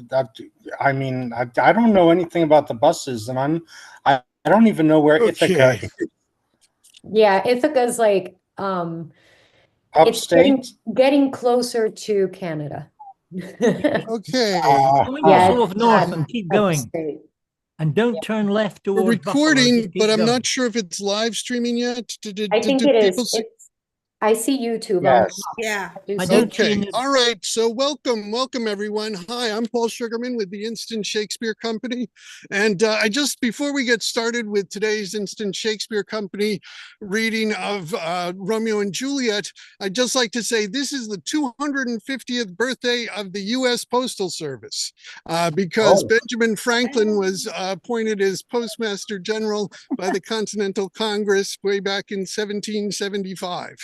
That, I mean, I don't know anything about the buses, and I don't even know where Ithaca Okay. is. Yeah, Ithaca's like it's Upstate. getting closer to Canada. Okay. Going Yeah, north and keep going. upstate. And don't turn left We're towards Buffalo. recording, Just but keep I'm going. not sure if it's live streaming yet. I think Did it people is. see? I see YouTube. Yes. Yeah. I don't see Okay. any. All right. So welcome everyone. Hi, I'm Paul Sugarman with the Instant Shakespeare Company. And before we get started with today's Instant Shakespeare Company reading of Romeo and Juliet, I'd just like to say this is the 250th birthday of the U.S. Postal Service because Benjamin Franklin was appointed as Postmaster General by the Continental Congress way back in 1775.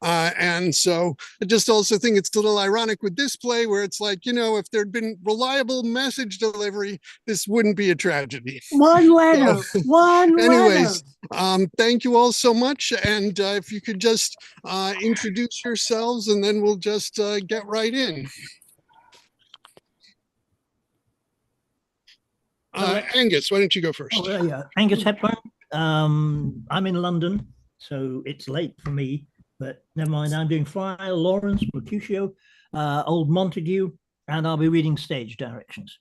And so I just also think it's a little ironic with this play where it's like, if there'd been reliable message delivery, this wouldn't be a tragedy. One letter. So, one anyways, letter. Thank you all so much. And if you could just introduce yourselves and then we'll just get right in. Angus, why don't you go first? Oh, yeah. Angus Hepburn. I'm in London, so it's late for me. But never mind, I'm doing Friar Lawrence, Mercutio, Old Montague, and I'll be reading stage directions.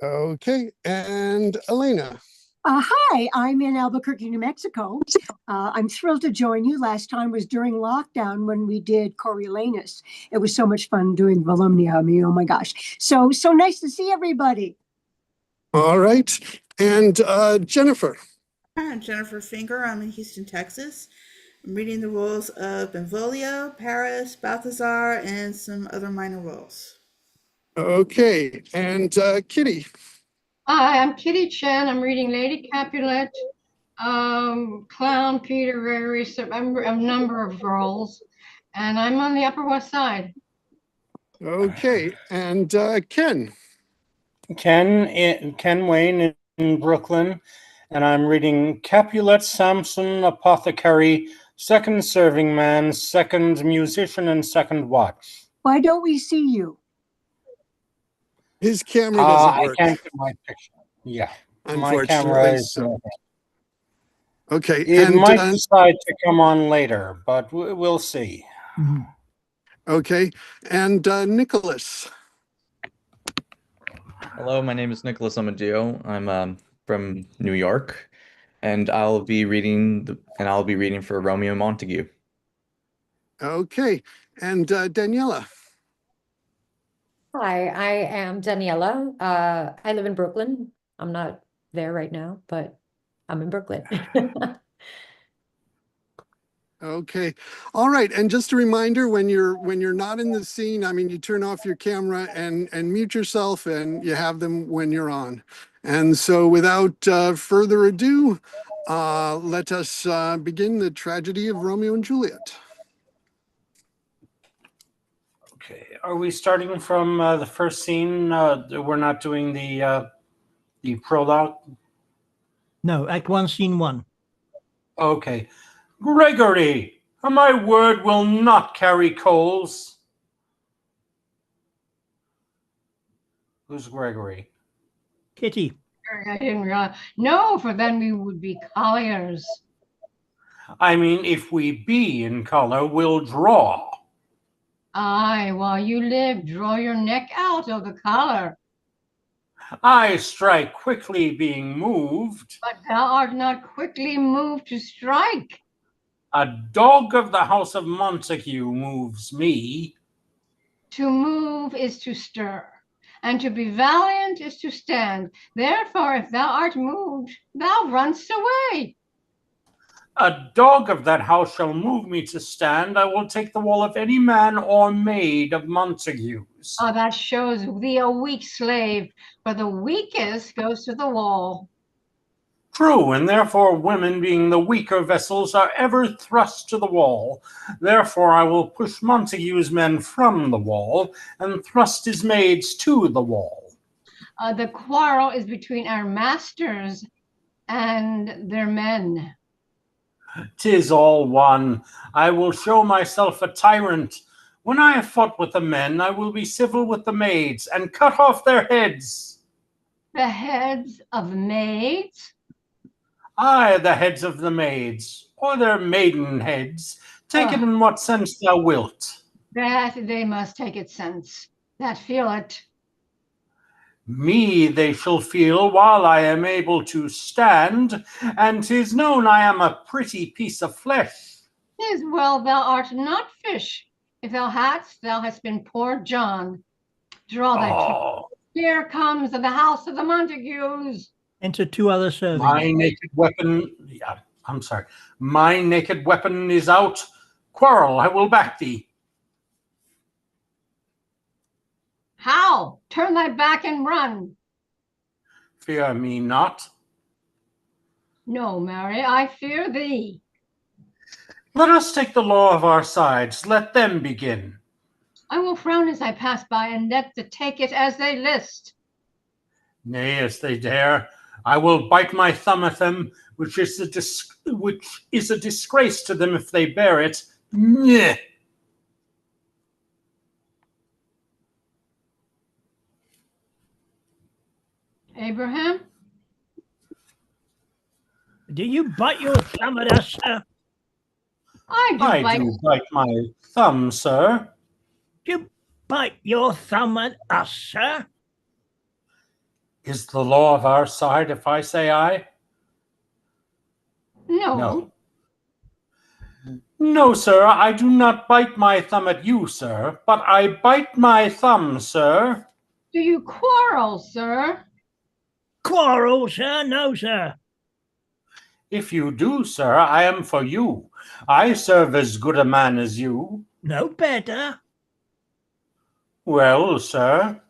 Okay, and Elena. Hi, I'm in Albuquerque, New Mexico. I'm thrilled to join you. Last time was during lockdown when we did Coriolanus. It was so much fun doing Volumnia. I mean, oh my gosh. So nice to see everybody. All right, and Jennifer. I'm Jennifer Finger. I'm in Houston, Texas. I'm reading the roles of Benvolio, Paris, Balthazar, and some other minor roles. Okay, and Kitty. Hi, I'm Kitty Chen. I'm reading Lady Capulet, Clown Peter, a number of roles, and I'm on the Upper West Side. Okay, and Ken. Ken Wayne in Brooklyn, and I'm reading Capulet, Samson, Apothecary, Second Serving Man, Second Musician, and Second Watch. Why don't we see you? His camera doesn't work. I can't get my picture. Yeah, unfortunately. My camera is. So. Okay, it might decide to come on later, but we'll see. Mm-hmm. Okay, and Nicholas. Hello, my name is Nicholas Amadeo. I'm from New York, and I'll be reading for Romeo Montague. Okay, and Daniela. Hi, I am Daniela. I live in Brooklyn. I'm not there right now, but I'm in Brooklyn. Okay, all right. And just a reminder, when you're not in the scene, I mean, you turn off your camera and mute yourself, and you have them when you're on. And so, without further ado, let us begin the tragedy of Romeo and Juliet. Okay, are we starting from the first scene? We're not doing the prologue? No, Act 1, Scene 1. Okay. Gregory, my word will not carry coals. Who's Gregory? Kitty. I didn't realize. No, for then we would be colliers. I mean, if we be in color, we'll draw. Aye, while you live, draw your neck out of the collar. I strike quickly being moved. But thou art not quickly moved to strike. A dog of the house of Montague moves me. To move is to stir, and to be valiant is to stand. Therefore, if thou art moved, thou runn'st away. A dog of that house shall move me to stand. I will take the wall of any man or maid of Montague's. Oh, that shows thee a weak slave, for the weakest goes to the wall. True, and therefore women, being the weaker vessels, are ever thrust to the wall. Therefore I will push Montague's men from the wall, and thrust his maids to the wall. The quarrel is between our masters and their men. 'Tis all one. I will show myself a tyrant. When I have fought with the men, I will be civil with the maids and cut off their heads. The heads of maids? Aye, the heads of the maids, or their maiden heads. Take it in what sense thou wilt. That they must take it sense, that feel it. Me they shall feel while I am able to stand, and 'tis known I am a pretty piece of flesh. 'Tis well thou art not fish. If thou hadst, thou hast been poor John. Draw thy teeth. Oh, Here comes the house of the Montagues. Enter two other servants. my naked weapon, I'm sorry, my naked weapon is out. Quarrel, I will back thee. How? Turn thy back and run. Fear me not. No, Mary, I fear thee. Let us take the law of our sides. Let them begin. I will frown as I pass by and let the take it as they list. Nay, as they dare, I will bite my thumb at them, which is a disgrace to them if they bear it. Nyeh. Abraham? Do you bite your thumb at us, sir? I do bite my thumb, sir. Do you bite your thumb at us, sir? Is the law of our side if I say aye? No. No, sir, I do not bite my thumb at you, sir, but I bite my thumb, sir. Do you quarrel, sir? Quarrel, sir? No, sir. If you do, sir, I am for you. I serve as good a man as you. No better. Well, sir.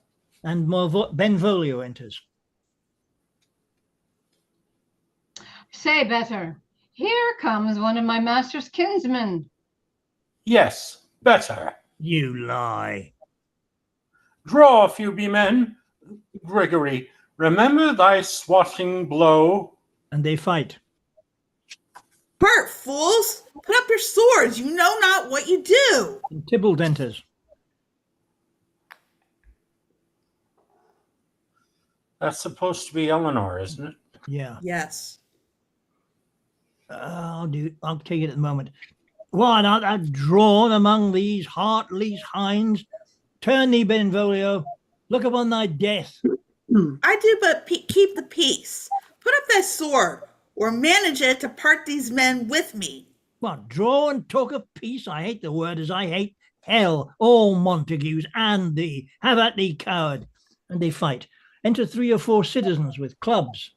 And Benvolio enters. Say better. Here comes one of my master's kinsmen. Yes, better. You lie. Draw, if you be men. Gregory, remember thy swatting blow. And they fight. Bert, fools! Put up your swords. You know not what you do. And Tybalt enters. That's supposed to be Eleanor, isn't it? Yeah. Yes. I'll take it at the moment. Why art thou drawn among these heartless hinds? Turn thee, Benvolio. Look upon thy death. I do but keep the peace. Put up thy sword, or manage it to part these men with me. What, draw and talk of peace? I hate the word as I hate hell, all Montagues and thee. Have at thee, coward. And they fight. Enter 3 or 4 citizens with clubs.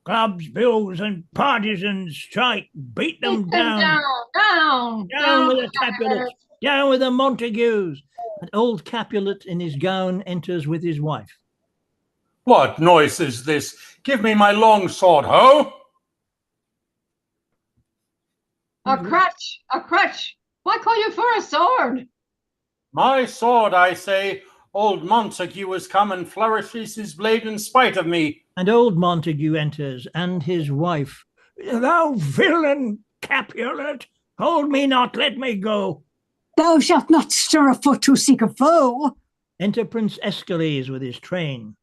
Clubs, bills, and partisans strike. Beat them down. Down with the Capulet. Down with the Montagues. And old Capulet in his gown enters with his wife. What noise is this? Give me my long sword, ho! A crutch, a crutch. Why call you for a sword? My sword, I say. Old Montague has come and flourishes his blade in spite of me. And old Montague enters, and his wife. Thou villain, Capulet, hold me not, let me go. Thou shalt not stir a foot to seek a foe. Enter Prince Escalades with his train.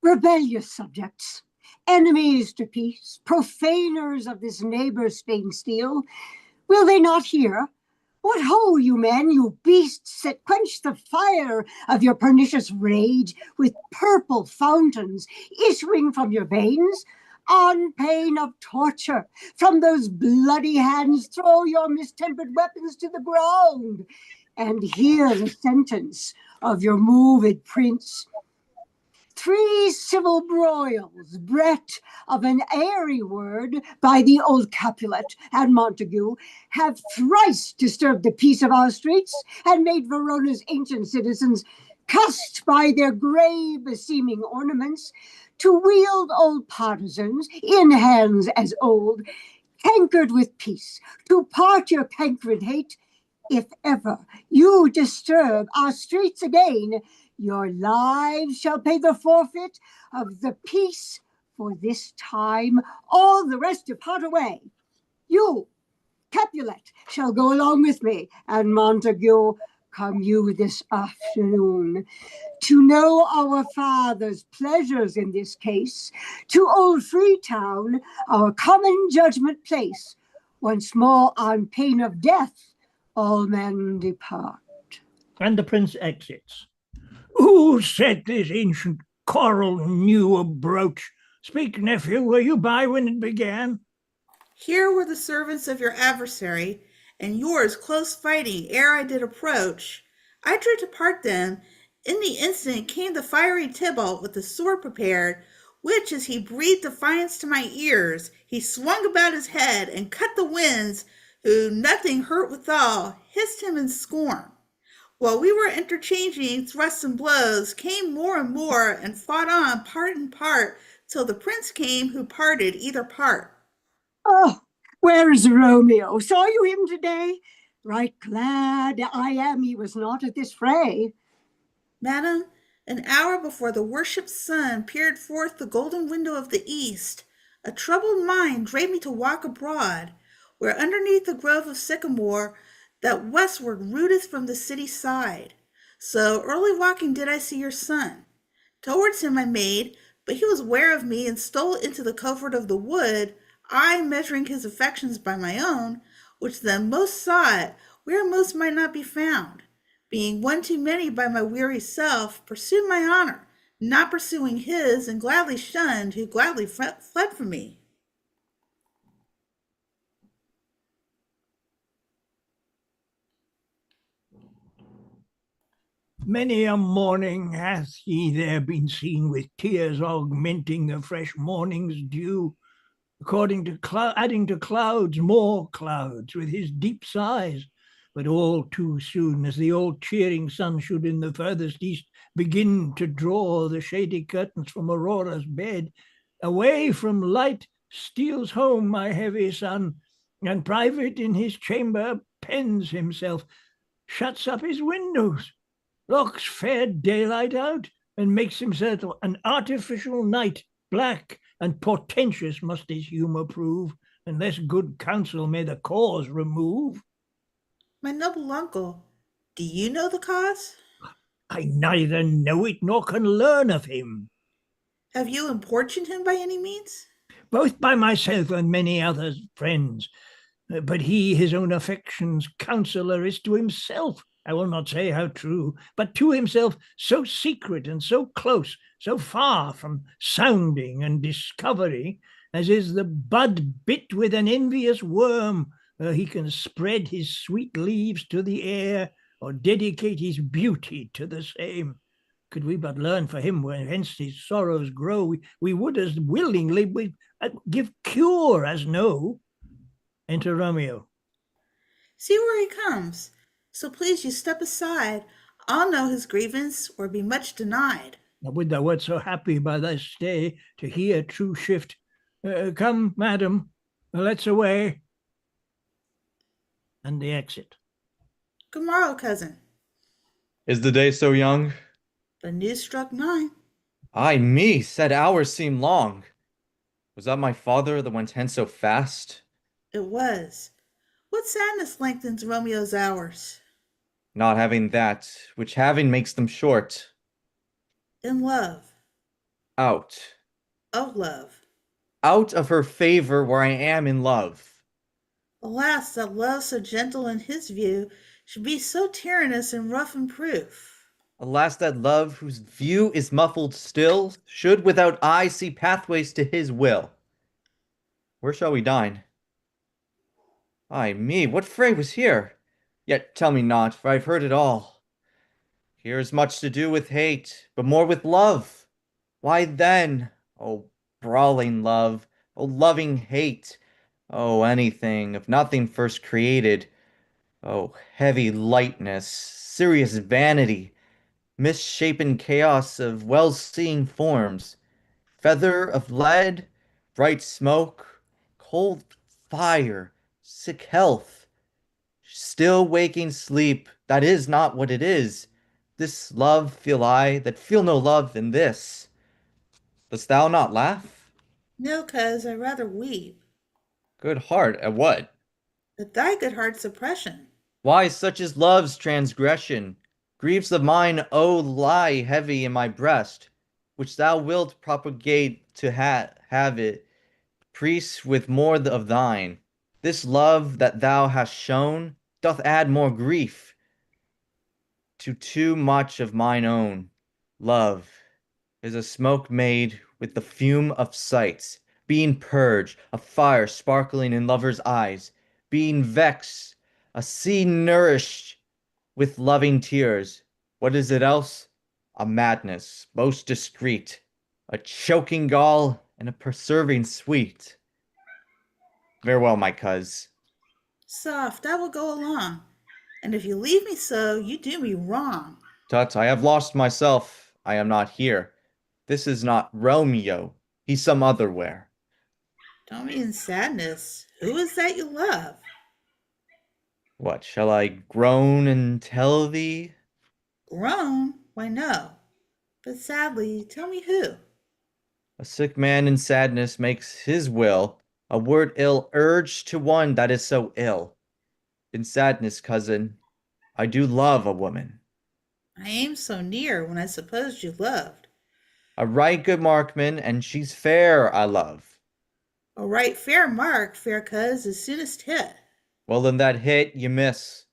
Rebellious subjects, enemies to peace, profaners of this neighbor's Spain steel, will they not hear? What ho, you men, you beasts that quench the fire of your pernicious rage with purple fountains issuing from your veins? On pain of torture, from those bloody hands throw your mistempered weapons to the ground, and hear the sentence of your moved prince. 3 civil broils, bret of an airy word by the old Capulet and Montague, have thrice disturbed the peace of our streets and made Verona's ancient citizens, cussed by their grave beseeming ornaments, to wield old partisans in hands as old, cankered with peace, to part your cankred hate. If ever you disturb our streets again, your lives shall pay the forfeit of the peace for this time. All the rest depart away. You, Capulet shall go along with me, and Montague, come you this afternoon to know our father's pleasures in this case, to old Freetown, our common judgment place. Once more, on pain of death, all men depart. And the prince exits. Who set this ancient quarrel new abroach? Speak, nephew, were you by when it began? Here were the servants of your adversary, and yours close fighting ere I did approach. I drew to part them. In the instant came the fiery Tybalt with the sword prepared, which, as he breathed defiance to my ears, he swung about his head and cut the winds, who, nothing hurt withal, hissed him in scorn. While we were interchanging thrusts and blows, came more and more, and fought on part and part, till the prince came who parted either part. Oh, where is Romeo? Saw you him today? Right glad I am he was not at this fray. Madam, an hour before the worshipped sun peered forth the golden window of the east, a troubled mind drave me to walk abroad, where underneath the grove of sycamore that westward rooteth from the city side. So early walking did I see your son. Towards him I made, but he was ware of me and stole into the covert of the wood, I measuring his affections by my own, which then most sought where most might not be found. Being one too many by my weary self, pursued my honor, not pursuing his, and gladly shunned who gladly fled from me. Many a morning hath he there been seen, with tears augmenting the fresh morning's dew, according to adding to clouds more clouds with his deep sighs, but all too soon, as the old cheering sun should in the furthest east begin to draw the shady curtains from Aurora's bed, away from light steals home my heavy son, and private in his chamber pens himself, shuts up his windows, locks fair daylight out, and makes himself an artificial night. Black and portentous must his humour prove, unless good counsel may the cause remove. My noble uncle, do you know the cause? I neither know it nor can learn of him. Have you importuned him by any means? Both by myself and many others friends. But he his own affections' counsellor is to himself. I will not say how true, but to himself so secret and so close, so far from sounding and discovery, as is the bud bit with an envious worm, where he can spread his sweet leaves to the air, or dedicate his beauty to the same. Could we but learn for him whence his sorrows grow, we would as willingly give cure as know. Enter Romeo. See where he comes. So please you step aside. I'll know his grievance, or be much denied. I would thou wert so happy by thy stay to hear true shift. Come, madam, let's away. And they exit. Good morrow, cousin. Is the day so young? The news struck 9. Ay me, said hours seem long. Was that my father that went hence so fast? It was. What sadness lengthens Romeo's hours? Not having that, which having makes them short. In love. Out. Of love. Out of her favor where I am in love. Alas, that love so gentle in his view should be so tyrannous and rough in proof. Alas, that love whose view is muffled still should without eye see pathways to his will. Where shall we dine? Ay me, what fray was here? Yet tell me not, for I've heard it all. Here's much to do with hate, but more with love. Why then, oh brawling love, oh loving hate, oh anything of nothing first created, oh heavy lightness, serious vanity, misshapen chaos of well-seeing forms, feather of lead, bright smoke, cold fire, sick health, still waking sleep, that is not what it is. This love feel I, that feel no love in this. Dost thou not laugh? No, cuz I rather weep. Good heart, at what? but thy good heart's oppression. Why such is love's transgression? Griefs of mine, oh, lie heavy in my breast, which thou wilt propagate to have it, priest with more of thine. This love that thou hast shown doth add more grief to too much of mine own. Love is a smoke made with the fume of sights, being purged, a fire sparkling in lovers' eyes, being vexed, a sea nourished with loving tears. What is it else? A madness most discreet, a choking gall, and a preserving sweet. Farewell, my coz. Soft, I will go along, and if you leave me so, you do me wrong. Tut, I have lost myself. I am not here. This is not Romeo. He's some other where. Don't be in sadness. Who is that you love? What, shall I groan and tell thee? Groan? Why, no. But sadly, tell me who. A sick man in sadness makes his will, a word ill urged to one that is so ill. In sadness, cousin, I do love a woman. I aimed so near when I supposed you loved. A right good markman, and she's fair, I love. A right fair mark, fair coz, is soonest hit. Well, in that hit you miss.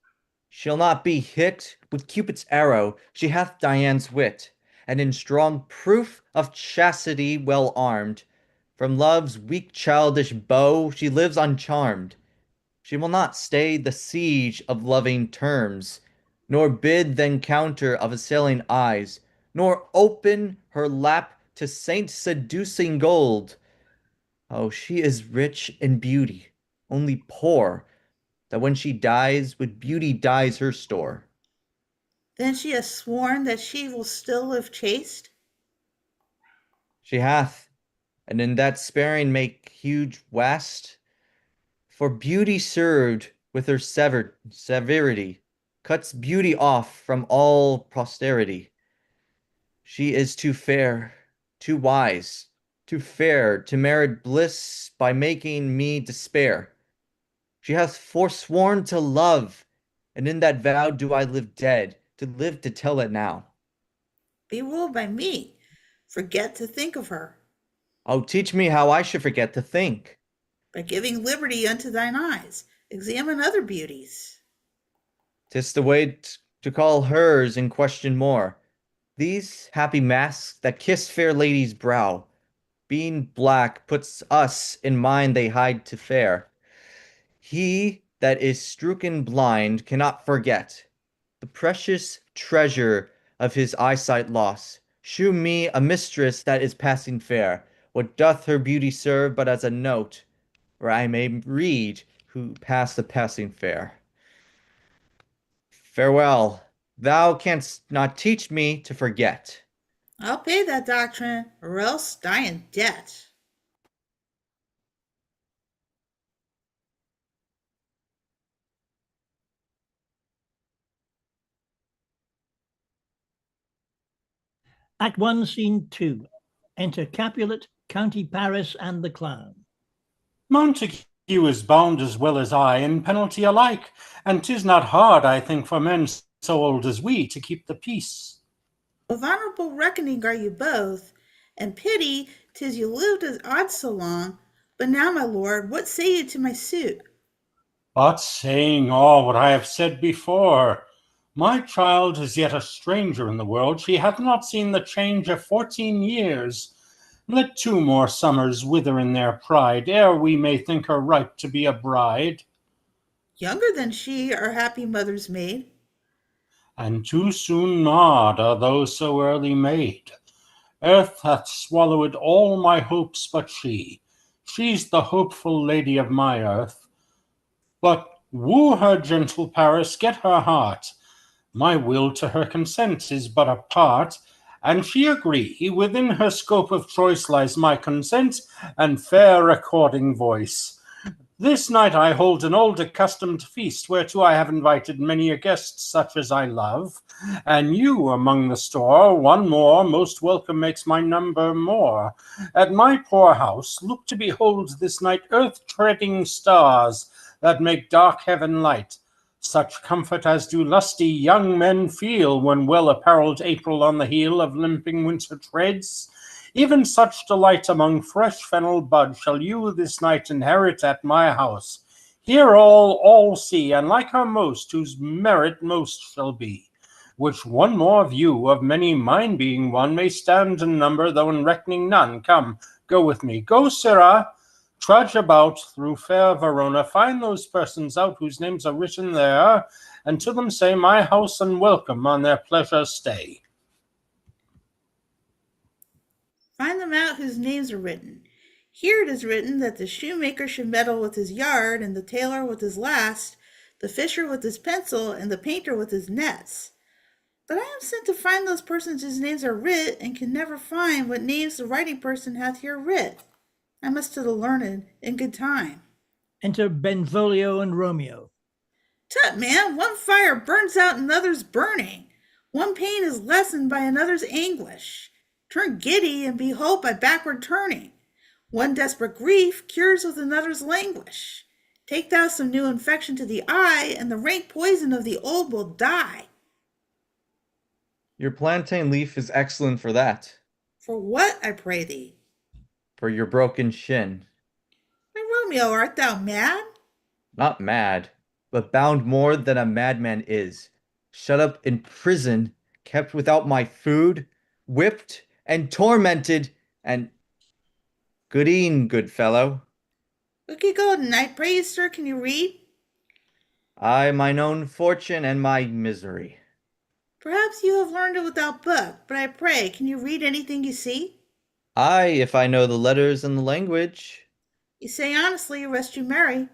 She'll not be hit with Cupid's arrow, she hath Dian's wit, and in strong proof of chastity well armed. From love's weak childish bow she lives uncharmed. She will not stay the siege of loving terms, nor bid the encounter of assailing eyes, nor open her lap to saint seducing gold. Oh, she is rich in beauty, only poor, that when she dies, with beauty dies her store. Then she has sworn that she will still live chaste? She hath, and in that sparing make huge wast, for beauty served with her severity, cuts beauty off from all posterity. She is too fair, too wise, too fair to merit bliss by making me despair. She hath forsworn to love, and in that vow do I live dead, to live to tell it now. Be ruled by me. Forget to think of her. Oh, teach me how I should forget to think. By giving liberty unto thine eyes, examine other beauties. 'Tis the way to call hers in question more. These happy masks that kiss fair lady's brow, being black, puts us in mind they hide to fair. He that is stricken blind cannot forget the precious treasure of his eyesight lost. Shew me a mistress that is passing fair. What doth her beauty serve but as a note, where I may read who pass the passing fair? Farewell. Thou canst not teach me to forget. I'll pay that doctrine, or else die in debt. Act 1, Scene 2. Enter Capulet, County Paris, and the clown. Montague is bound as well as I in penalty alike, and 'tis not hard, I think, for men so old as we to keep the peace. Of honorable reckoning are you both, and pity 'tis you lived as odd so long. But now, my lord, what say you to my suit? But saying all what I have said before, my child is yet a stranger in the world. She hath not seen the change of 14 years. Let 2 more summers wither in their pride, ere we may think her ripe to be a bride. Younger than she, our happy mother's maid. And too soon gnawed are those so early made. Earth hath swallowed all my hopes but she. She's the hopeful lady of my earth. But woo her, gentle Paris, get her heart. My will to her consent is but a part, and she agree. Within her scope of choice lies my consent and fair recording voice. This night I hold an old accustomed feast, whereto I have invited many a guest such as I love, and you among the store, one more, most welcome makes my number more. At my poor house look to behold this night earth-treading stars, that make dark heaven light, such comfort as do lusty young men feel when well-apparelled April on the heel of limping winter treads. Even such delight among fresh fennel bud shall you this night inherit at my house. Here all see, and like her most, whose merit most shall be. Which one more view of many mine being one may stand in number, though in reckoning none. Come, go with me. Go, sirrah, trudge about through fair Verona, find those persons out whose names are written there, and to them say my house and welcome on their pleasure stay. Find them out whose names are written. Here it is written that the shoemaker should meddle with his yard, and the tailor with his last, the fisher with his pencil, and the painter with his nets. But I am sent to find those persons whose names are writ, and can never find what names the writing person hath here writ. I must to the learned in good time. Enter Benvolio and Romeo. Tut, man, one fire burns out another's burning. One pain is lessened by another's anguish. Turn giddy and be hope by backward turning. One desperate grief cures with another's languish. Take thou some new infection to the eye, and the rank poison of the old will die. Your plantain leaf is excellent for that. For what, I pray thee? For your broken shin. My Romeo, art thou mad? Not mad, but bound more than a madman is. Shut up in prison, kept without my food, whipped and tormented, and good-e'en, good fellow. Look ye golden, I pray you, sir, can you read? I mine own fortune and my misery. Perhaps you have learned it without book, but I pray, can you read anything you see? Aye, if I know the letters and the language. You say honestly, rest you merry.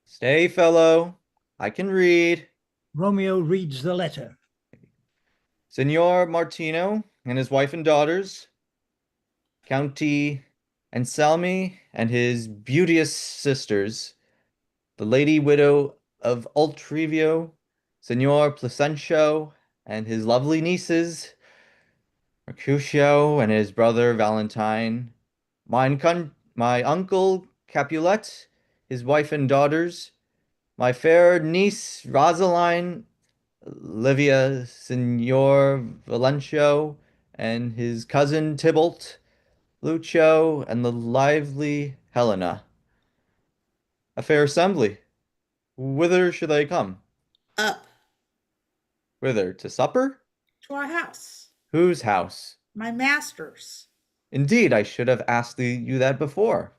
Stay, fellow, I can read. Romeo reads the letter. Signor Martino and his wife and daughters, County Anselmi and his beauteous sisters, the lady widow of Ultrivio, Signor Placencio and his lovely nieces, Mercutio and his brother Valentine, my uncle Capulet, his wife and daughters, my fair niece Rosaline, Livia, Signor Valencio, and his cousin Tybalt, Lucio, and the lively Helena. A fair assembly. Whither should I come? Up Whither? To supper? to our house, Whose house? my master's. Indeed, I should have asked you that before.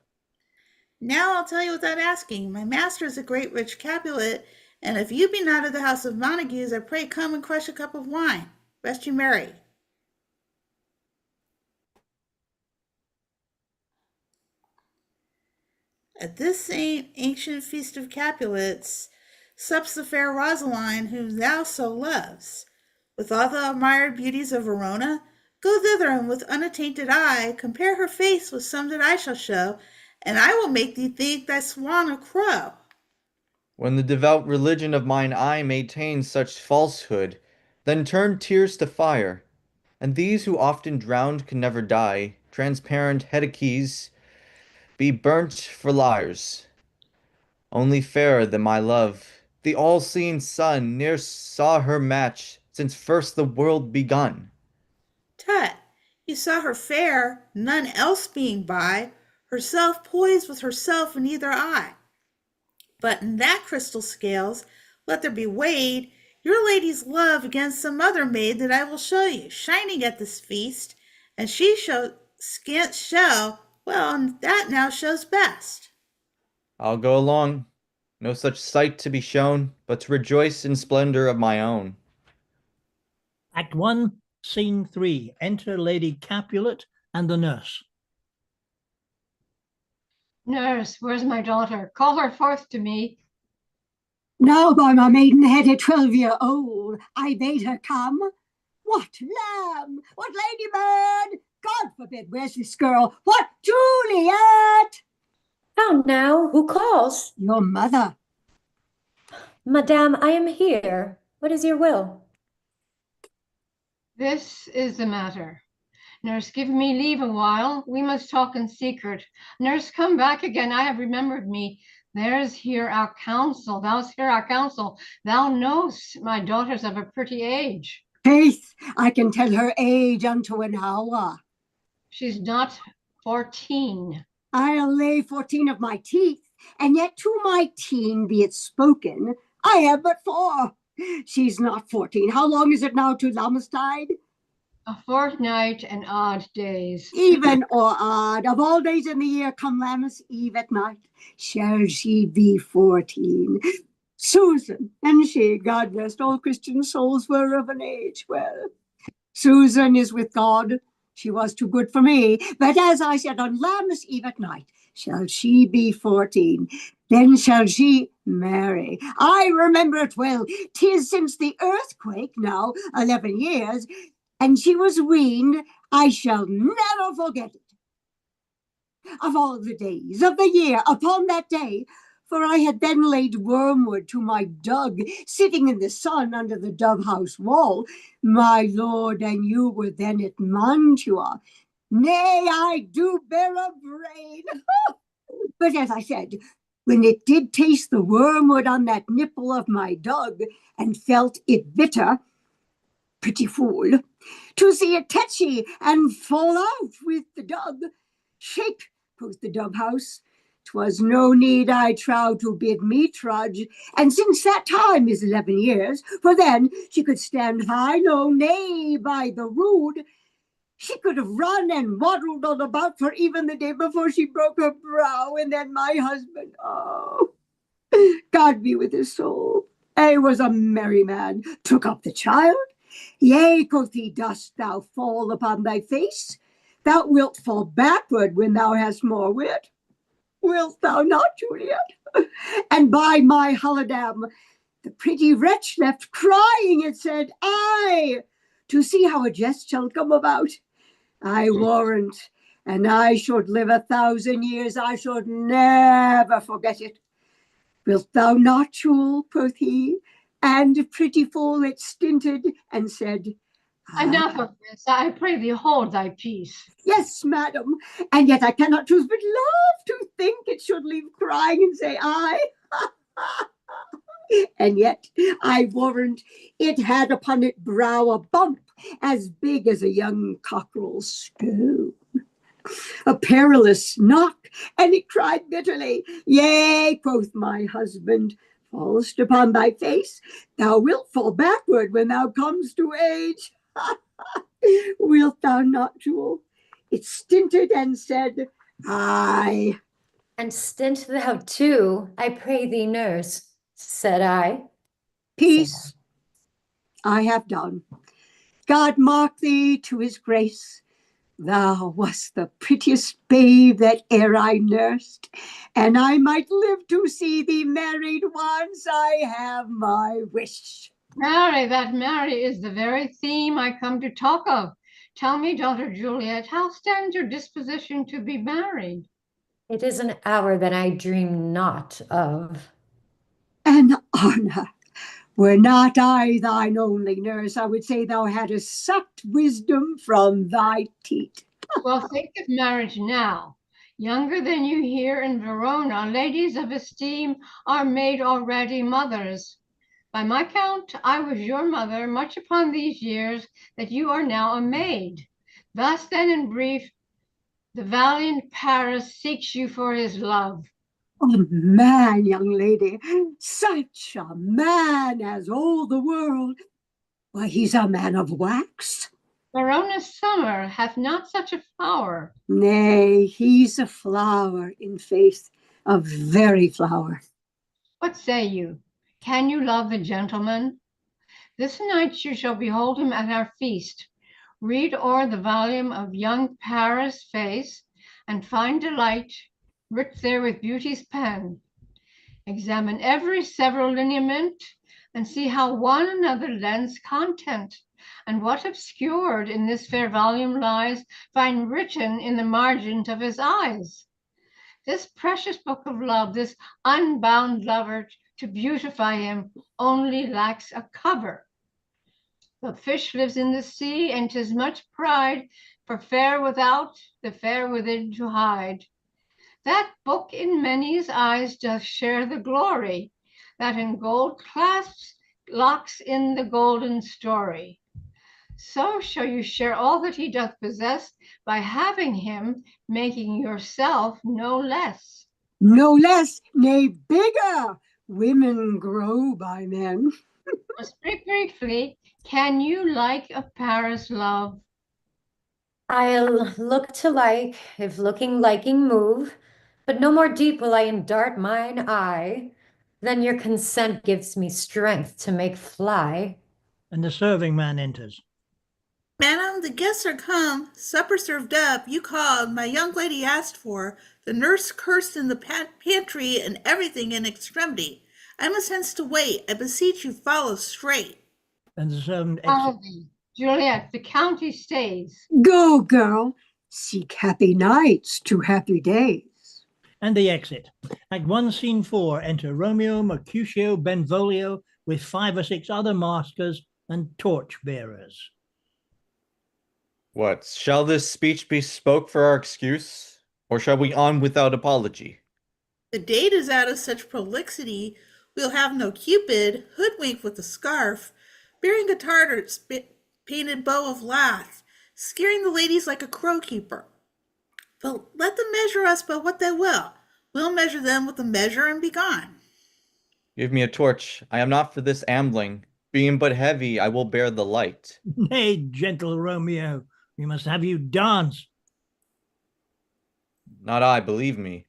Now I'll tell you without asking. My master is a great rich Capulet, and if you be not of the house of Montagues, I pray come and crush a cup of wine. Rest you merry. At this same ancient feast of Capulets sups the fair Rosaline, whom thou so loves. With all the admired beauties of Verona, go thither, and with unattainted eye compare her face with some that I shall show, and I will make thee think thy swan a crow. When the devout religion of mine eye maintains such falsehood, then turn tears to fire, and these who often drowned can never die, transparent Hedaches, be burnt for liars. Only fairer than my love, the all-seeing sun ne'er saw her match since first the world begun. Tut, you saw her fair, none else being by, herself poised with herself in either eye. But in that crystal scales, let there be weighed your lady's love against some other maid that I will show you, shining at this feast, and she show scant show, well, and that now shows best. I'll go along. No such sight to be shown, but to rejoice in splendor of my own. Act 1, Scene 3. Enter Lady Capulet and the nurse. Nurse, where's my daughter? Call her forth to me. Now by my maidenhead 12-year-old, I bade her come. What lamb? What ladybird? God forbid, where's this girl? What Juliet? How now? Who calls? Your mother. Madame, I am here. What is your will? This is the matter. Nurse, give me leave a while. We must talk in secret. Nurse, come back again. I have remembered me. There's here our counsel. Thou's here our counsel. Thou knowest my daughter's of a pretty age. Faith, I can tell her age unto an hour. She's not 14. I'll lay 14 of my teeth, and yet to my teen be it spoken, I have but 4. She's not 14. How long is it now to Lammastide? A fortnight and odd days. Even or odd, of all days in the year, come Lammas Eve at night, shall she be 14. Susan, and she, God rest all Christian souls, were of an age. Well, Susan is with God. She was too good for me. But as I said, on Lammas Eve at night, shall she be 14. Then shall she marry. I remember it well. 'Tis since the earthquake, now 11 years, and she was weaned. I shall never forget it. Of all the days of the year, upon that day, for I had then laid wormwood to my dug, sitting in the sun under the dove house wall. My lord and you were then at Mantua. Nay, I do bear a brain. But as I said, when it did taste the wormwood on that nipple of my dug, and felt it bitter, pretty fool, to see it tetchy and fall out with the dug. Shake, quoth the dove house. 'Twas no need, I trow, to bid me trudge, and since that time is 11 years, for then she could stand high, no, nay, by the rood. She could have run and waddled all about for even the day before she broke her brow, and then my husband, oh, God be with his soul, he was a merry man, took up the child. Yea, quoth he, dost thou fall upon thy face? Thou wilt fall backward when thou hast more wit. Wilt thou not, Juliet? And by my holidam, the pretty wretch left crying and said, Aye, to see how a jest shall come about. I warrant, and I should live 1,000 years, I should never forget it. Wilt thou not, Jewel, quoth he, and pretty fool it stinted and said, Enough of this, I pray thee hold thy peace. Yes, madam, and yet I cannot choose but love to think it should leave crying and say aye. And yet I warrant it had upon it brow a bump as big as a young cockerel's stone. A perilous knock, and it cried bitterly, Yea, quoth my husband, fall'st upon thy face, thou wilt fall backward when thou comest to age. Wilt thou not, Jewel? It stinted and said, Aye. And stint thou too, I pray thee, nurse, said I. Peace. I have done. God mark thee to his grace. Thou wast the prettiest babe that e'er I nursed, and I might live to see thee married once. I have my wish. Marry, that marry is the very theme I come to talk of. Tell me, daughter Juliet, how stands your disposition to be married? It is an hour that I dream not of. An honor. Were not I thine only nurse, I would say thou hadst sucked wisdom from thy teat. Well, think of marriage now. Younger than you here in Verona, ladies of esteem are made already mothers. By my count, I was your mother much upon these years that you are now a maid. Thus then, in brief, the valiant Paris seeks you for his love. Oh, man, young lady, such a man as all the world. Why, he's a man of wax. Verona's summer hath not such a flower. Nay, he's a flower, in faith, a very flower. What say you? Can you love the gentleman? This night you shall behold him at our feast. Read o'er the volume of young Paris' face, and find delight writ there with beauty's pen. Examine every several lineament, and see how one another lends content, and what obscured in this fair volume lies, find written in the margins of his eyes. This precious book of love, this unbound lover, to beautify him only lacks a cover. The fish lives in the sea, and 'tis much pride for fair without, the fair within to hide. That book in many's eyes doth share the glory, that in gold clasps locks in the golden story. So shall you share all that he doth possess by having him, making yourself no less. No less, nay, bigger. Women grow by men. Speak briefly, can you like a Paris love? I'll look to like, if looking liking move, but no more deep will I endart mine eye, than your consent gives me strength to make fly. And the serving man enters. Madam, the guests are come, supper served up, you called, my young lady asked for, the nurse cursed in the pantry, and everything in extremity. I must hence to wait, I beseech you follow straight. And the servant exits. Follow thee. Juliet, the county stays. Go, girl. Seek happy nights to happy days. And they exit. Act 1, Scene 4, enter Romeo, Mercutio, Benvolio, with 5 or 6 other maskers and torch bearers. What, shall this speech be spoke for our excuse, or shall we on without apology? The date is out of such prolixity, we'll have no Cupid, hoodwinked with a scarf, bearing a tartar painted bow of lath, scaring the ladies like a crow keeper. But let them measure us by what they will. We'll measure them with a measure and be gone. Give me a torch. I am not for this ambling. Being but heavy, I will bear the light. Nay, gentle Romeo, we must have you dance. Not I, believe me.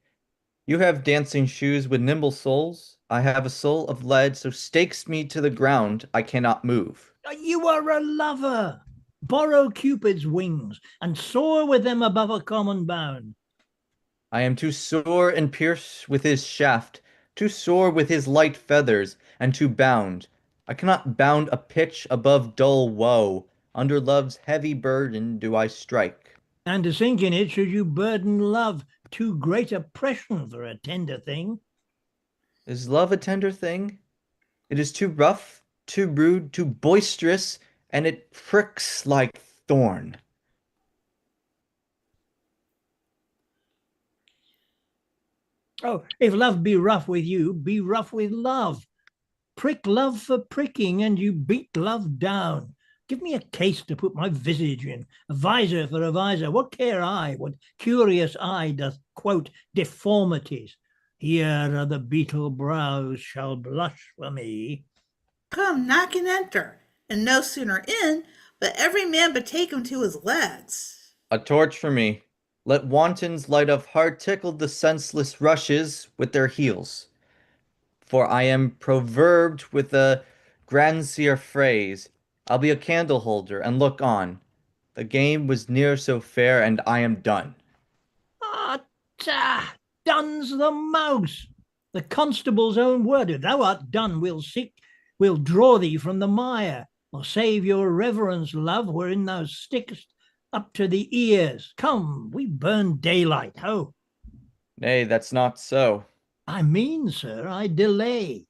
You have dancing shoes with nimble soles. I have a soul of lead, so stakes me to the ground, I cannot move. You are a lover. Borrow Cupid's wings and soar with them above a common bound. I am too sore and pierced with his shaft, too sore with his light feathers, and too bound. I cannot bound a pitch above dull woe. Under love's heavy burden do I strike. And to sink in it should you burden love, too great oppression for a tender thing. Is love a tender thing? It is too rough, too rude, too boisterous, and it pricks like thorn. Oh, if love be rough with you, be rough with love. Prick love for pricking, and you beat love down. Give me a case to put my visage in, a visor for a visor. What care I, what curious eye doth quote deformities? Here are the beetle brows shall blush for me. Come, knock and enter, and no sooner in, but every man betake him to his legs. A torch for me. Let wantons light of heart tickle the senseless rushes with their heels. For I am proverbed with a grandier phrase. I'll be a candle holder and look on. The game was near so fair, and I am done. Ah, done's the mouse. The constable's own word. If thou art done, we'll draw thee from the mire, or save your reverence, love, wherein thou stickest up to the ears. Come, we burn daylight, ho. Nay, that's not so. I mean, sir, I delay.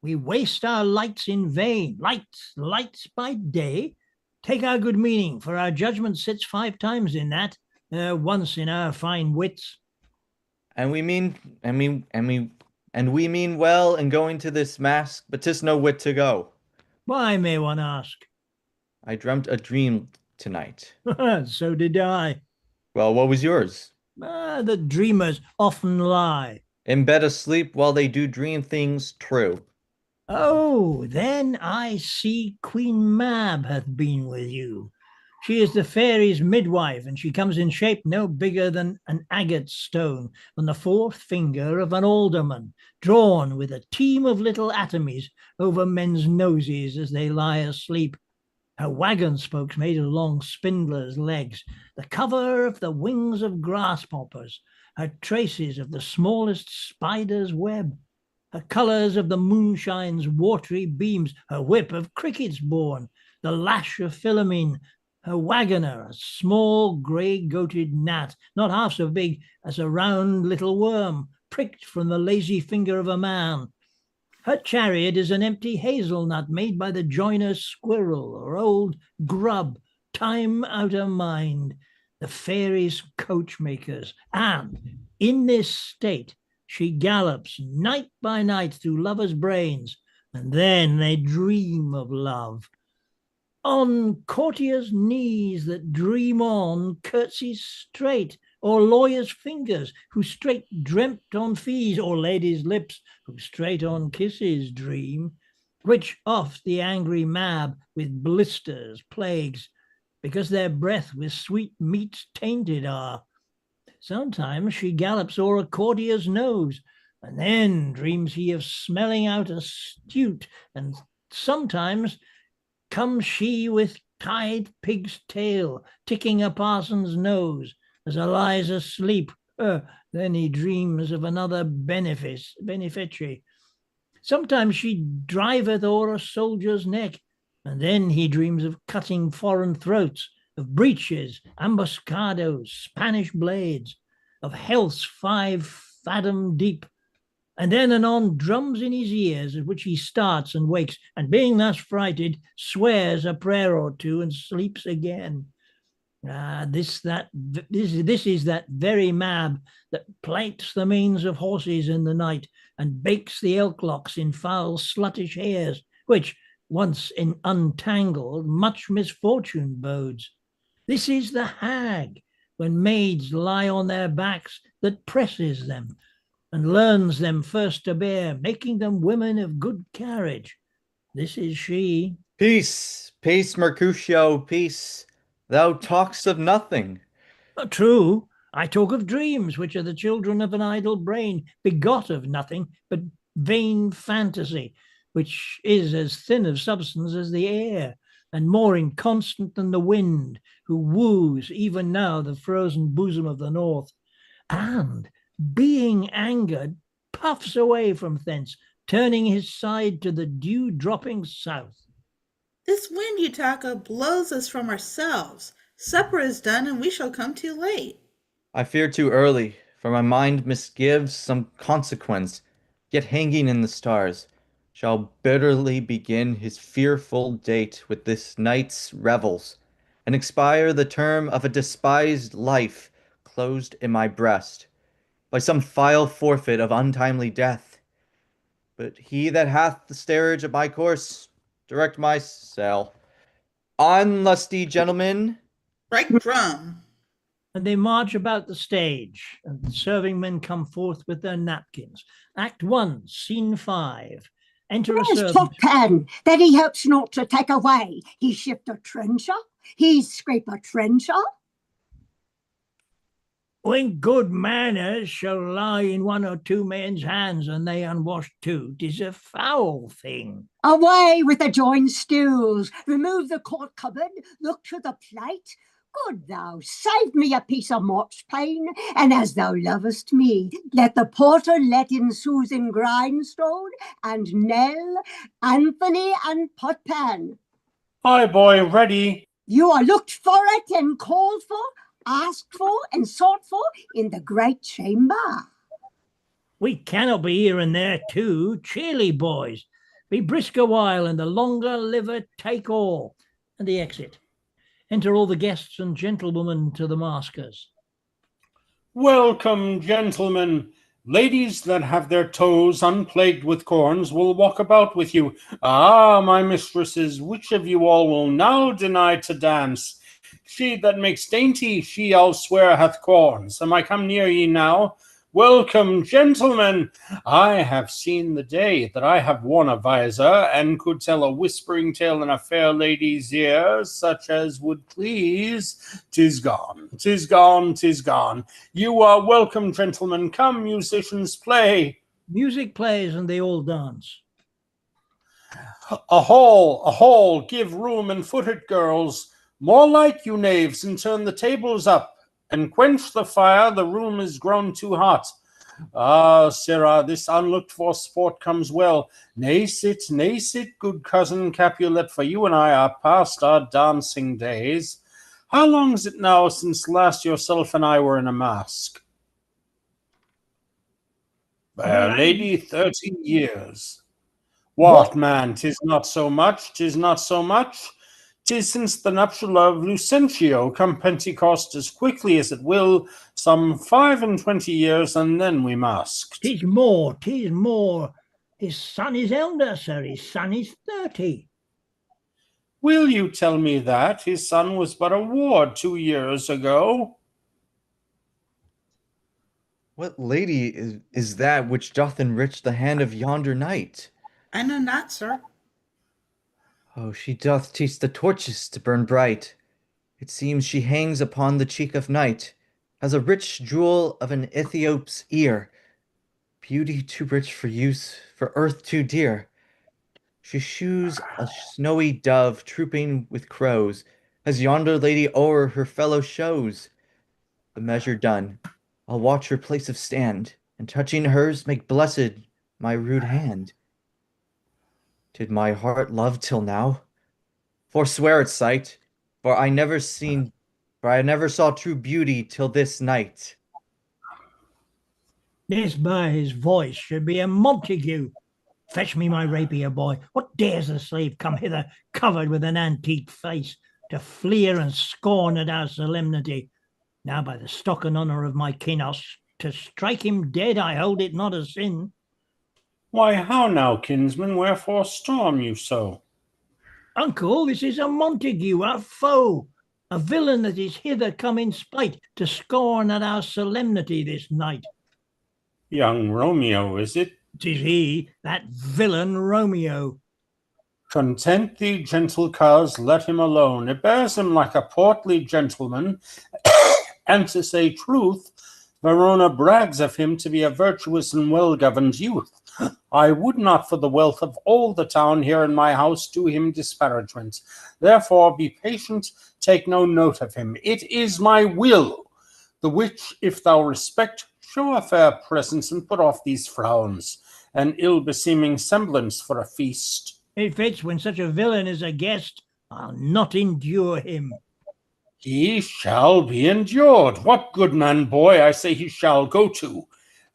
We waste our lights in vain. Lights by day. Take our good meaning, for our judgment sits 5 times in that, once in our fine wits. And we mean well in going to this mask, but 'tis no wit to go. Why, may one ask? I dreamt a dream tonight. So did I. Well, what was yours? The dreamers often lie. In bed asleep while they do dream things true. Oh, then I see Queen Mab hath been with you. She is the fairies' midwife, and she comes in shape no bigger than an agate stone on the 4th finger of an alderman, drawn with a team of little atomies over men's noses as they lie asleep. Her wagon spokes made of long spindler's legs, the cover of the wings of grasshoppers, her traces of the smallest spider's web, her colours of the moonshine's watery beams, her whip of crickets born, the lash of Philomene, her wagoner, a small grey-goated gnat, not half so big as a round little worm, pricked from the lazy finger of a man. Her chariot is an empty hazelnut made by the joiner's squirrel or old grub, time out of mind, the fairies' coachmakers, and In this state, she gallops night by night through lovers' brains, and then they dream of love. On courtiers' knees that dream on curtsies straight, or lawyers' fingers who straight dreamt on fees, or ladies' lips who straight on kisses dream, which oft the angry mab with blisters plagues, because their breath with sweet meats tainted are. Sometimes she gallops o'er a courtier's nose, and then dreams he of smelling out astute, and sometimes comes she with tied pig's tail, ticking a parson's nose, as a lies asleep. Then he dreams of another beneficiary. Sometimes she driveth o'er a soldier's neck, and then he dreams of cutting foreign throats, of breaches, ambuscados, Spanish blades, of healths 5 fathom deep, and then anon drums in his ears, at which he starts and wakes, and being thus frighted, swears a prayer or two and sleeps again. This is that very mab that plaits the manes of horses in the night, and bakes the elk locks in foul sluttish hairs, which, once untangled, much misfortune bodes. This is the hag, when maids lie on their backs, that presses them, and learns them first to bear, making them women of good carriage. This is she. Peace, peace, Mercutio, peace. Thou talk'st of nothing. True, I talk of dreams, which are the children of an idle brain, begot of nothing but vain fantasy, which is as thin of substance as the air, and more inconstant than the wind, who woos even now the frozen bosom of the north, and, being angered, puffs away from thence, turning his side to the dew-dropping south. This wind you talk of blows us from ourselves. Supper is done, and we shall come too late. I fear too early, for my mind misgives some consequence, yet hanging in the stars, shall bitterly begin his fearful date with this night's revels, and expire the term of a despised life closed in my breast, by some vile forfeit of untimely death. But he that hath the steerage of my course, direct my sail. On, lusty gentlemen. Strike drum. And they march about the stage, and the serving men come forth with their napkins. Act 1, Scene 5. Enter a Where's servant. Pen, that he helps not to take away? He shift a trencher, he scrape a trencher. When good manners shall lie in 1 or 2 men's hands, and they unwashed too, 'tis a foul thing. Away with the joined stools, remove the court cupboard, look to the plate. Good thou, save me a piece of March pane, and as thou lovest me, let the porter let in Susan Grindstone, and Nell, Anthony, and Potpan. Aye, boy, ready. You are looked for it and called for, asked for and sought for in the great chamber. We cannot be here and there too. Cheerly, boys. Be brisk a while, and the longer liver take all. And the exit. Enter all the guests and gentlewomen to the maskers. Welcome, gentlemen. Ladies that have their toes unplagued with corns will walk about with you. Ah, my mistresses, which of you all will now deny to dance? She that makes dainty, she I'll swear hath corns. Am I come near ye now? Welcome, gentlemen. I have seen the day that I have worn a visor, and could tell a whispering tale in a fair lady's ear, such as would please. 'Tis gone, 'tis gone, 'tis gone. You are welcome, gentlemen. Come, musicians, play. Music plays, and they all dance. A hall, give room and foot it, girls. More light, you knaves, and turn the tables up, and quench the fire, the room is grown too hot. Ah, sirrah, this unlooked-for sport comes well. Nay, sit, good cousin Capulet, for you and I are past our dancing days. How long is it now since last yourself and I were in a mask? Fair lady, 30 years. What, man, 'tis not so much, 'tis not so much. 'Tis since the nuptial of Lucentio, come Pentecost as quickly as it will, some 25 years, and then we masked. 'Tis more, 'tis more. His son is elder, sir, his son is 30. Will you tell me that? His son was but a ward 2 years ago. What lady is that which doth enrich the hand of yonder knight? I know not, sir. Oh, she doth teach the torches to burn bright. It seems she hangs upon the cheek of night, as a rich jewel of an Ethiop's ear. Beauty too rich for use, for earth too dear. She shews a snowy dove trooping with crows, as yonder lady o'er her fellow shows. The measure done, I'll watch her place of stand, and touching hers make blessed my rude hand. Did my heart love till now? Forswear its sight, for I never saw true beauty till this night. This by his voice should be a Montague. Fetch me my rapier, boy. What dares a slave come hither covered with an antique face, to fleer and scorn at our solemnity? Now by the stock and honour of my kinos, to strike him dead I hold it not a sin. Why, how now, kinsman, wherefore storm you so? Uncle, this is a Montague, our foe, a villain that is hither come in spite, to scorn at our solemnity this night. Young Romeo, is it? 'Tis he, that villain Romeo. Content thee, gentle coz, let him alone. It bears him like a portly gentleman, and to say truth, Verona brags of him to be a virtuous and well-governed youth. I would not for the wealth of all the town here in my house do him disparagement. Therefore be patient, take no note of him. It is my will, the which, if thou respect, show a fair presence and put off these frowns, an ill-beseeming semblance for a feast. It fits when such a villain is a guest. I'll not endure him. He shall be endured. What goodman, boy, I say he shall. Go to.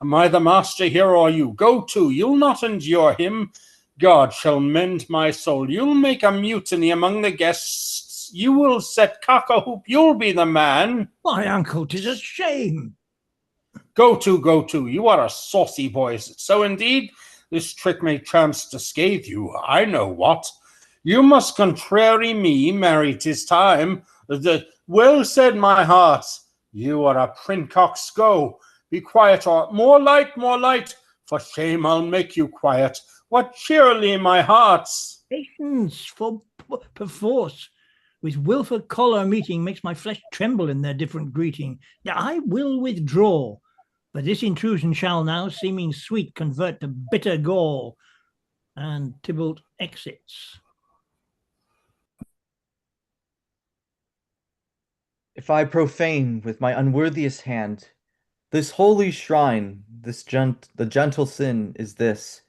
Am I the master here or you? Go to. You'll not endure him. God shall mend my soul. You'll make a mutiny among the guests. You will set cock-a-hoop. You'll be the man. My uncle, 'tis a shame. Go to, go to. You are a saucy boy. Is it so indeed? This trick may chance to scathe you. I know what. You must contrary me. Marry, 'tis time. Well said, my heart. You are a princox. Go. Be quiet, or more light, for shame I'll make you quiet. What cheerily, my hearts. Patience for perforce. With wilful choler meeting makes my flesh tremble in their different greeting. I will withdraw, but this intrusion shall now, seeming sweet, convert to bitter gall. And Tybalt exits. If I profane with my unworthiest hand this holy shrine, the gentle sin is this: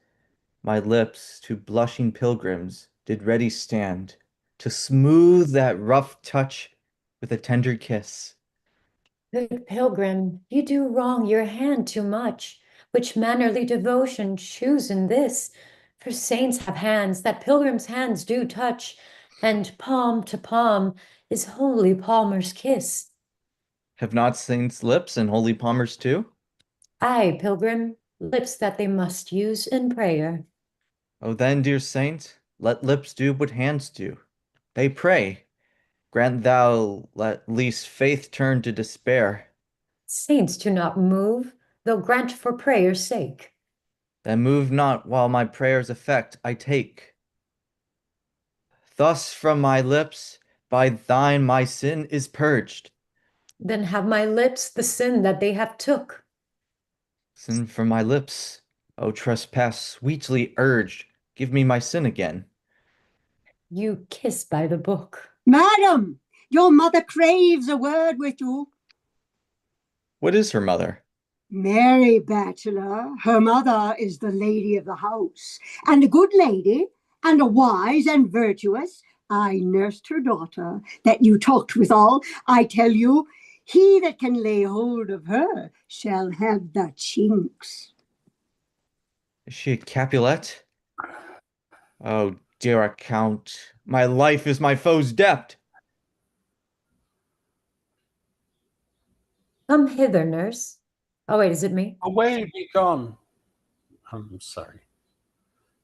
my lips to blushing pilgrims did ready stand, to smooth that rough touch with a tender kiss. Good pilgrim, you do wrong your hand too much. Which mannerly devotion choose in this? For saints have hands that pilgrims' hands do touch, and palm to palm is holy palmer's kiss. Have not saints lips and holy palmers too? Aye, pilgrim, lips that they must use in prayer. Oh then, dear saint, let lips do what hands do. They pray. Grant thou at least faith turn to despair. Saints do not move, they'll grant for prayer's sake. Then move not while my prayer's effect I take. Thus from my lips, by thine my sin is purged. Then have my lips the sin that they have took. Sin from my lips, O trespass sweetly urged, give me my sin again. You kiss by the book. Madam, your mother craves a word with you. What is her mother? Mary, bachelor, her mother is the lady of the house, and a good lady, and a wise and virtuous. I nursed her daughter, that you talked withal. I tell you, he that can lay hold of her shall have the chinks. Is she a Capulet? Oh, dare account? My life is my foe's debt. Come hither, nurse. Oh, wait, is it me? Away, be gone. I'm sorry.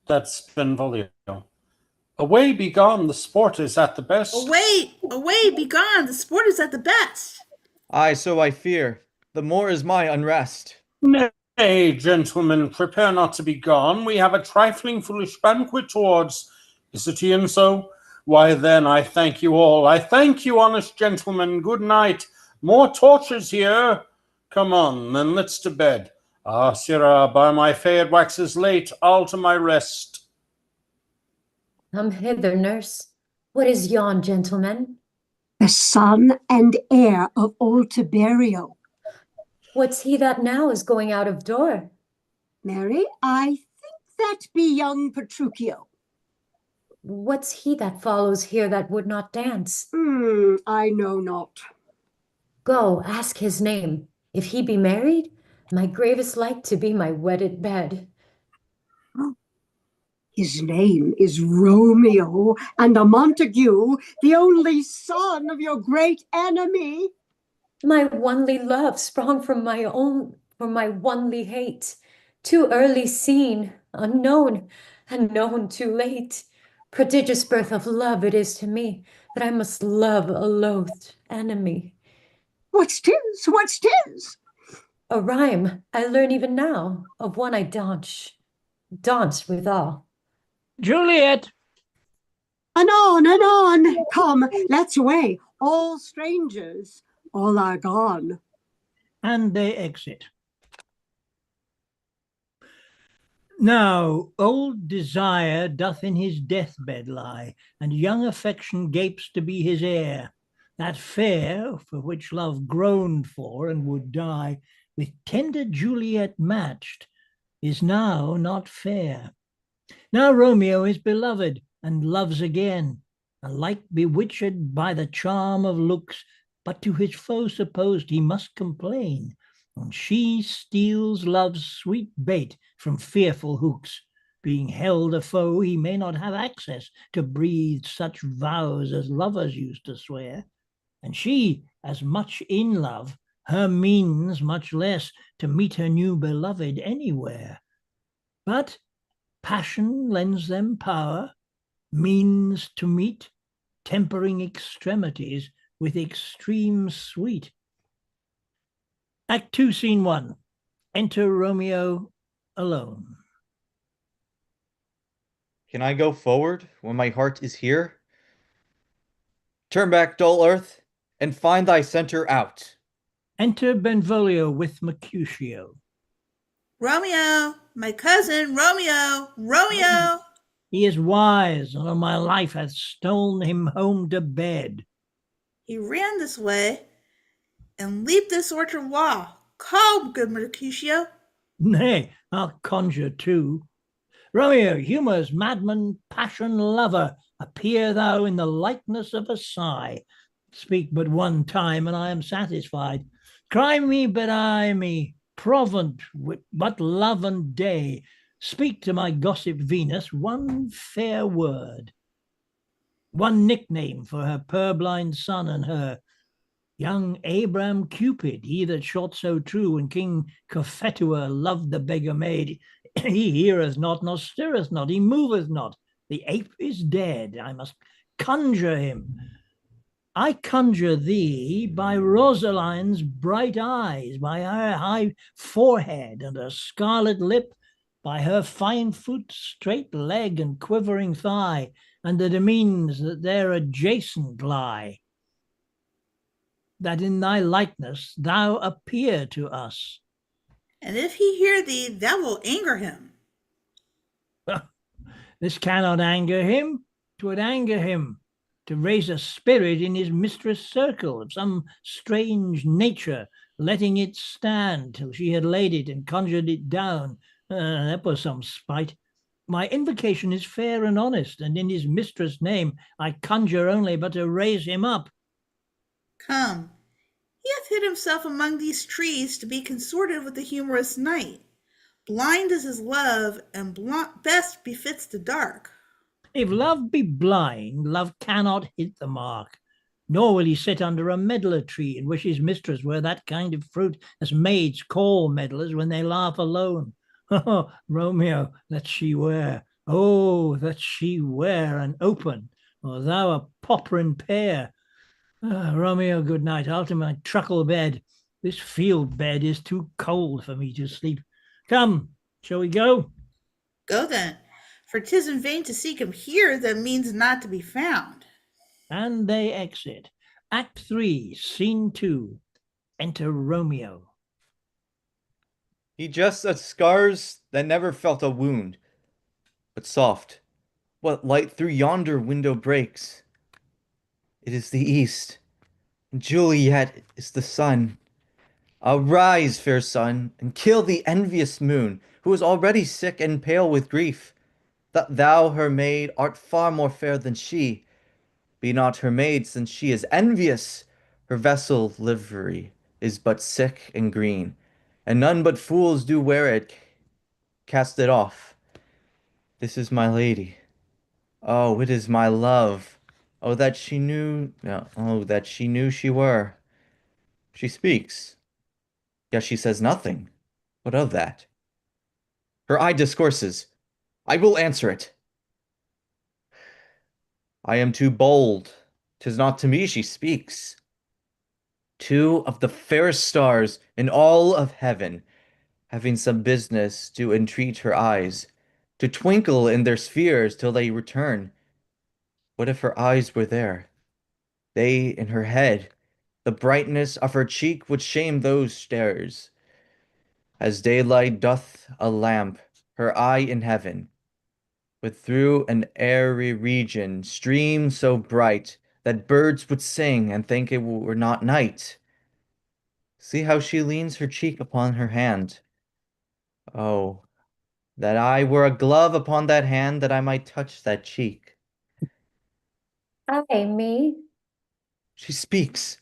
That's Benvolio. Away, be gone. The sport is at the best. Away, be gone. The sport is at the best. Aye, so I fear. The more is my unrest. Nay, gentlemen, prepare not to be gone. We have a trifling foolish banquet towards. Is it e'en so? Why then, I thank you all. I thank you, honest gentlemen. Good night. More torches here. Come on, then let's to bed. Ah, sirrah, by my fay it waxes late. I'll to my rest. Come hither, nurse. What is yon, gentleman? The son and heir of old Tiberio. What's he that now is going out of door? Mary, I think that be young Petruchio. What's he that follows here that would not dance? I know not. Go, ask his name. If he be married, my grave is like to be my wedded bed. His name is Romeo, and a Montague, the only son of your great enemy. My onely love sprung from my onely hate. Too early seen, unknown, and known too late. Prodigious birth of love it is to me, that I must love a loathed enemy. What's tis? A rhyme I learn even now, of one I dance withal. Juliet! Anon, come, let's away. All strangers, all are gone. And they exit. Now old desire doth in his deathbed lie, and young affection gapes to be his heir. That fair, for which love groaned for and would die, with tender Juliet matched, is now not fair. Now Romeo is beloved, and loves again, alike bewitched by the charm of looks, but to his foe supposed he must complain, and she steals love's sweet bait from fearful hooks. Being held a foe, he may not have access to breathe such vows as lovers used to swear, and she, as much in love, her means much less to meet her new beloved anywhere. But passion lends them power, means to meet, tempering extremities with extreme sweet. Act 2, Scene 1. Enter Romeo alone. Can I go forward when my heart is here? Turn back, dull earth, and find thy center out. Enter Benvolio with Mercutio. Romeo, my cousin, Romeo. He is wise, and on my life hath stolen him home to bed. He ran this way and leaped this orchard wall. Call, good Mercutio. Nay, I'll conjure too. Romeo, humour's madman, passion lover, appear thou in the likeness of a sigh. Speak but one time, and I am satisfied. Cry me, but I me, provant with but love and day. Speak to my gossip Venus one fair word, one nickname for her purblind son and her. Young Abram Cupid, he that shot so true, and King Cophetua loved the beggar maid. He heareth not, nor stirreth not, he moveth not. The ape is dead, I must conjure him. I conjure thee by Rosaline's bright eyes, by her high forehead and her scarlet lip, by her fine foot, straight leg, and quivering thigh, and the demesnes that there adjacent lie, that in thy likeness thou appear to us. And if he hear thee, thou wilt anger him. This cannot anger him. 'Twould anger him to raise a spirit in his mistress' circle of some strange nature, letting it stand till she had laid it and conjured it down. That was some spite. My invocation is fair and honest, and in his mistress' name I conjure only but to raise him up. Come, he hath hid himself among these trees to be consorted with the humorous night. Blind is his love, and best befits the dark. If love be blind, love cannot hit the mark. Nor will he sit under a medlar tree and wish his mistress were that kind of fruit as maids call medlars when they laugh alone. Oh, Romeo, that she were, oh, that she were an open, or thou a popperin pear. Ah, Romeo, good night. I'll to my truckle bed. This field bed is too cold for me to sleep. Come, shall we go? Go then, for 'tis in vain to seek him here that means not to be found. And they exit. Act 3, Scene 2. Enter Romeo. He just a scars that never felt a wound, but soft. What light through yonder window breaks? It is the east, and Juliet is the sun. Arise, fair sun, and kill the envious moon, who is already sick and pale with grief. That thou, her maid, art far more fair than she. Be not her maid, since she is envious. Her vessel livery is but sick and green, and none but fools do wear it. Cast it off. This is my lady. Oh, it is my love. Oh, that she knew. No, oh, that she knew she were. She speaks, yet she says nothing. What of that? Her eye discourses. I will answer it. I am too bold. 'Tis not to me she speaks. Two of the fairest stars in all of heaven, having some business, do entreat her eyes, to twinkle in their spheres till they return. What if her eyes were there? They in her head, the brightness of her cheek would shame those stares. As daylight doth a lamp, her eye in heaven, would through an airy region stream so bright that birds would sing and think it were not night. See how she leans her cheek upon her hand. Oh, that I were a glove upon that hand, that I might touch that cheek. Ay, me. She speaks.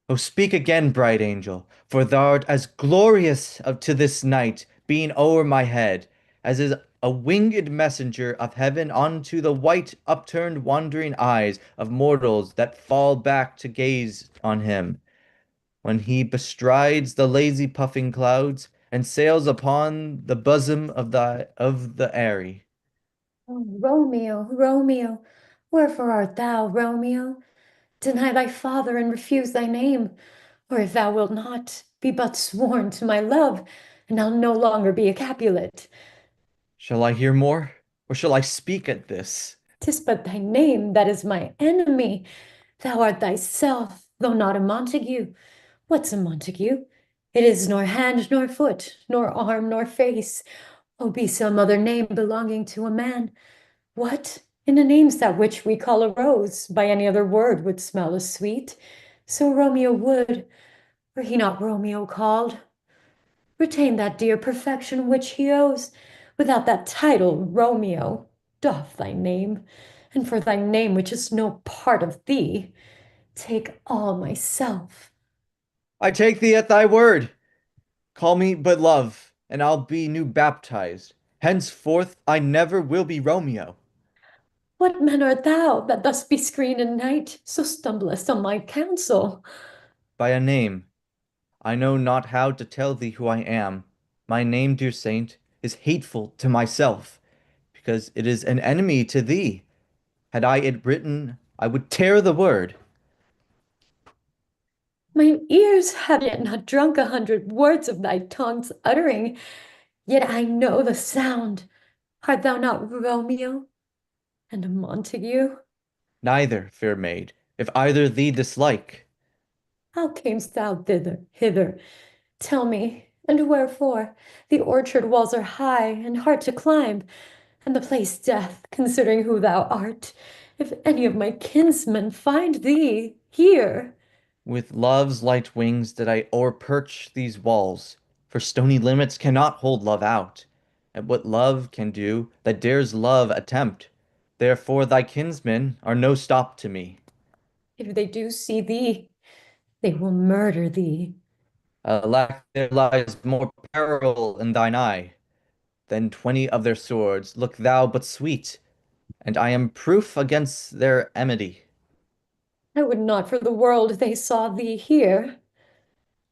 Oh, speak again, bright angel, for thou'rt as glorious of to this night, being o'er my head, as is a winged messenger of heaven unto the white upturned wandering eyes of mortals that fall back to gaze on him, when he bestrides the lazy puffing clouds and sails upon the bosom of the airy. Oh, Romeo, Romeo, wherefore art thou, Romeo? Deny thy father and refuse thy name, or if thou wilt not, be but sworn to my love, and I'll no longer be a Capulet. Shall I hear more, or shall I speak at this? 'Tis but thy name that is my enemy. Thou art thyself, though not a Montague. What's a Montague? It is nor hand nor foot, nor arm nor face. Oh, be some other name belonging to a man. What? In the names that which we call a rose, by any other word would smell as sweet. So Romeo would, were he not Romeo called. Retain that dear perfection which he owes. Without that title, Romeo, doff thy name, and for thy name which is no part of thee, take all myself. I take thee at thy word. Call me but love, and I'll be new baptized. Henceforth I never will be Romeo. What man art thou that thus bescreened in night, so stumblest on my counsel? By a name. I know not how to tell thee who I am. My name, dear saint, is hateful to myself, because it is an enemy to thee. Had I it written, I would tear the word. Mine ears have yet not drunk 100 words of thy tongue's uttering, yet I know the sound. Art thou not Romeo and a Montague? Neither, fair maid, if either thee dislike. How camest thou hither? Tell me, and wherefore? The orchard walls are high and hard to climb, and the place death, considering who thou art. If any of my kinsmen find thee here. With love's light wings did I o'erperch these walls, for stony limits cannot hold love out. And what love can do, that dares love attempt. Therefore thy kinsmen are no stop to me. If they do see thee, they will murder thee. Alack, there lies more peril in thine eye than 20 of their swords. Look thou but sweet. and I am proof against their enmity. I would not for the world they saw thee here.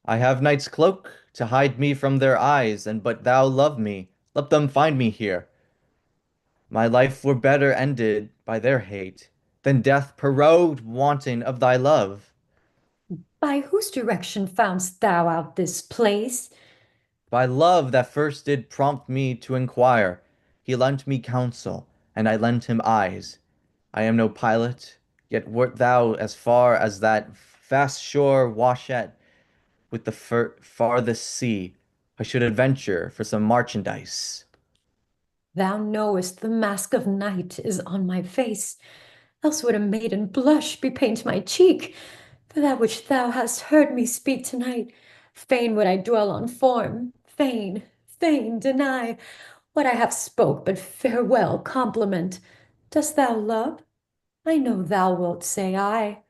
I have night's cloak to hide me from their eyes, and but thou love me, let them find me here. My life were better ended by their hate than death prorogued wanting of thy love. By whose direction foundst thou out this place? By love that first did prompt me to inquire, he lent me counsel, and I lent him eyes. I am no pilot, yet wert thou as far as that vast shore washette with the farthest sea, I should adventure for some merchandise. Thou knowest the mask of night is on my face, else would a maiden blush bepaint my cheek. For that which thou hast heard me speak tonight, fain would I dwell on form, fain deny what I have spoke, but farewell compliment. Dost thou love? I know thou wilt say aye,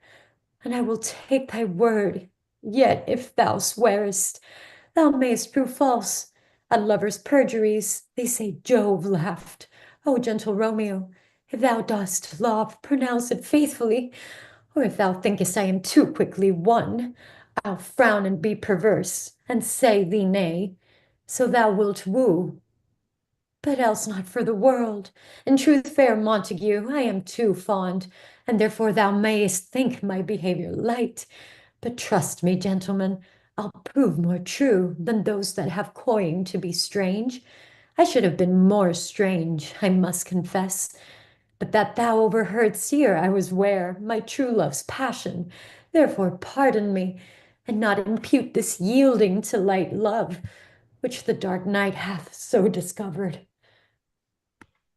and I will take thy word. Yet if thou swearest, thou mayst prove false. At lovers' perjuries, they say Jove laughed. O gentle Romeo, if thou dost love, pronounce it faithfully. Or if thou thinkest I am too quickly won, I'll frown and be perverse, and say thee nay, so thou wilt woo. But else not for the world. In truth, fair Montague, I am too fond, and therefore thou mayest think my behavior light. But trust me, gentlemen, I'll prove more true than those that have coying to be strange. I should have been more strange, I must confess. But that thou overheardst here, I was ware, my true love's passion. Therefore pardon me, and not impute this yielding to light love, which the dark night hath so discovered.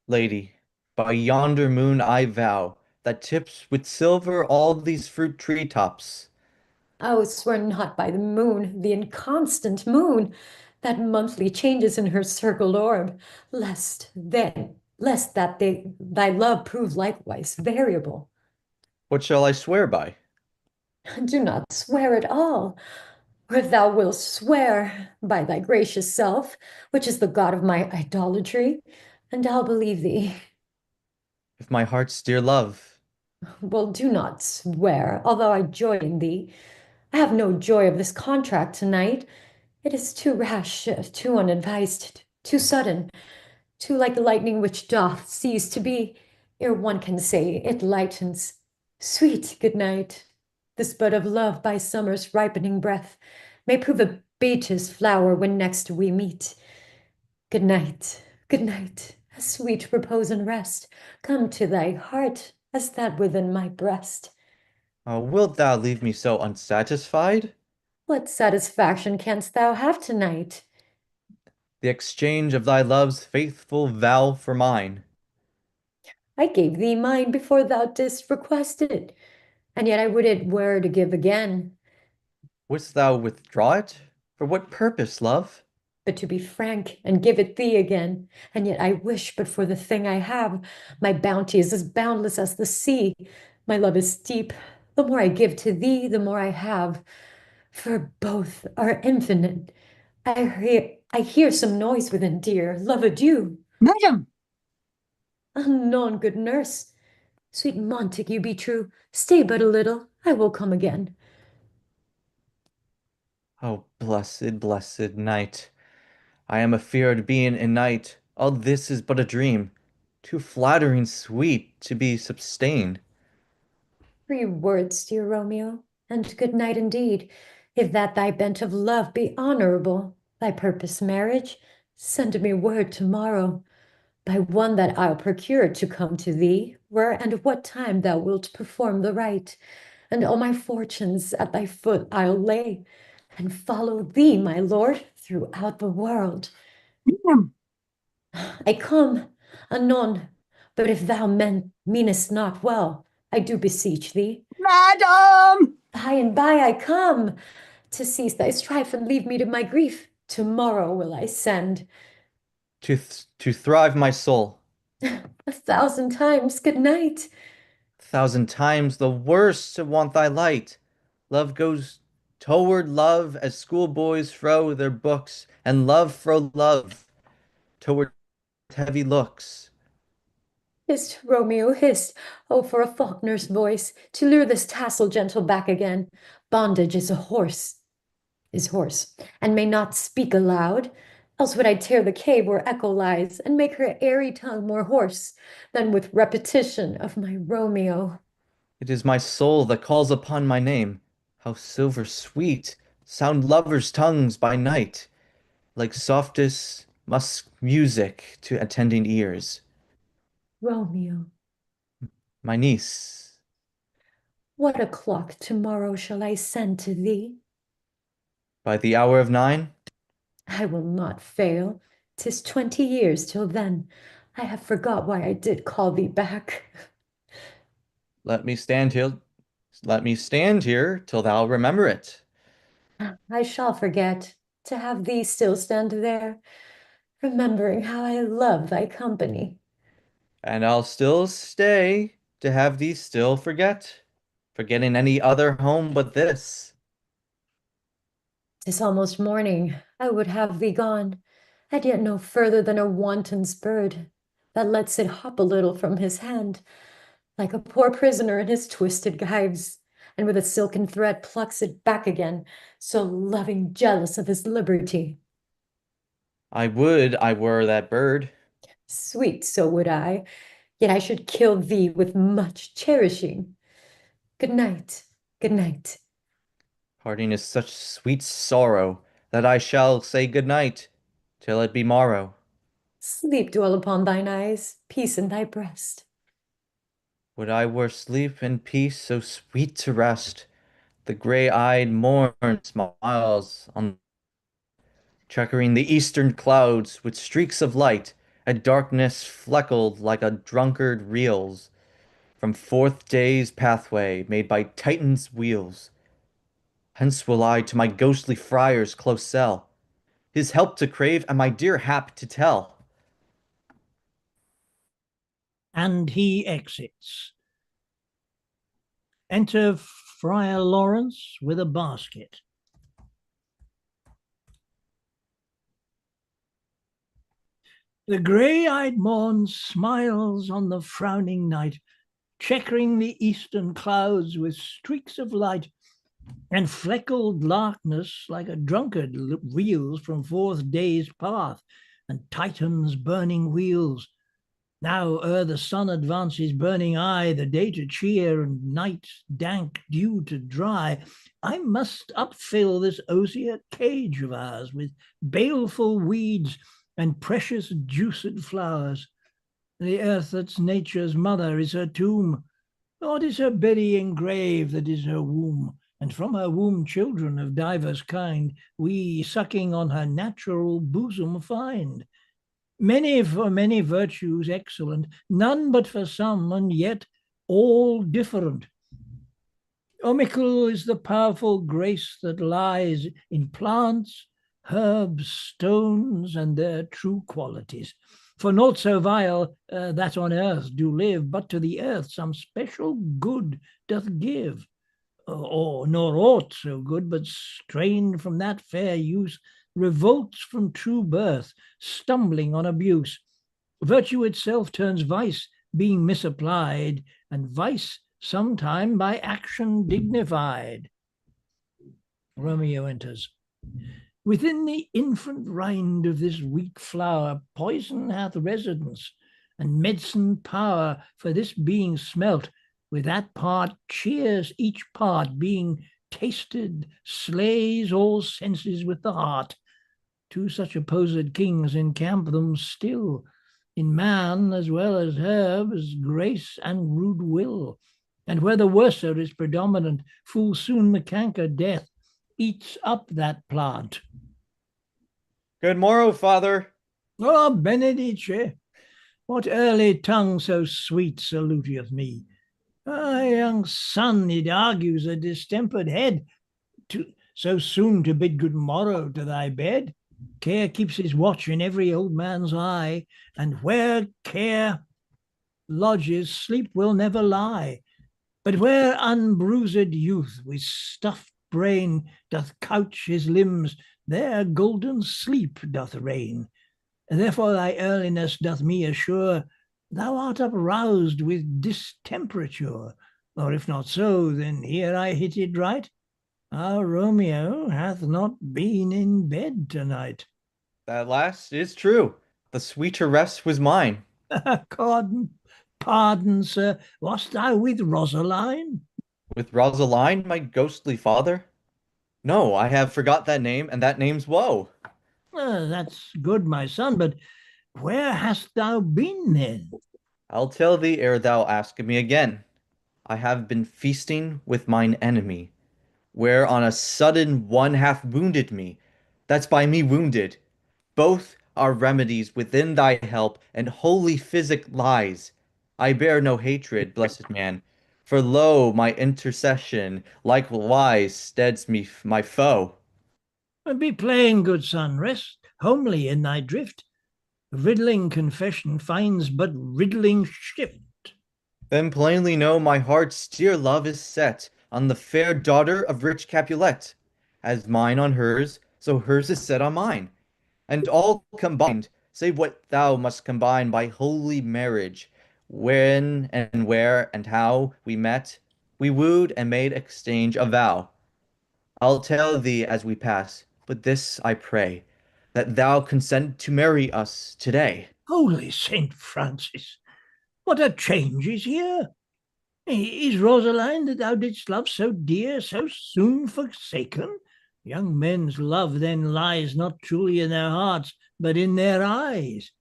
Lady, by yonder moon I vow that tips with silver all these fruit tree tops. Oh, swear not by the moon, the inconstant moon, that monthly changes in her circled orb, lest that thy love prove likewise variable. What shall I swear by? Do not swear at all. Or if thou wilt swear by thy gracious self, which is the god of my idolatry, and I'll believe thee. If my heart's dear love, Well, do not swear, although I joy in thee. I have no joy of this contract tonight. It is too rash, too unadvised, too sudden, too like the lightning which doth cease to be, ere one can say it lightens. Sweet good night. This bud of love by summer's ripening breath may prove a beeche's flower when next we meet. Good night, a sweet repose and rest come to thy heart as that within my breast. wilt thou leave me so unsatisfied? What satisfaction canst thou have tonight? The exchange of thy love's faithful vow for mine. I gave thee mine before thou didst request it, and yet I would it were to give again. Wouldst thou withdraw it? For what purpose, love? But to be frank and give it thee again, and yet I wish but for the thing I have. My bounty is as boundless as the sea. My love is deep. The more I give to thee, the more I have. For both are infinite. I hear some noise within, dear. Love adieu. Madam, Unknown good nurse. Sweet Montague, be true. Stay but a little. I will come again. Oh, blessed, blessed night. I am afeard being in night. All this is but a dream, too flattering sweet to be sustained. Free words, dear Romeo, and good night indeed. If that thy bent of love be honorable, thy purpose marriage, send me word tomorrow by one that I'll procure to come to thee, where and what time thou wilt perform the rite, and all my fortunes at thy foot I'll lay, and follow thee, my lord, throughout the world. madam, I come anon, but if thou meanest not well, I do beseech thee. madam. By and by I come to cease thy strife and leave me to my grief. Tomorrow will I send. To thrive my soul, 1,000 times good night. 1,000 times the worse to want thy light. Love goes toward love as schoolboys throw their books, and love fro love toward heavy looks. Hist, Romeo, hist. Oh, for a falconer's voice, to lure this tassel gentle back again. Bondage is hoarse, and may not speak aloud. Else would I tear the cave where echo lies, and make her airy tongue more hoarse than with repetition of my Romeo. It is my soul that calls upon my name. How silver sweet sound lovers' tongues by night, like softest musk music to attending ears. Romeo, My niece, what a clock tomorrow shall I send to thee? by the hour of 9, I will not fail. 'Tis 20 years till then. I have forgot why I did call thee back. let me stand here. Let me stand here till thou remember it. I shall forget to have thee still stand there, remembering how I love thy company. And I'll still stay to have thee still forgetting any other home but this. 'Tis almost morning. I would have thee gone, and yet no further than a wanton's bird that lets it hop a little from his hand, like a poor prisoner in his twisted gyves, and with a silken thread plucks it back again, so loving jealous of his liberty. I would I were that bird. Sweet, so would I, yet I should kill thee with much cherishing. Good night, good night. Parting is such sweet sorrow that I shall say good night till it be morrow. Sleep dwell upon thine eyes, peace in thy breast. Would I were sleep and peace so sweet to rest. The gray-eyed morn smiles on checkering the eastern clouds with streaks of light, and darkness fleckled like a drunkard reels from forth day's pathway made by Titan's wheels. Hence will I to my ghostly friar's close cell, his help to crave and my dear hap to tell. And he exits. Enter Friar Lawrence with a basket. The grey-eyed morn smiles on the frowning night, checkering the eastern clouds with streaks of light, and fleckled darkness like a drunkard reels from forth day's path and Titan's burning wheels. Now, ere the sun advances burning eye, the day to cheer and night dank dew to dry, I must upfill this osier cage of ours with baleful weeds and precious juiced flowers. The earth that's nature's mother is her tomb. What is her burying grave that is her womb? And from her womb children of divers kind, we sucking on her natural bosom find. Many for many virtues excellent, none but for some, and yet all different. Omical is the powerful grace that lies in plants, herbs, stones, and their true qualities. For naught so vile that on earth do live, but to the earth some special good doth give. Or nor aught so good, but strained from that fair use, revolts from true birth, stumbling on abuse. Virtue itself turns vice, being misapplied, and vice sometime by action dignified. Romeo enters. Within the infant rind of this weak flower, poison hath residence, and medicine power, for this being smelt, with that part cheers each part, being tasted, slays all senses with the heart. Two such opposed kings encamp them still, in man as well as herbs, grace and rude will. And where the worser is predominant, full soon the canker death eats up that plant. Good morrow, father. Oh, benedice, what early tongue so sweet saluteth me? Ah, young son, it argues a distempered head, so soon to bid good morrow to thy bed. Care keeps his watch in every old man's eye, and where care lodges, sleep will never lie. But where unbruised youth with stuffed brain doth couch his limbs, there golden sleep doth reign. And therefore thy earliness doth me assure thou art uproused with distemperature, or if not so, then here I hit it right. Our Romeo hath not been in bed tonight. That last is true. The sweeter rest was mine. Pardon, sir, wast thou with Rosaline? With Rosaline, my ghostly father? No, I have forgot that name, and that name's woe. That's good, my son, but where hast thou been then? I'll tell thee ere thou ask me again. I have been feasting with mine enemy, where on a sudden one hath wounded me. That's by me wounded. Both are remedies within thy help, and holy physic lies. I bear no hatred, blessed man, for lo, my intercession likewise steads me my foe. Be plain, good son, rest homely in thy drift. Riddling confession finds but riddling shift. Then plainly know my heart's dear love is set on the fair daughter of rich Capulet. As mine on hers, so hers is set on mine. And all combined, save what thou must combine by holy marriage, when and where and how we met, we wooed and made exchange a vow. I'll tell thee as we pass, but this I pray, that thou consent to marry us today. Holy Saint Francis, what a change is here! Is Rosaline that thou didst love so dear so soon forsaken? Young men's love then lies not truly in their hearts, but in their eyes.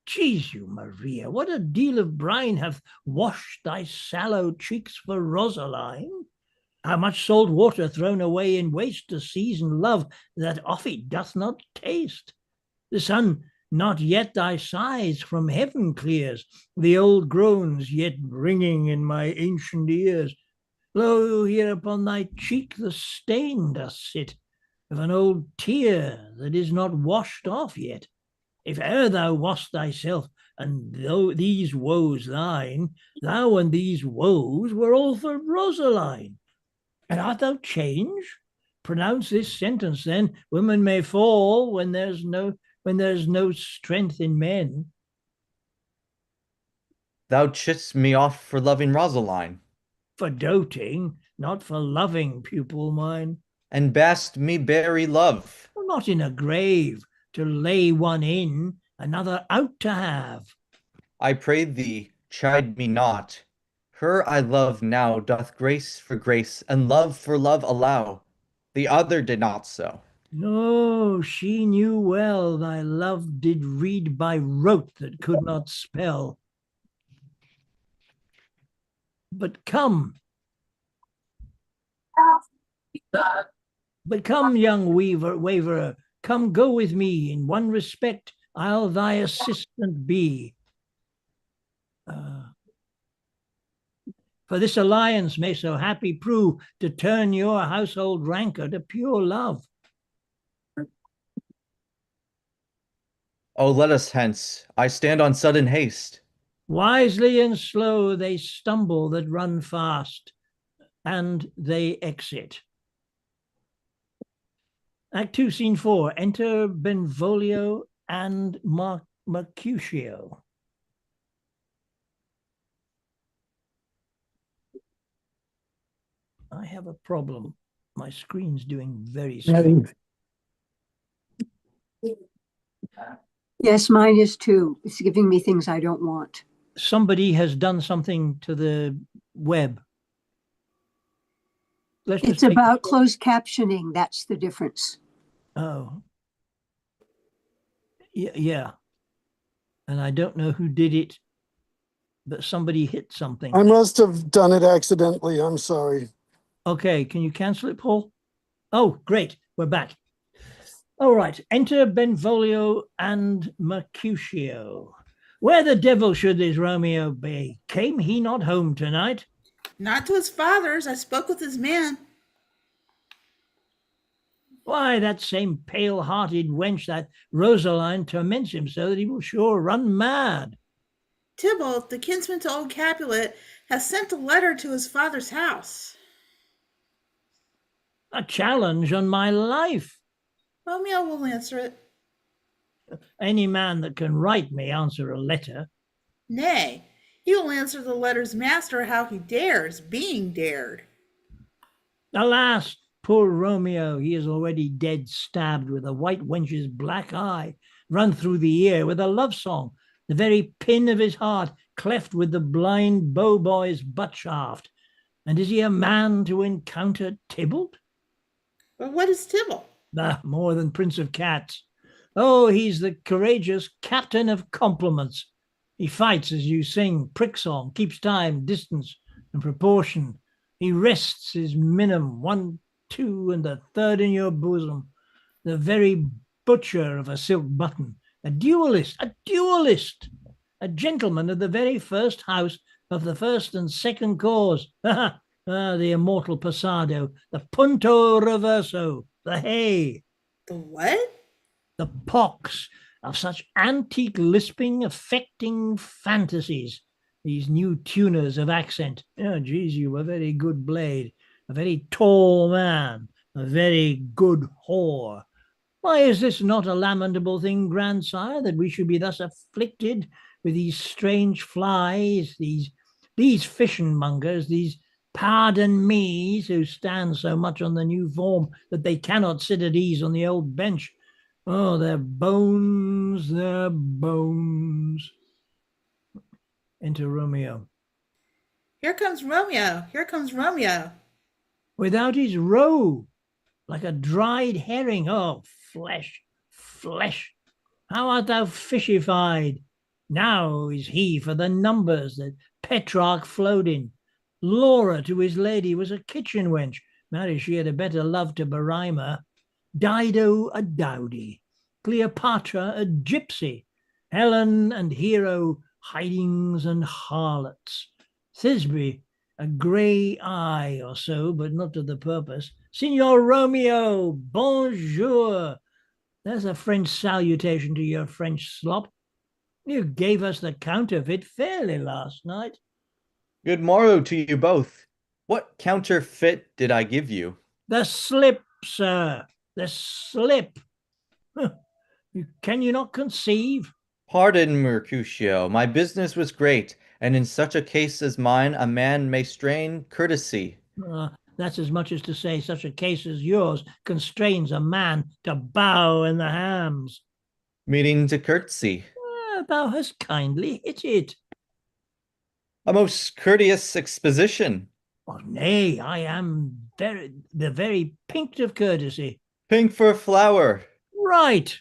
Jesu Maria, what a deal of brine hath washed thy sallow cheeks for Rosaline! How much salt water thrown away in waste to season love that off it doth not taste! The sun not yet thy sighs from heaven clears, the old groans yet ringing in my ancient ears. Lo, here upon thy cheek the stain doth sit of an old tear that is not washed off yet. If e'er thou wast thyself, and though these woes thine, thou and these woes were all for Rosaline. And art thou changed? Pronounce this sentence then: women may fall when there's no strength in men. Thou chidst me off for loving Rosaline. For doting, not for loving, pupil mine. And bast me bury love. Not in a grave, to lay one in, another out to have. I pray thee, chide me not. Her I love now doth grace for grace, and love for love allow. The other did not so. No, she knew well thy love did read by rote that could not spell. But come, young waverer, come go with me. In one respect, I'll thy assistant be. For this alliance may so happy prove to turn your household rancor to pure love. Oh, let us hence. I stand on sudden haste. Wisely and slow they stumble that run fast, and they exit. Act 2, Scene 4. Enter Benvolio and Mercutio. I have a problem. My screen's doing very slow. Yes, mine is too. It's giving me things I don't want. Somebody has done something to the web. It's about closed captioning. That's the difference. Oh. Yeah. And I don't know who did it, but somebody hit something. I must have done it accidentally. I'm sorry. Okay, can you cancel it, Paul? Oh, great. We're back. All right. Enter Benvolio and Mercutio. Where the devil should this Romeo be? Came he not home tonight? Not to his father's. I spoke with his man. Why, that same pale-hearted wench, that Rosaline, torments him so that he will sure run mad. Tybalt, the kinsman to old Capulet, has sent a letter to his father's house. A challenge on my life. Romeo will answer it. Any man that can write may answer a letter. Nay, he will answer the letter's master how he dares, being dared. Alas, poor Romeo, he is already dead stabbed with a white wench's black eye, run through the ear with a love song, the very pin of his heart cleft with the blind bow boy's butt shaft. And is he a man to encounter Tybalt? But what is Tybalt? More than Prince of Cats. Oh, he's the courageous captain of compliments. He fights as you sing, prick song, keeps time, distance, and proportion. He rests his minim, 1, 2, and the third in your bosom. The very butcher of a silk button. A duelist, a gentleman of the very first house of the first and second cause. The immortal passado, the punto reverso, the hay. The what? The pox of such antique lisping, affecting fantasies. These new tuners of accent. Oh, geez, you a very good blade, a very tall man, a very good whore. Why is this not a lamentable thing, grandsire, that we should be thus afflicted with these strange flies, these fishmongers, these pardon me's who stand so much on the new form that they cannot sit at ease on the old bench? Oh, their bones, their bones. Enter Romeo. Here comes Romeo. Here comes Romeo. Without his roe, like a dried herring. Oh, flesh, flesh. How art thou fishified? Now is he for the numbers that Petrarch flowed in. Laura to his lady was a kitchen wench. Marry, she had a better love to Berima. Dido a dowdy, Cleopatra a gypsy, Helen and Hero hidings and harlots, Thisbe a grey eye or so, but not to the purpose. Signor Romeo, bonjour. There's a French salutation to your French slop. You gave us the counterfeit fairly last night. Good morrow to you both. What counterfeit did I give you? The slip, sir, the slip. Can you not conceive? Pardon, Mercutio, my business was great, and in such a case as mine, a man may strain courtesy. That's as much as to say such a case as yours constrains a man to bow in the hams. Meaning to curtsy. Thou hast kindly hit it. A most courteous exposition. Oh, nay, I am the very pink of courtesy. Pink for flower. Right.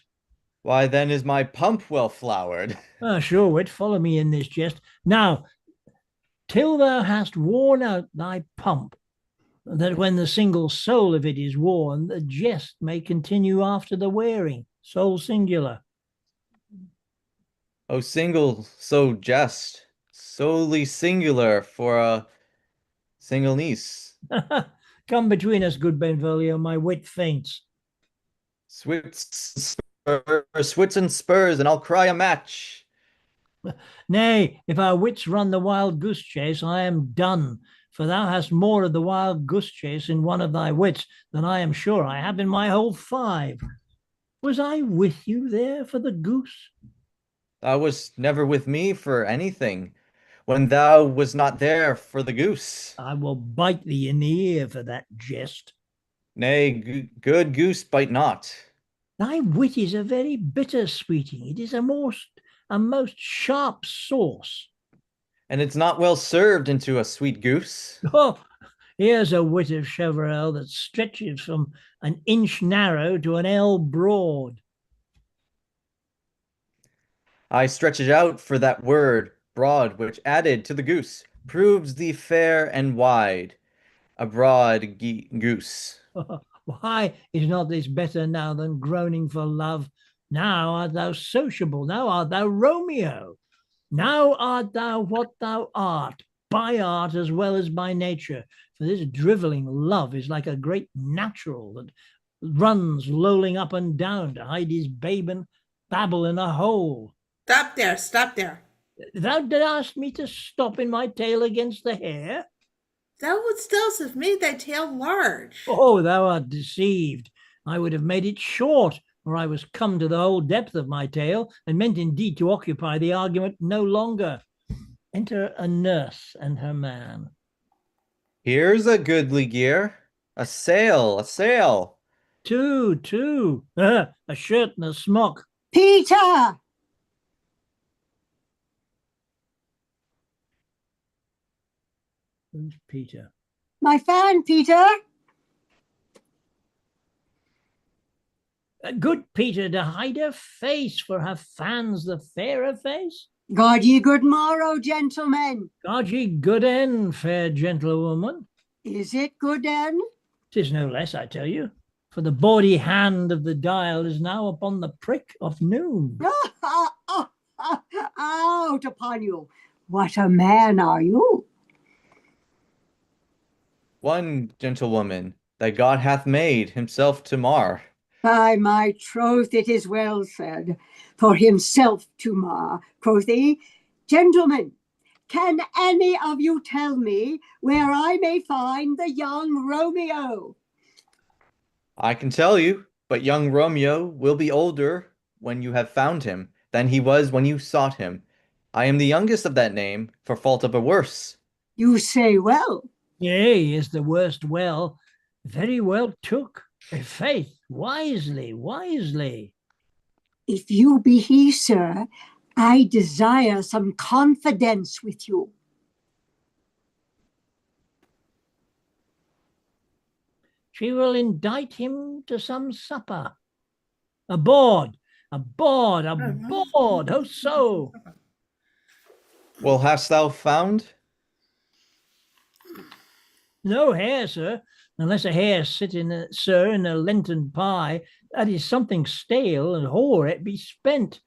Why, then is my pump well flowered. Sure, wit, follow me in this jest. Now, till thou hast worn out thy pump, that when the single soul of it is worn, the jest may continue after the wearing, soul singular. Oh, single, so jest, solely singular for a single niece. Come between us, good Benvolio, my wit faints. Swits and spurs, and I'll cry a match. Nay, if our wits run the wild goose chase, I am done, for thou hast more of the wild goose chase in one of thy wits than I am sure I have in my whole 5. Was I with you there for the goose? Thou wast never with me for anything, when thou was not there for the goose. I will bite thee in the ear for that jest. Nay, good goose bite not. Thy wit is a very bitter sweeting. It is a most sharp sauce. And it's not well served into a sweet goose. Oh, here's a wit of Cheverel that stretches from an inch narrow to an ell broad. I stretch it out for that word, broad, which added to the goose, proves thee fair and wide, a broad goose. Why is not this better now than groaning for love? Now art thou sociable, now art thou Romeo. Now art thou what thou art, by art as well as by nature. For this drivelling love is like a great natural that runs lolling up and down to hide his babe and babble in a hole. Stop there, stop there. Thou didst ask me to stop in my tail against the hair? Thou wouldst else have made thy tail large. Oh, thou art deceived. I would have made it short, or I was come to the whole depth of my tail, and meant indeed to occupy the argument no longer. Enter a nurse and her man. Here's a goodly gear. A sail, a sail. Two. A shirt and a smock. Peter! Who's Peter? My fan, Peter. Good Peter to hide her face, for her fans the fairer face. God ye good morrow, gentlemen. God ye good end, fair gentlewoman. Is it good then? 'Tis no less, I tell you, for the bawdy hand of the dial is now upon the prick of noon. Out upon you. What a man are you? One gentlewoman that God hath made himself to mar. By my troth, it is well said, for himself to mar, quoth he. Gentlemen, can any of you tell me where I may find the young Romeo? I can tell you, but young Romeo will be older when you have found him than he was when you sought him. I am the youngest of that name, for fault of a worse. You say well. Yea, is the worst well, very well took. Faith, wisely. If you be he, sir, I desire some confidence with you. She will indict him to some supper. Aboard, how so? Well, hast thou found? No hare, sir, unless a hare sit in a Lenten pie, that is something stale, and whore it be spent.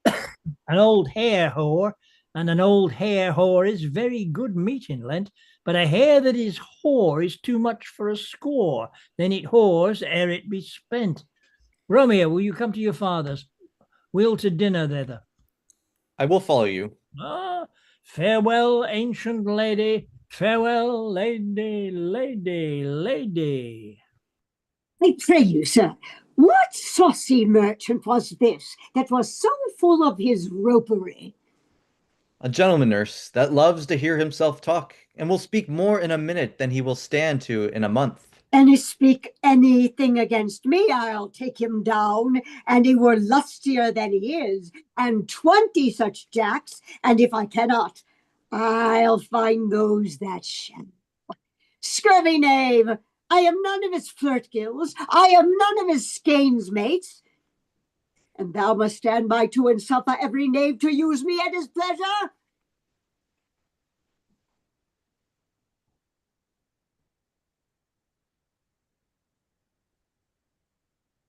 An old hare whore, and an old hare whore is very good meat in Lent, but a hare that is whore is too much for a score, then it whores ere it be spent. Romeo, will you come to your father's? We'll to dinner thither. I will follow you. Ah, farewell, ancient lady. Farewell, lady. I pray you, sir, what saucy merchant was this that was so full of his ropery? A gentleman, nurse, that loves to hear himself talk, and will speak more in a minute than he will stand to in a month. And he speak anything against me, I'll take him down, and he were lustier than he is, and 20 such jacks, and if I cannot, I'll find those that shall. Scurvy knave, I am none of his flirt gills, I am none of his skeins mates, and thou must stand by too and suffer every knave to use me at his pleasure.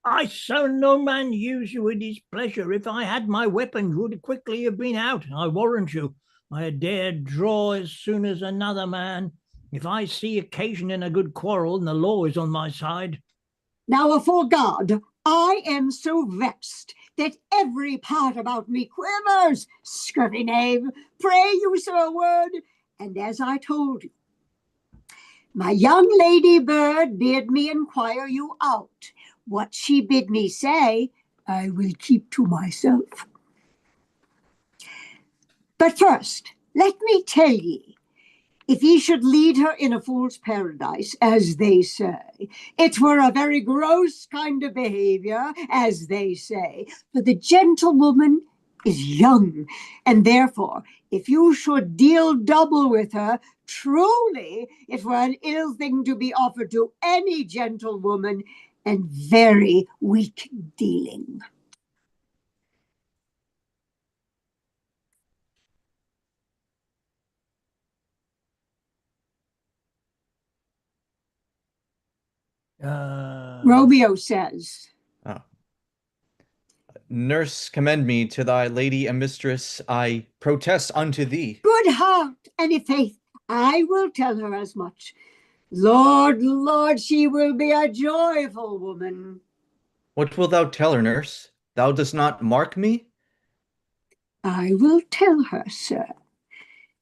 I saw no man use you at his pleasure. If I had my weapon, would quickly have been out, I warrant you. I dare draw as soon as another man. If I see occasion in a good quarrel, and the law is on my side. Now, afore God, I am so vexed that every part about me quivers. Scurvy knave, pray you, sir, a word, and as I told you, my young lady bird bid me inquire you out. What she bid me say, I will keep to myself. But first, let me tell ye, if ye should lead her in a fool's paradise, as they say, it were a very gross kind of behavior, as they say, for the gentlewoman is young, and therefore, if you should deal double with her, truly it were an ill thing to be offered to any gentlewoman, and very weak dealing. Romeo says, Oh. Nurse, commend me to thy lady and mistress. I protest unto thee. good heart, and i' faith, I will tell her as much. Lord, she will be a joyful woman. What wilt thou tell her, nurse? Thou dost not mark me? I will tell her, sir,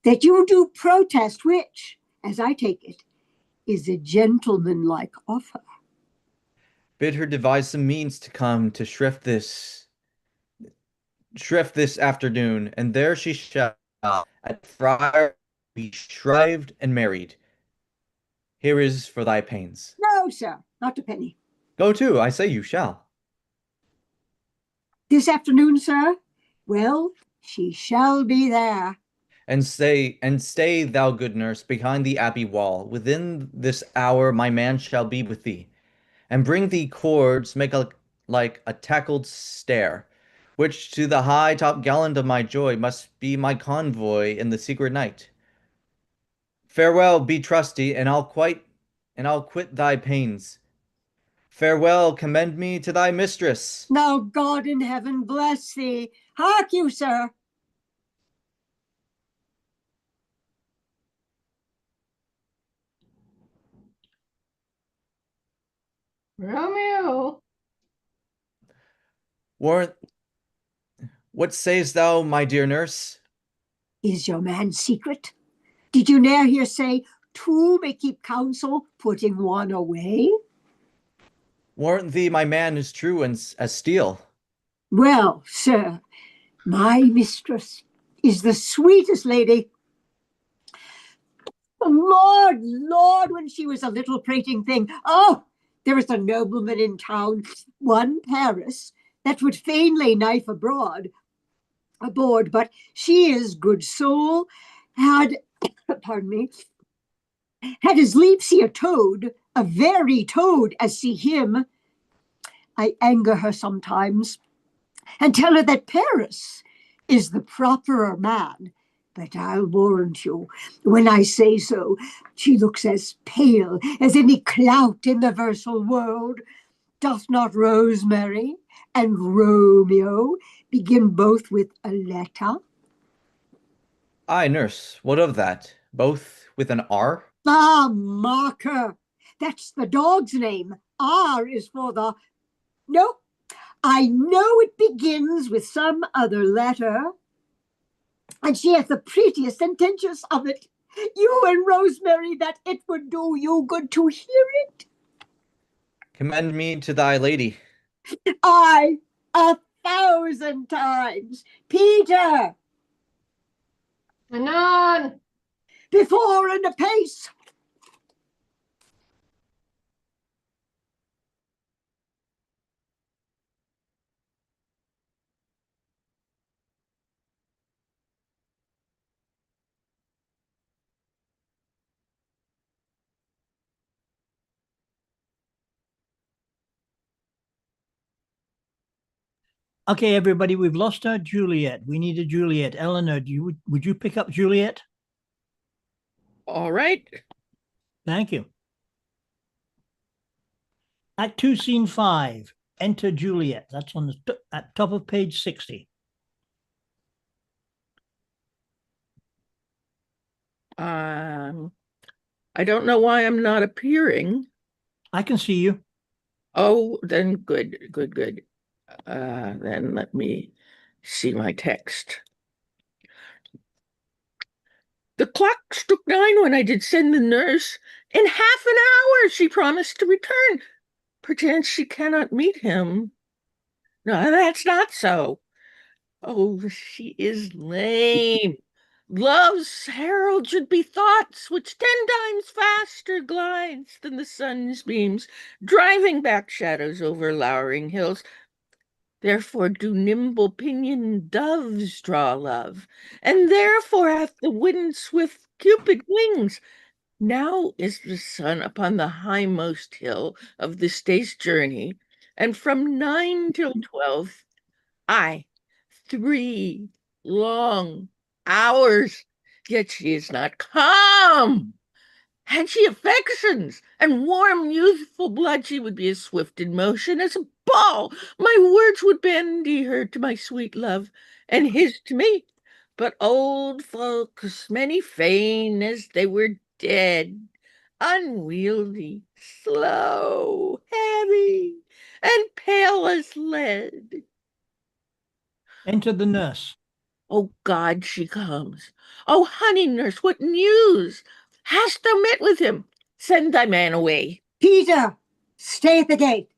that you do protest, which, as I take it, is a gentlemanlike offer. Bid her devise some means to come to shrift this afternoon, and there she shall at friar be shrived and married. Here is for thy pains. No, sir, not a penny. Go to, I say you shall. This afternoon, sir? Well, she shall be there. And stay, thou good nurse, behind the abbey wall. Within this hour my man shall be with thee, and bring thee cords, make like a tackled stair, which to the high top gallant of my joy must be my convoy in the secret night. Farewell, be trusty, and I'll quit thy pains. Farewell, commend me to thy mistress. Now God in heaven bless thee. Hark you, sir. Romeo, Warrant, what sayest thou, my dear nurse? Is your man secret? Did you ne'er hear say, two may keep counsel, putting one away? Warrant thee, my man is true as steel. Well, sir, my mistress is the sweetest lady. Lord, Lord, when she was a little prating thing. Oh, there is a nobleman in town, one Paris, that would fain lay knife aboard, but she is good soul, had, pardon me, had as lief see a toad, a very toad, as see him. I anger her sometimes, and tell her that Paris is the properer man. But I'll warrant you, when I say so, she looks as pale as any clout in the versal world. Doth not Rosemary and Romeo begin both with a letter? Ay, nurse, what of that? Both with an R? Ah, Marker, that's the dog's name. R is for the... No, I know it begins with some other letter. And she has the prettiest intentions of it. You and Rosemary, that it would do you good to hear it. Commend me to thy lady. I, 1,000 times. Peter, anon. before and apace. Okay, everybody, we've lost our Juliet. We need a Juliet. Eleanor, would you pick up Juliet? All right. Thank you. Act 2, Scene 5. Enter Juliet. That's on the at top of page 60. I don't know why I'm not appearing. I can see you. Oh, then good. Then let me see my text. The clock struck 9 when I did send the nurse. In half an hour she promised to return. Perchance she cannot meet him. No, that's not so. Oh, she is lame. Love's herald should be thoughts which 10 times faster glides than the sun's beams, driving back shadows over lowering hills. Therefore do nimble pinioned doves draw love, and therefore hath the wind swift Cupid wings. Now is the sun upon the hindmost hill of this day's journey, and from 9 till 12, aye, 3 long hours, yet she is not come. Had she affections and warm youthful blood, she would be as swift in motion as a ball. My words would bandy her to my sweet love, and his to me. But old folks many feign as they were dead, unwieldy, slow, heavy, and pale as lead. Enter the nurse. Oh God, she comes. Oh honey nurse, what news? Hast thou met with him? Send thy man away. Peter, stay at the gate.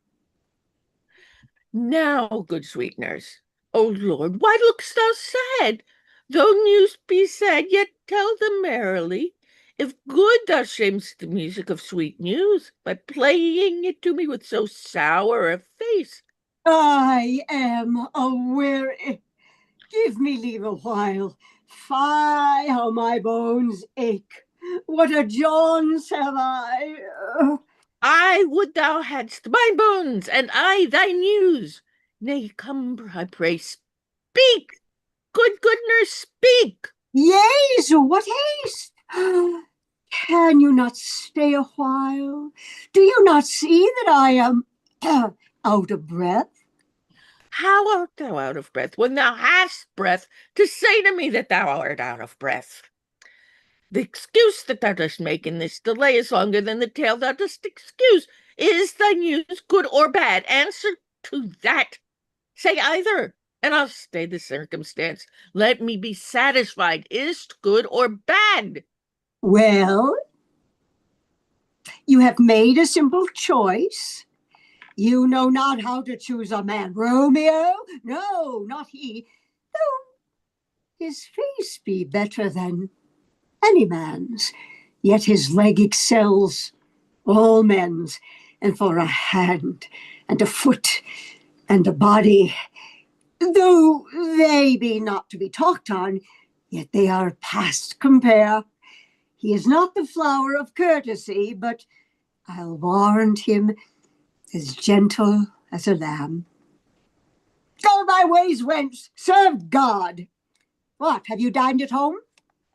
Now, good sweet nurse. Oh Lord, why look'st thou sad? Though news be sad, yet tell them merrily. If good thou shamest the music of sweet news by playing it to me with so sour a face. I am aweary. Give me leave a while. Fie, how my bones ache. What a jaunts have I. I would thou hadst my bones, and I thy news. Nay, come, I pray, speak. Good nurse, speak. Yes, what haste? Can you not stay a while? Do you not see that I am out of breath? How art thou out of breath when thou hast breath to say to me that thou art out of breath? The excuse that thou dost make in this delay is longer than the tale thou dost excuse. Is thy news good or bad? Answer to that. Say either, and I'll stay the circumstance. Let me be satisfied. Is't good or bad? Well, you have made a simple choice. You know not how to choose a man. Romeo? No, not he. Though his face be better than any man's, yet his leg excels all men's, and for a hand and a foot and a body, though they be not to be talked on, yet they are past compare. He is not the flower of courtesy, but I'll warrant him as gentle as a lamb. Go thy ways, wench, serve God. What, have you dined at home?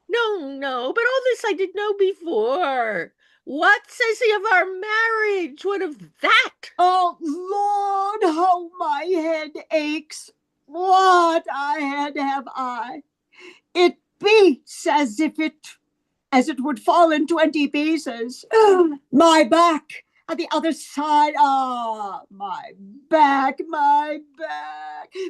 No, but all this I did know before. What says he of our marriage? What of that? Oh, Lord, how my head aches. What a head have I. It beats as it would fall in 20 pieces. My back at the other side. Ah, my back.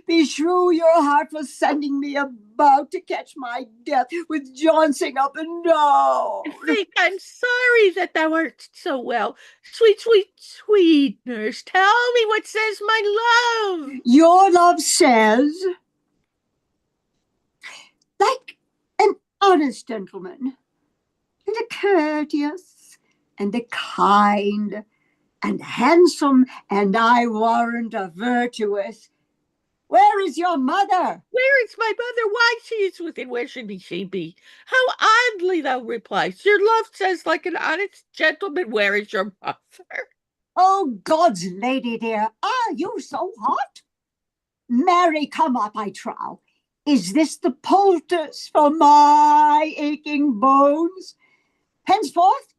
Beshrew your heart for sending me about to catch my death with jouncing up and down. Think I'm sorry that thou art so well. Sweet nurse, tell me what says my love. Your love says, like an honest gentleman, and a courteous, and a kind, and handsome, and I warrant a virtuous. Where is your mother? Where is my mother? Why, she is within. Where should she be? How oddly thou replies. Your love says, like an honest gentleman, where is your mother? Oh, God's lady dear, are you so hot? Marry, come up, I trow. Is this the poultice for my aching bones? Henceforth,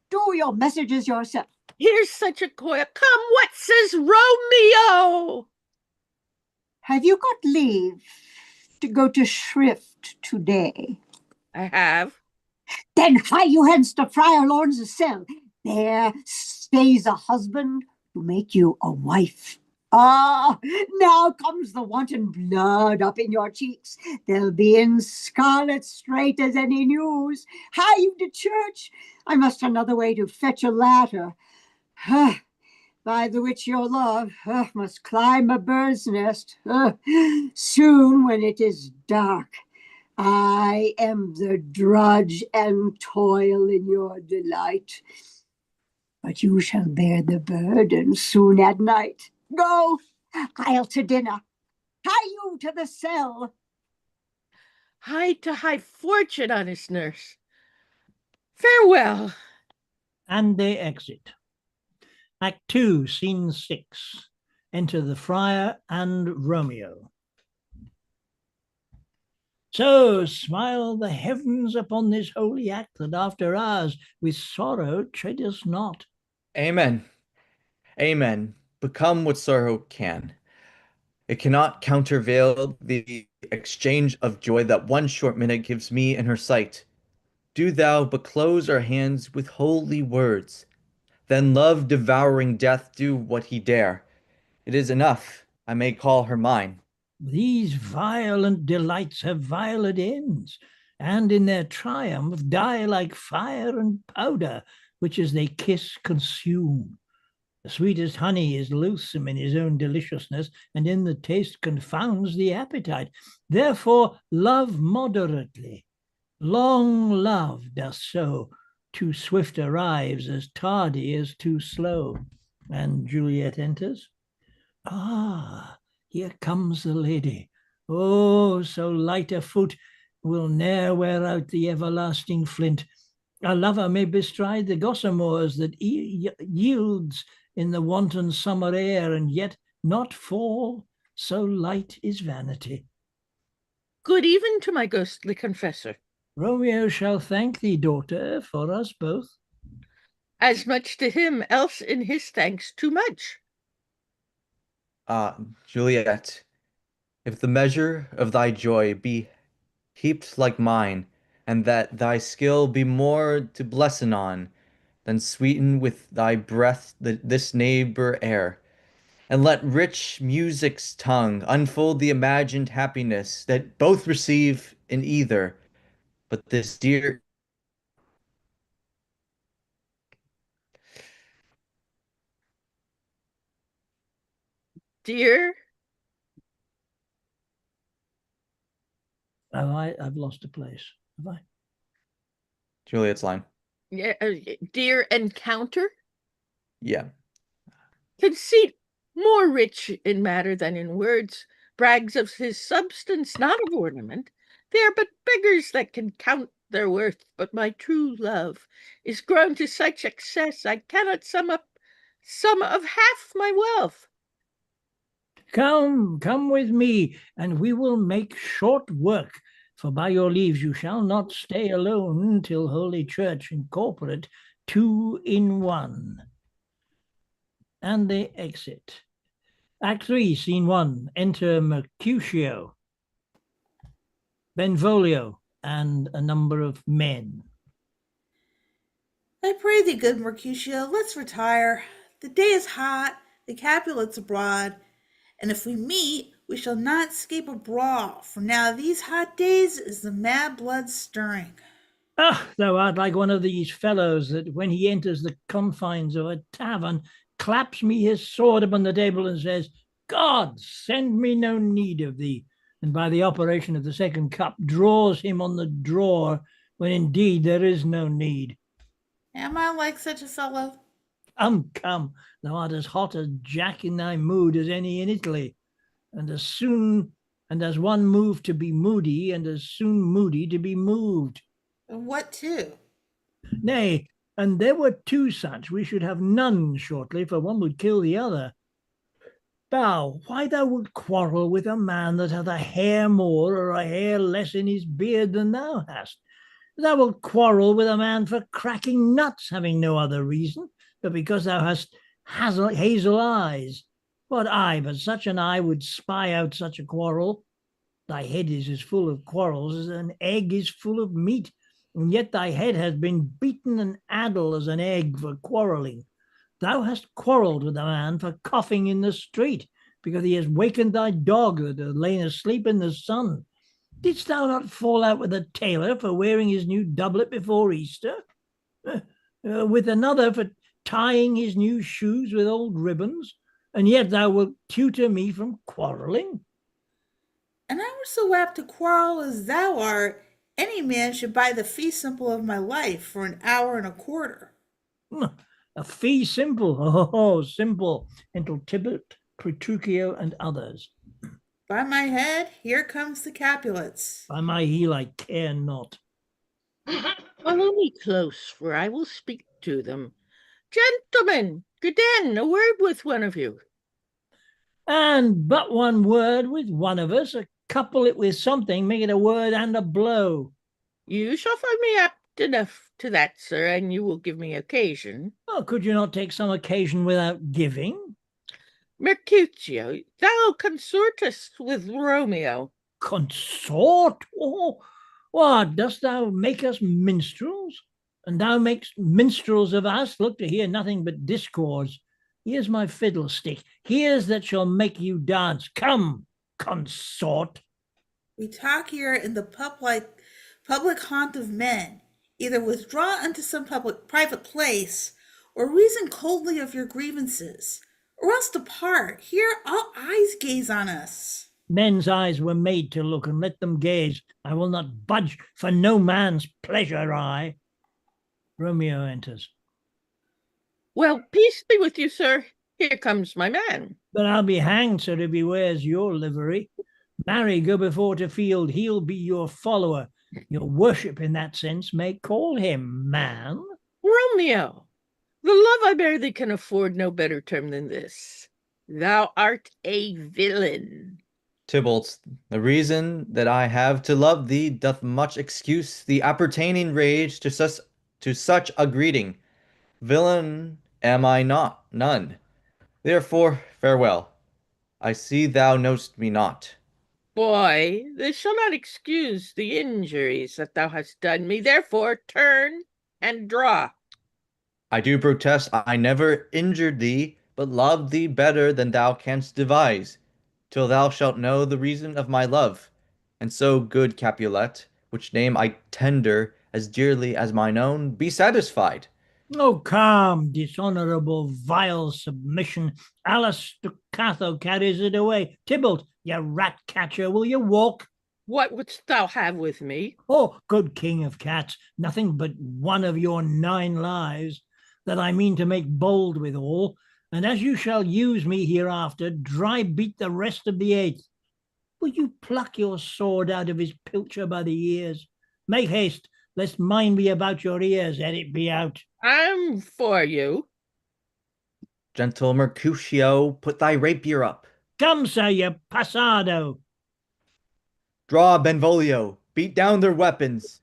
do your messages yourself. Here's such a coil. Come, what says Romeo? Have you got leave to go to shrift today? I have. Then hie you hence to Friar Lawrence's cell. There stays a husband to make you a wife. Ah, now comes the wanton blood up in your cheeks. They'll be in scarlet straight as any news. Hie you to church. I must another way to fetch a ladder. By the which your love must climb a bird's nest. Soon, when it is dark, I am the drudge and toil in your delight. But you shall bear the burden soon at night. Go, I'll to dinner. Hie you to the cell. Hie to high fortune, honest nurse. Farewell. And they exit. Act 2, Scene 6. Enter the Friar and Romeo. So smile the heavens upon this holy act, that after ours with sorrow tread us not. Amen. Amen. Become what sorrow can. It cannot countervail the exchange of joy that one short minute gives me in her sight. Do thou but close our hands with holy words. Then love devouring death do what he dare. It is enough. I may call her mine. These violent delights have violent ends, and in their triumph die like fire and powder, which as they kiss consume. The sweetest honey is loathsome in his own deliciousness, and in the taste confounds the appetite. Therefore love moderately. Long love doth so. Too swift arrives, as tardy as too slow. And Juliet enters. Ah, here comes the lady. Oh, so light a foot will ne'er wear out the everlasting flint. A lover may bestride the gossamoors that yields in the wanton summer air, and yet not fall, so light is vanity. Good even to my ghostly confessor. Romeo shall thank thee, daughter, for us both. As much to him, else in his thanks too much. Juliet, if the measure of thy joy be heaped like mine, and that thy skill be more to blessin on, then sweeten with thy breath this neighbor air, and let rich music's tongue unfold the imagined happiness that both receive in either. But this dear Dear, I've lost a place. Have I? Juliet's line. yeah, dear encounter, Yeah. conceit more rich in matter than in words, brags of his substance, not of ornament. They are but beggars that can count their worth, but my true love is grown to such excess I cannot sum up some of half my wealth. Come with me, and we will make short work. For by your leaves you shall not stay alone till Holy Church incorporate 2 in 1. And they exit. Act 3, Scene 1. Enter Mercutio, Benvolio, and a number of men. I pray thee, good Mercutio, let's retire. The day is hot, the Capulets abroad, and if we meet, we shall not escape a brawl, for now these hot days is the mad blood stirring. Ah, thou art like one of these fellows that when he enters the confines of a tavern, claps me his sword upon the table and says, God, send me no need of thee, and by the operation of the second cup draws him on the drawer when indeed there is no need. Am I like such a fellow? Come, thou art as hot a Jack in thy mood as any in Italy, and as one moved to be moody, and as soon moody to be moved. What too? Nay, and there were 2 such, we should have none shortly, for one would kill the other. Thou, why thou wilt quarrel with a man that hath a hair more or a hair less in his beard than thou hast? Thou wilt quarrel with a man for cracking nuts, having no other reason, but because thou hast hazel eyes. What eye but such an eye would spy out such a quarrel? Thy head is as full of quarrels as an egg is full of meat, and yet thy head has been beaten and addled as an egg for quarrelling. Thou hast quarrelled with a man for coughing in the street, because he has wakened thy dog that had lain asleep in the sun. Didst thou not fall out with a tailor for wearing his new doublet before Easter? With another for tying his new shoes with old ribbons? And yet thou wilt tutor me from quarrelling? And I were so apt to quarrel as thou art, any man should buy the fee simple of my life for an hour and a quarter. A fee simple, oh, simple, until Tybalt, Petruchio, and others. By my head, here comes the Capulets. By my heel, I care not. Follow me close, for I will speak to them. Gentlemen, Gaden, a word with one of you. And but one word with one of us, couple it with something, make it a word and a blow. You shall find me apt enough to that, sir, and you will give me occasion. Oh, could you not take some occasion without giving? Mercutio, thou consortest with Romeo. Consort? Oh, what, dost thou make us minstrels? And thou makest minstrels of us? Look to hear nothing but discords. Here's my fiddlestick. Here's that shall make you dance. Come, consort. We talk here in the public haunt of men. Either withdraw unto some private place, or reason coldly of your grievances, or else depart. Here all eyes gaze on us. Men's eyes were made to look, and let them gaze. I will not budge for no man's pleasure I. Romeo enters. Well, peace be with you, sir. Here comes my man. But I'll be hanged, sir, if he wears your livery. Marry, go before to field, he'll be your follower. Your worship in that sense may call him man. Romeo, the love I bear thee can afford no better term than this. Thou art a villain. Tybalt, the reason that I have to love thee doth much excuse the appertaining rage to such a greeting. Villain am I not, none. Therefore, farewell. I see thou knowst me not. Boy, this shall not excuse the injuries that thou hast done me. Therefore, turn and draw. I do protest I never injured thee, but loved thee better than thou canst devise, till thou shalt know the reason of my love. And so, good Capulet, which name I tender as dearly as mine own, be satisfied. Oh, calm, dishonorable, vile submission. Alice Staccato carries it away. Tybalt, you rat catcher, will you walk? What wouldst thou have with me? Oh, good king of cats, nothing but one of your 9 lives, that I mean to make bold withal, and as you shall use me hereafter, dry beat the rest of the 8th. Will you pluck your sword out of his pilcher by the ears? Make haste, lest mine be about your ears, ere it be out. I'm for you. Gentle Mercutio, put thy rapier up. Come, sir, you passado. Draw, Benvolio, beat down their weapons.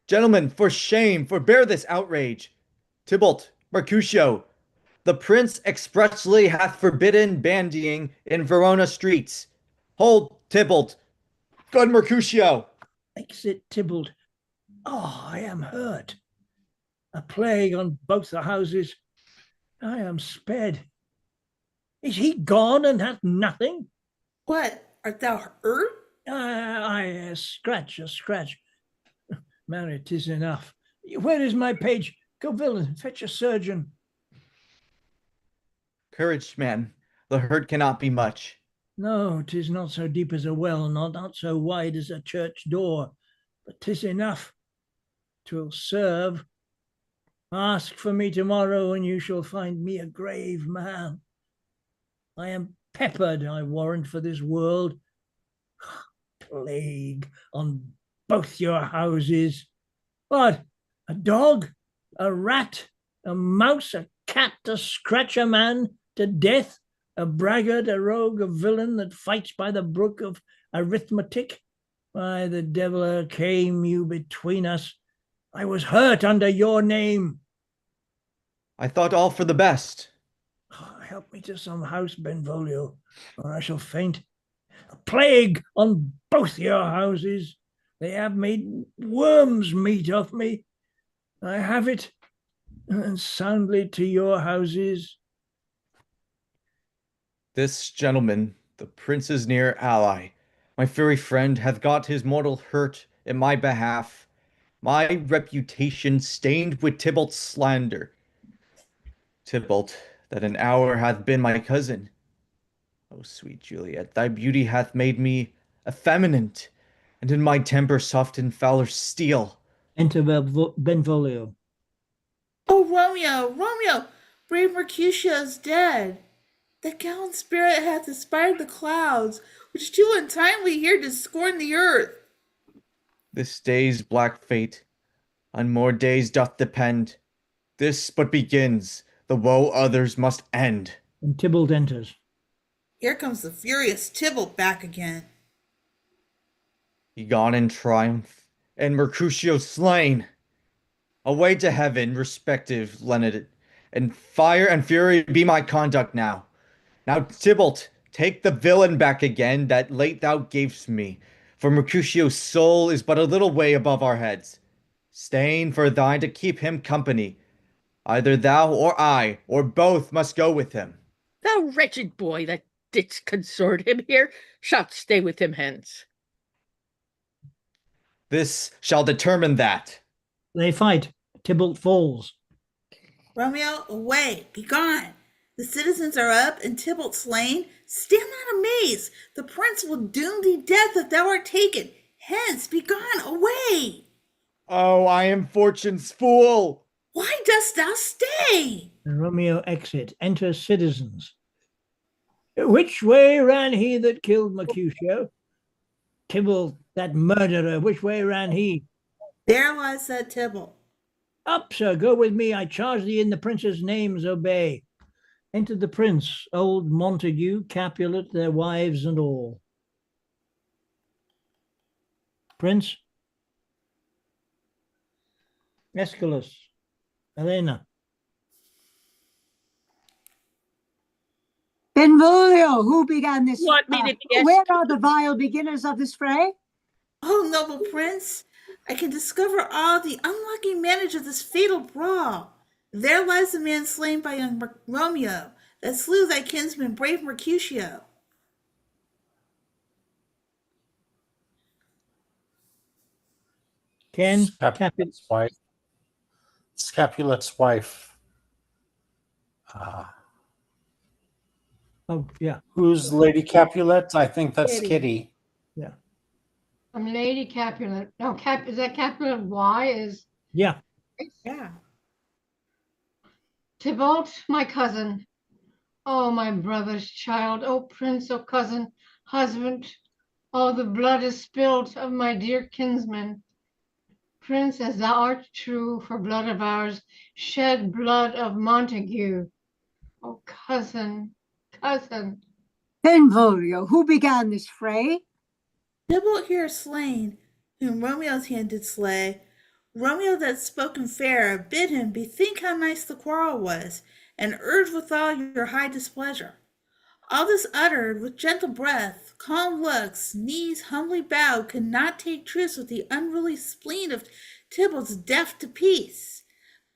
Gentlemen, for shame, forbear this outrage. Tybalt, Mercutio, the prince expressly hath forbidden bandying in Verona streets. Hold, Tybalt. Good Mercutio. Exit Tybalt. Oh, I am hurt. A plague on both the houses. I am sped. Is he gone and hath nothing? What? Art thou hurt? A scratch. Marry, 'tis enough. Where is my page? Go, villain, fetch a surgeon. Courage, man. The hurt cannot be much. No, 'tis not so deep as a well, not so wide as a church door, but 'tis enough. 'Twill serve. Ask for me tomorrow, and you shall find me a grave man. I am peppered, I warrant, for this world. Plague on both your houses. What? A dog? A rat? A mouse? A cat to scratch a man to death? A braggart, a rogue, a villain that fights by the brook of arithmetic? Why the devil came you between us? I was hurt under your name. I thought all for the best. Oh, help me to some house, Benvolio, or I shall faint. A plague on both your houses. They have made worms meat of me. I have it, and soundly to your houses. This gentleman, the prince's near ally, my furry friend, hath got his mortal hurt in my behalf, my reputation stained with Tybalt's slander. Tybalt, that an hour hath been my cousin. O sweet Juliet, thy beauty hath made me effeminate, and in my temper softened fouler steel. Enter Benvolio. Oh, Romeo, brave Mercutio's dead. The gallant spirit hath aspired the clouds, which too untimely here did scorn the earth. This day's black fate on more days doth depend. This but begins, the woe others must end. And Tybalt enters. Here comes the furious Tybalt back again. He gone in triumph, and Mercutio slain. Away to heaven, respective Leonid, and fire and fury be my conduct now. Now, Tybalt, take the villain back again that late thou gavest me, for Mercutio's soul is but a little way above our heads. Staying for thine to keep him company. Either thou or I, or both must go with him. Thou wretched boy that didst consort him here, shalt stay with him hence. This shall determine that. They fight. Tybalt falls. Romeo, away, be gone. The citizens are up, and Tybalt slain. Stand not amazed. The prince will doom thee death if thou art taken. Hence, be gone, away. Oh, I am fortune's fool. Why dost thou stay? And Romeo exit. Enter citizens. Which way ran he that killed Mercutio? Tybalt, that murderer, which way ran he? There lies that Tybalt. Up, sir, go with me. I charge thee in the prince's names obey. Entered the prince, old Montague, Capulet, their wives and all. Prince, Aeschylus, Helena. Benvolio, who began this? Want me to guess? Where are the vile beginners of this fray? Oh, noble prince, I can discover all the unlucky manage of this fatal brawl. There lies the man slain by young Romeo, that slew thy kinsman, brave Mercutio. Ken, Capulet's wife. Capulet's wife. Oh, yeah. Who's Lady Capulet? I think that's Kitty. Kitty. Yeah. I'm Lady Capulet. No, is that Capulet Y? Is Yeah. Yeah. Tybalt, my cousin. Oh, my brother's child. Oh, prince, oh, cousin, husband. Oh, the blood is spilled of my dear kinsman. Prince, as thou art true, for blood of ours, shed blood of Montague. Oh, cousin, cousin. Benvolio, who began this fray? Tybalt here slain, whom Romeo's hand did slay. Romeo that spoken fair bid him bethink how nice the quarrel was, and urge withal your high displeasure. All this uttered with gentle breath, calm looks, knees humbly bowed, could not take truce with the unruly spleen of Tybalt's deaf to peace,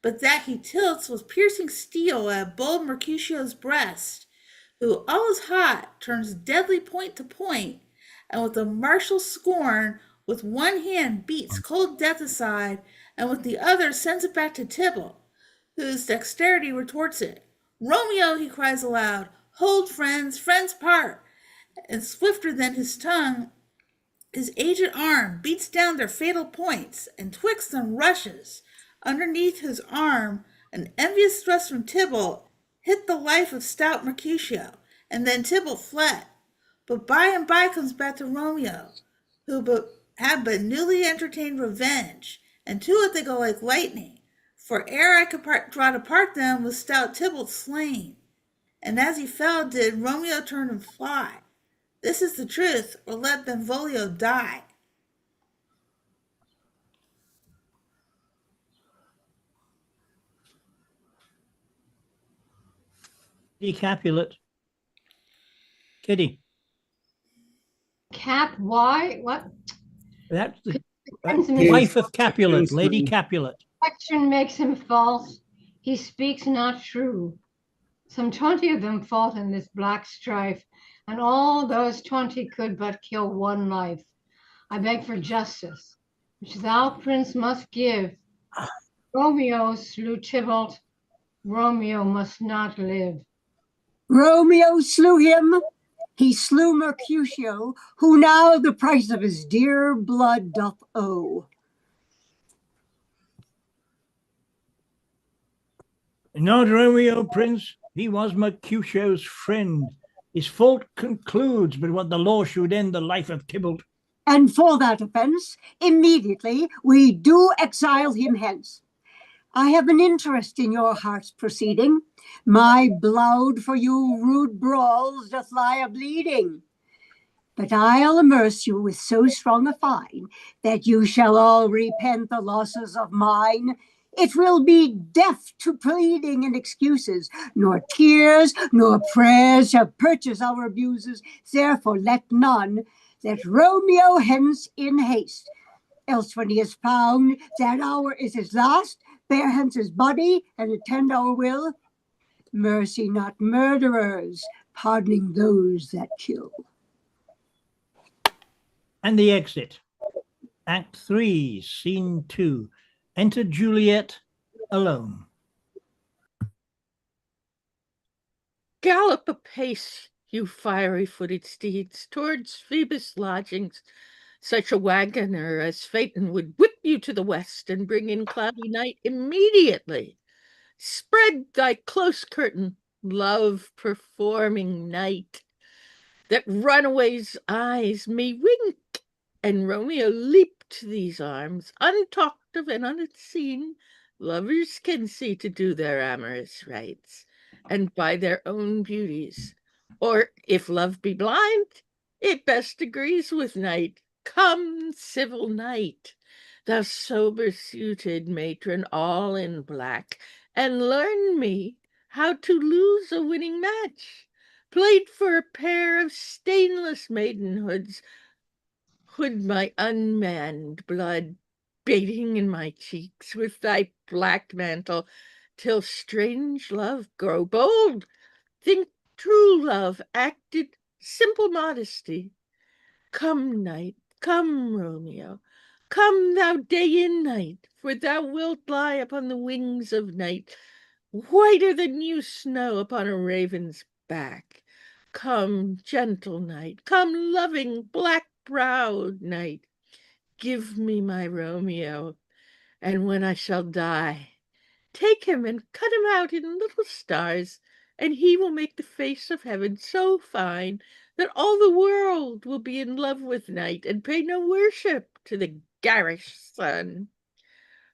but that he tilts with piercing steel at bold Mercutio's breast, who all is hot turns deadly point to point, and with a martial scorn with one hand beats cold death aside, and with the other sends it back to Tybalt, whose dexterity retorts it. Romeo, he cries aloud, hold friends, friends part, and swifter than his tongue, his aged arm beats down their fatal points, and twixt them rushes. Underneath his arm, an envious thrust from Tybalt hit the life of stout Mercutio, and then Tybalt fled. But by and by comes back to Romeo, who had but newly entertained revenge, and to it they go like lightning. For ere I could draw to part them, was stout Tybalt slain. And as he fell, did Romeo turn and fly. This is the truth, or let Benvolio die. Kitty Capulet. Kitty. Cap Y? What? That's the Kinsman. wife of Capulet, Lady Capulet. Affection makes him false. He speaks not true. Some 20 of them fought in this black strife, and all those 20 could but kill one life. I beg for justice, which thou, prince, must give. Romeo slew Tybalt. Romeo must not live. Romeo slew him. He slew Mercutio, who now the price of his dear blood doth owe. Not Romeo, prince. He was Mercutio's friend. His fault concludes, but what the law should end the life of Tybalt. And for that offense, immediately we do exile him hence. I have an interest in your heart's proceeding. My blood for you rude brawls doth lie a bleeding. But I'll amerce you with so strong a fine that you shall all repent the losses of mine. It will be deaf to pleading and excuses, nor tears nor prayers shall purchase our abuses. Therefore let none, let Romeo hence in haste. Else when he is found, that hour is his last, bear hence his body and attend our will. Mercy not murderers, pardoning those that kill. And the exit. Act 3, Scene 2. Enter Juliet alone. Gallop apace, you fiery-footed steeds, towards Phoebus' lodgings. Such a wagoner as Phaeton would whip you to the west and bring in cloudy night immediately. Spread thy close curtain, love-performing night, that runaways' eyes may wink, and Romeo leap to these arms, untalked of and unseen. Lovers can see to do their amorous rites, and by their own beauties. Or if love be blind, it best agrees with night. Come, civil night, thou sober-suited matron, all in black, and learn me how to lose a winning match. Played for a pair of stainless maidenhoods, hood my unmanned blood, bathing in my cheeks with thy black mantle, till strange love grow bold. Think true love acted simple modesty. Come, night, come, Romeo, come thou day and night, for thou wilt lie upon the wings of night, whiter than new snow upon a raven's back. Come, gentle night, come, loving, black-browed night, give me my Romeo, and when I shall die, take him and cut him out in little stars, and he will make the face of heaven so fine that all the world will be in love with night and pay no worship to the garish sun.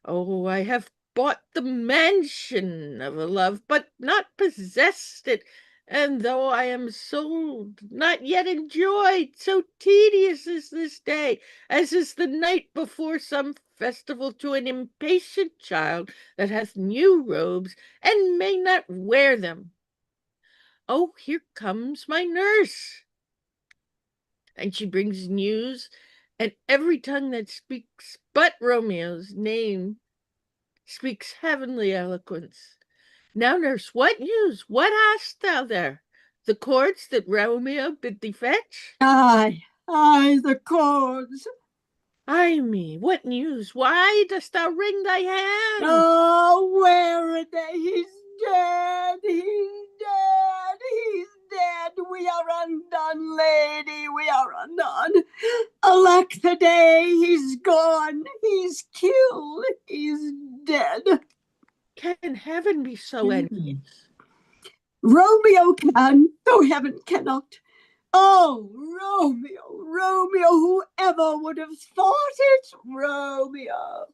Oh, I have bought the mansion of a love, but not possessed it, and though I am sold, not yet enjoyed. So tedious is this day, as is the night before some festival to an impatient child that hath new robes and may not wear them. Oh, here comes my nurse, and she brings news, and every tongue that speaks but Romeo's name speaks heavenly eloquence. Now, nurse, what news? What hast thou there? The cords that Romeo bid thee fetch? Aye, the cords. Ay me, what news? Why dost thou wring thy hands? Oh, where are they? He's dead. He's dead. He's dead. We are undone, lady. We are undone. Alack the day. He's gone. He's killed. He's dead. Can heaven be so envious? Romeo can, though heaven cannot. Oh, Romeo, whoever would have thought it? Romeo.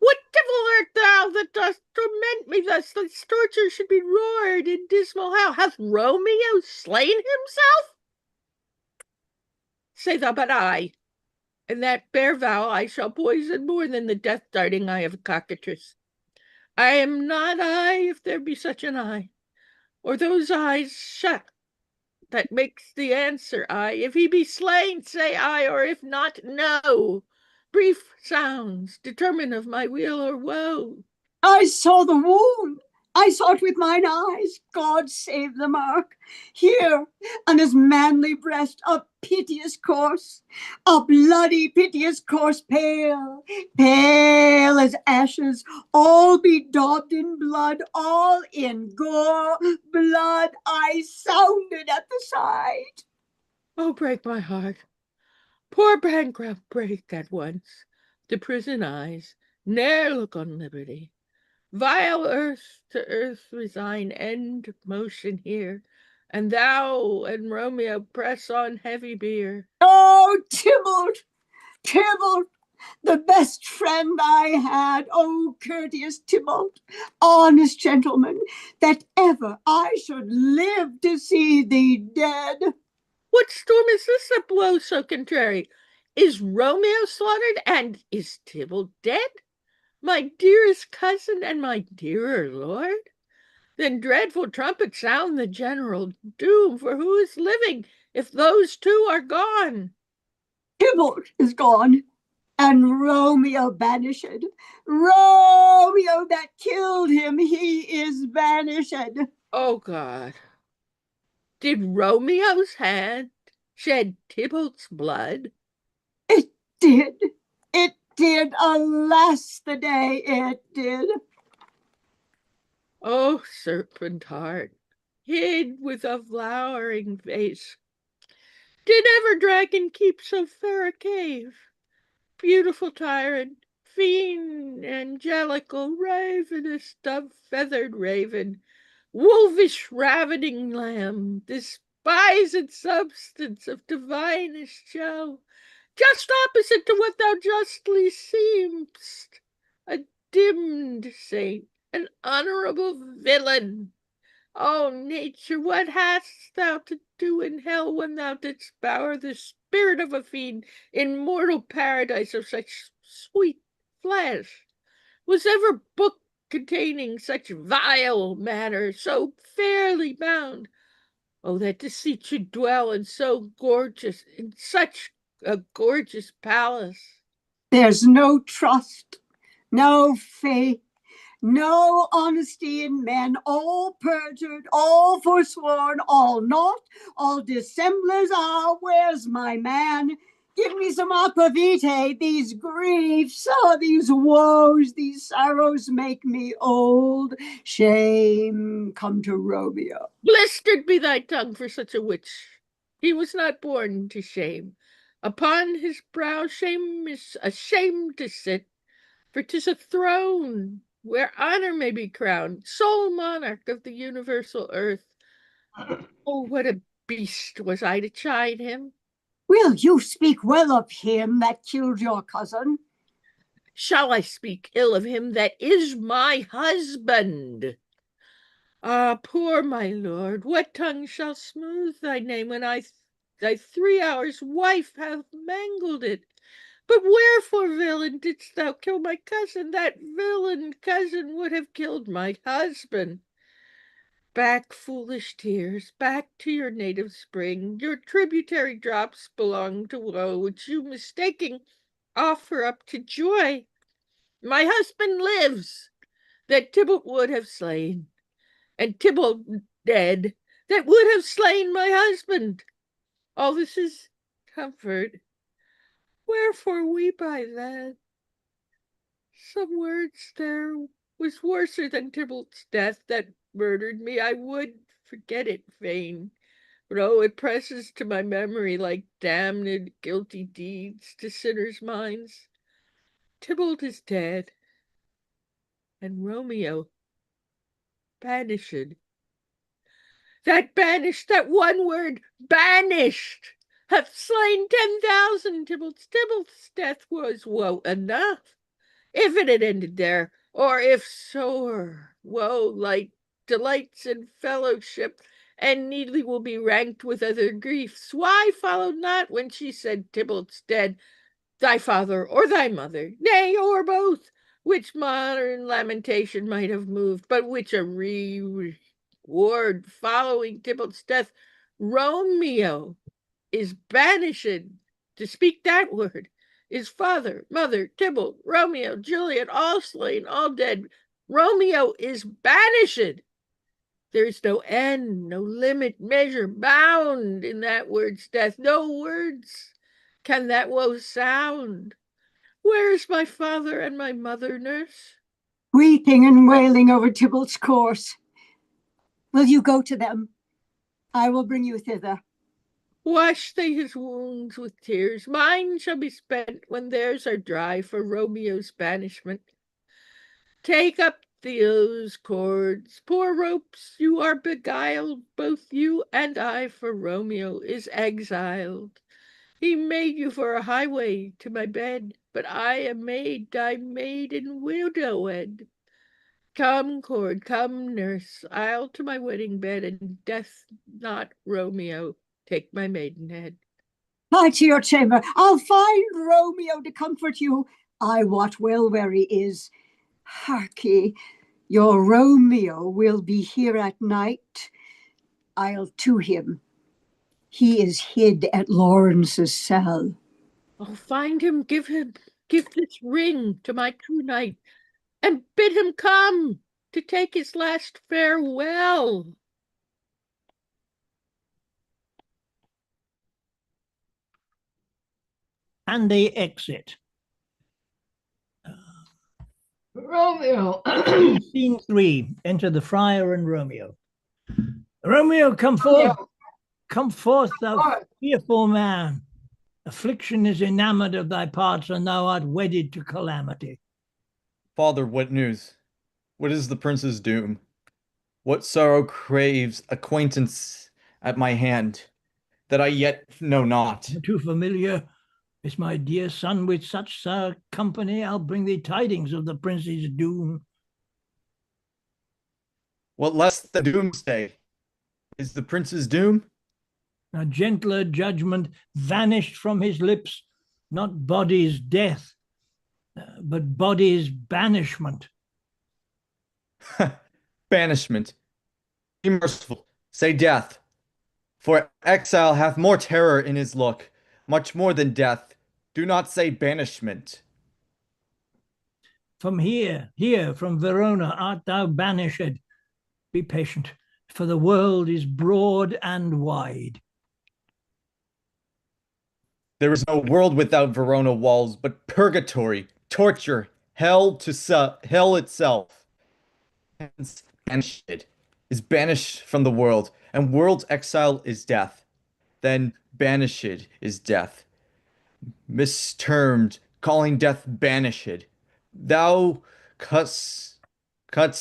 What devil art thou that dost torment me thus? This torture should be roared in dismal howl. Hath Romeo slain himself? Say thou but I, and that bare vow I shall poison more than the death-darting eye of a cockatrice. I am not I, if there be such an eye, or those eyes shut that makes the answer I. If he be slain, say I, or if not, no. Brief sounds determine of my weal or woe. I saw the wound. I saw it with mine eyes. God save the mark. Here, on his manly breast, a piteous corse, a bloody piteous corse, pale as ashes, all bedaubed in blood, all in gore. Blood I sounded at the side. Oh, break my heart. Poor bankrupt, break at once. The prison eyes ne'er look on liberty. Vile earth to earth resign, end motion here, and thou and Romeo press on heavy bier. Oh, Tybalt, the best friend I had, oh, courteous Tybalt, honest gentleman, that ever I should live to see thee dead. What storm is this that blows so contrary? Is Romeo slaughtered, and is Tybalt dead? My dearest cousin and my dearer lord? Then dreadful trumpets sound the general doom, for who is living if those two are gone? Tybalt is gone, and Romeo banished. Romeo that killed him, he is banished. Oh God, did Romeo's hand shed Tybalt's blood? It did. It did. Alas, the day it did. Oh, serpent heart, hid with a flowering face. Did ever dragon keep so fair a cave? Beautiful tyrant, fiend, angelical, ravenous, dove-feathered raven, wolvish, ravening lamb, despised substance of divinest show, just opposite to what thou justly seemst, a dimmed saint, an honorable villain. O nature, what hast thou to do in hell when thou didst bower the spirit of a fiend in mortal paradise of such sweet flesh? Was ever book containing such vile matter, so fairly bound? Oh, that deceit should dwell in such a gorgeous palace. There's no trust, no faith, no honesty in men, all perjured, all forsworn, all naught, all dissemblers. Ah, where's my man? Give me some aqua vitae. These griefs, these woes, these sorrows make me old. Shame come to Romeo. Blistered be thy tongue for such a witch. He was not born to shame. Upon his brow shame is ashamed to sit, for 'tis a throne where honor may be crowned, sole monarch of the universal earth. Oh, what a beast was I to chide him! Will you speak well of him that killed your cousin? Shall I speak ill of him that is my husband? Ah, poor my lord, what tongue shall smooth thy name when thy 3 hours wife hath mangled it? But wherefore, villain, didst thou kill my cousin? That villain cousin would have killed my husband. Back, foolish tears, back to your native spring. Your tributary drops belong to woe, which you mistaking offer up to joy. My husband lives, that Tybalt would have slain, and Tybalt dead, that would have slain my husband. All this is comfort. Wherefore weep I then? Some words there was worser than Tybalt's death that murdered me. I would forget it fain, but oh, it presses to my memory like damned guilty deeds to sinners' minds. Tybalt is dead, and Romeo banished. That banished, that one word, banished, hath slain 10,000 Tybalts. Tybalt's death was woe enough, if it had ended there, or if sore woe like delights in fellowship, and needly will be ranked with other griefs. Why followed not, when she said Tybalt's dead, thy father or thy mother, nay, or both, which modern lamentation might have moved, but which a reward following Tybalt's death, Romeo is banished. To speak that word, his father, mother, Tybalt, Romeo, Juliet, all slain, all dead. Romeo is banished. There is no end, no limit, measure, bound in that word's death. No words can that woe sound. Where is my father and my mother, nurse? Weeping and wailing over Tybalt's corse. Will you go to them? I will bring you thither. Wash they his wounds with tears. Mine shall be spent when theirs are dry for Romeo's banishment. Take up those cords, poor ropes, you are beguiled, both you and I, for Romeo is exiled. He made you for a highway to my bed, but I am made thy maiden widowed. Come, cord, come, nurse, I'll to my wedding bed, and death not Romeo take my maidenhead. Fly to your chamber. I'll find Romeo to comfort you. I wot well where he is. Harkye, your Romeo will be here at night. I'll to him. He is hid at Lawrence's cell. I'll find him, give this ring to my true knight, and bid him come to take his last farewell. And they exit. Romeo. Scene 3, enter the friar and Romeo. Romeo, come forth. Come forth, thou fearful man. Affliction is enamored of thy parts, and thou art wedded to calamity. Father, what news? What is the prince's doom? What sorrow craves acquaintance at my hand that I yet know not? Too familiar is my dear son. With such company, I'll bring thee tidings of the prince's doom. What less than doomsday is the prince's doom? A gentler judgment vanished from his lips, not body's death, but body's banishment. Banishment. Be merciful. Say death. For exile hath more terror in his look, much more than death. Do not say banishment. From here, from Verona, art thou banished. Be patient, for the world is broad and wide. There is no world without Verona walls, but purgatory, torture, hell hell itself. Hence, banished is banished from the world, and world's exile is death. Then banished is death. Mistermed, calling death banished. Thou cuts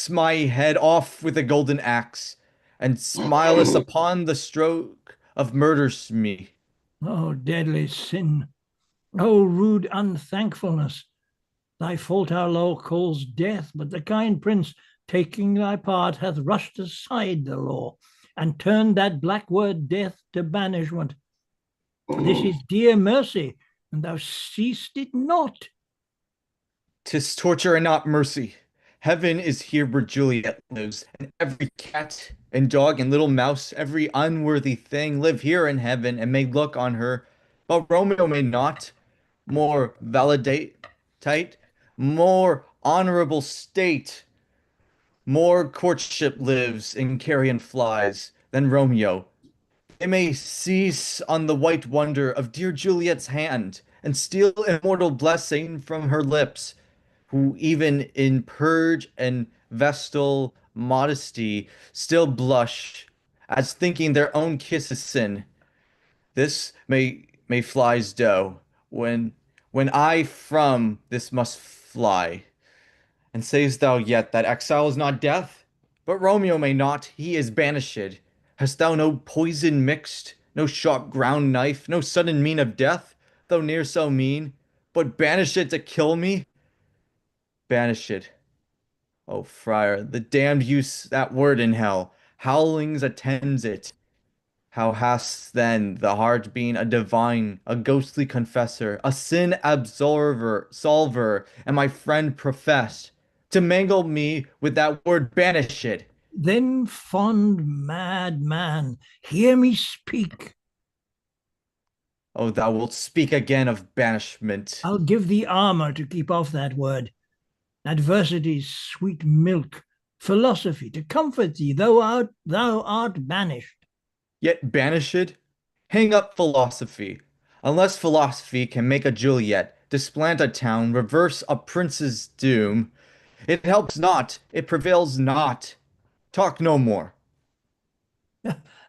my head off with a golden axe, and smilest upon the stroke of murders me. Oh, deadly sin! Oh, rude unthankfulness! Thy fault our law calls death, but the kind prince, taking thy part, hath rushed aside the law, and turned that black word death to banishment. This is dear mercy, and thou seest it not. 'Tis torture and not mercy. Heaven is here where Juliet lives, and every cat and dog and little mouse, every unworthy thing, live here in heaven and may look on her. But Romeo may not. More validate, tight, more honorable state, more courtship lives in carrion flies than Romeo. They may cease on the white wonder of dear Juliet's hand, and steal immortal blessing from her lips, who even in purge and vestal modesty still blush, as thinking their own kiss is sin. This may flies do, when I from this must fly. And sayest thou yet that exile is not death? But Romeo may not, he is banished. Hast thou no poison mixed, no sharp ground knife, no sudden mean of death, though near so mean, but banished to kill me? Banished. O friar, the damned use that word in hell. Howlings attends it. How hast then the heart been a divine, a ghostly confessor, a sin solver, and my friend professed, to mangle me with that word banished? Then, fond mad man, hear me speak. Oh, thou wilt speak again of banishment. I'll give thee armor to keep off that word. Adversity's sweet milk, philosophy to comfort thee, thou art banished. Yet banished? Hang up philosophy. Unless philosophy can make a Juliet, displant a town, reverse a prince's doom, it helps not, it prevails not. Talk no more.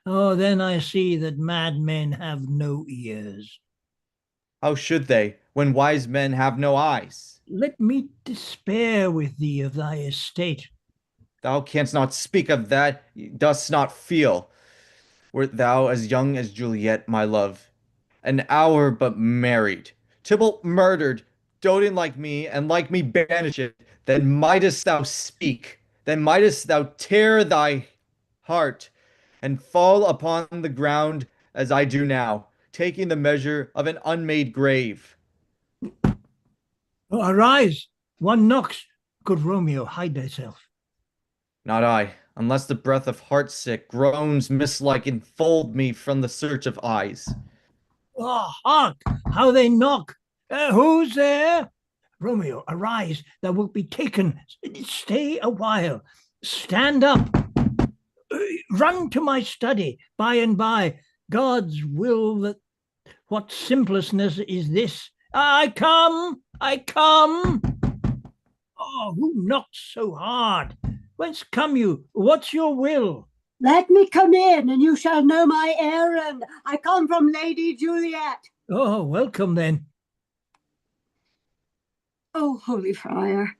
Oh, then I see that madmen have no ears. How should they, when wise men have no eyes? Let me despair with thee of thy estate. Thou canst not speak of that, dost not feel. Wert thou as young as Juliet, my love, an hour but married, Tybalt murdered, doting like me, and like me banished, then mightest thou speak, then mightest thou tear thy heart, and fall upon the ground as I do now, taking the measure of an unmade grave. Oh, arise, one knocks. Good Romeo, hide thyself. Not I, unless the breath of heartsick groans mislike enfold me from the search of eyes. Oh, hark, how they knock. Who's there? Romeo, arise, thou wilt be taken. Stay a while. Stand up. Run to my study by and by. God's will that what simplessness is this? I come. Oh, who knocks so hard? Whence come you? What's your will? Let me come in, and you shall know my errand. I come from Lady Juliet. Oh, welcome then. Oh, Holy Friar.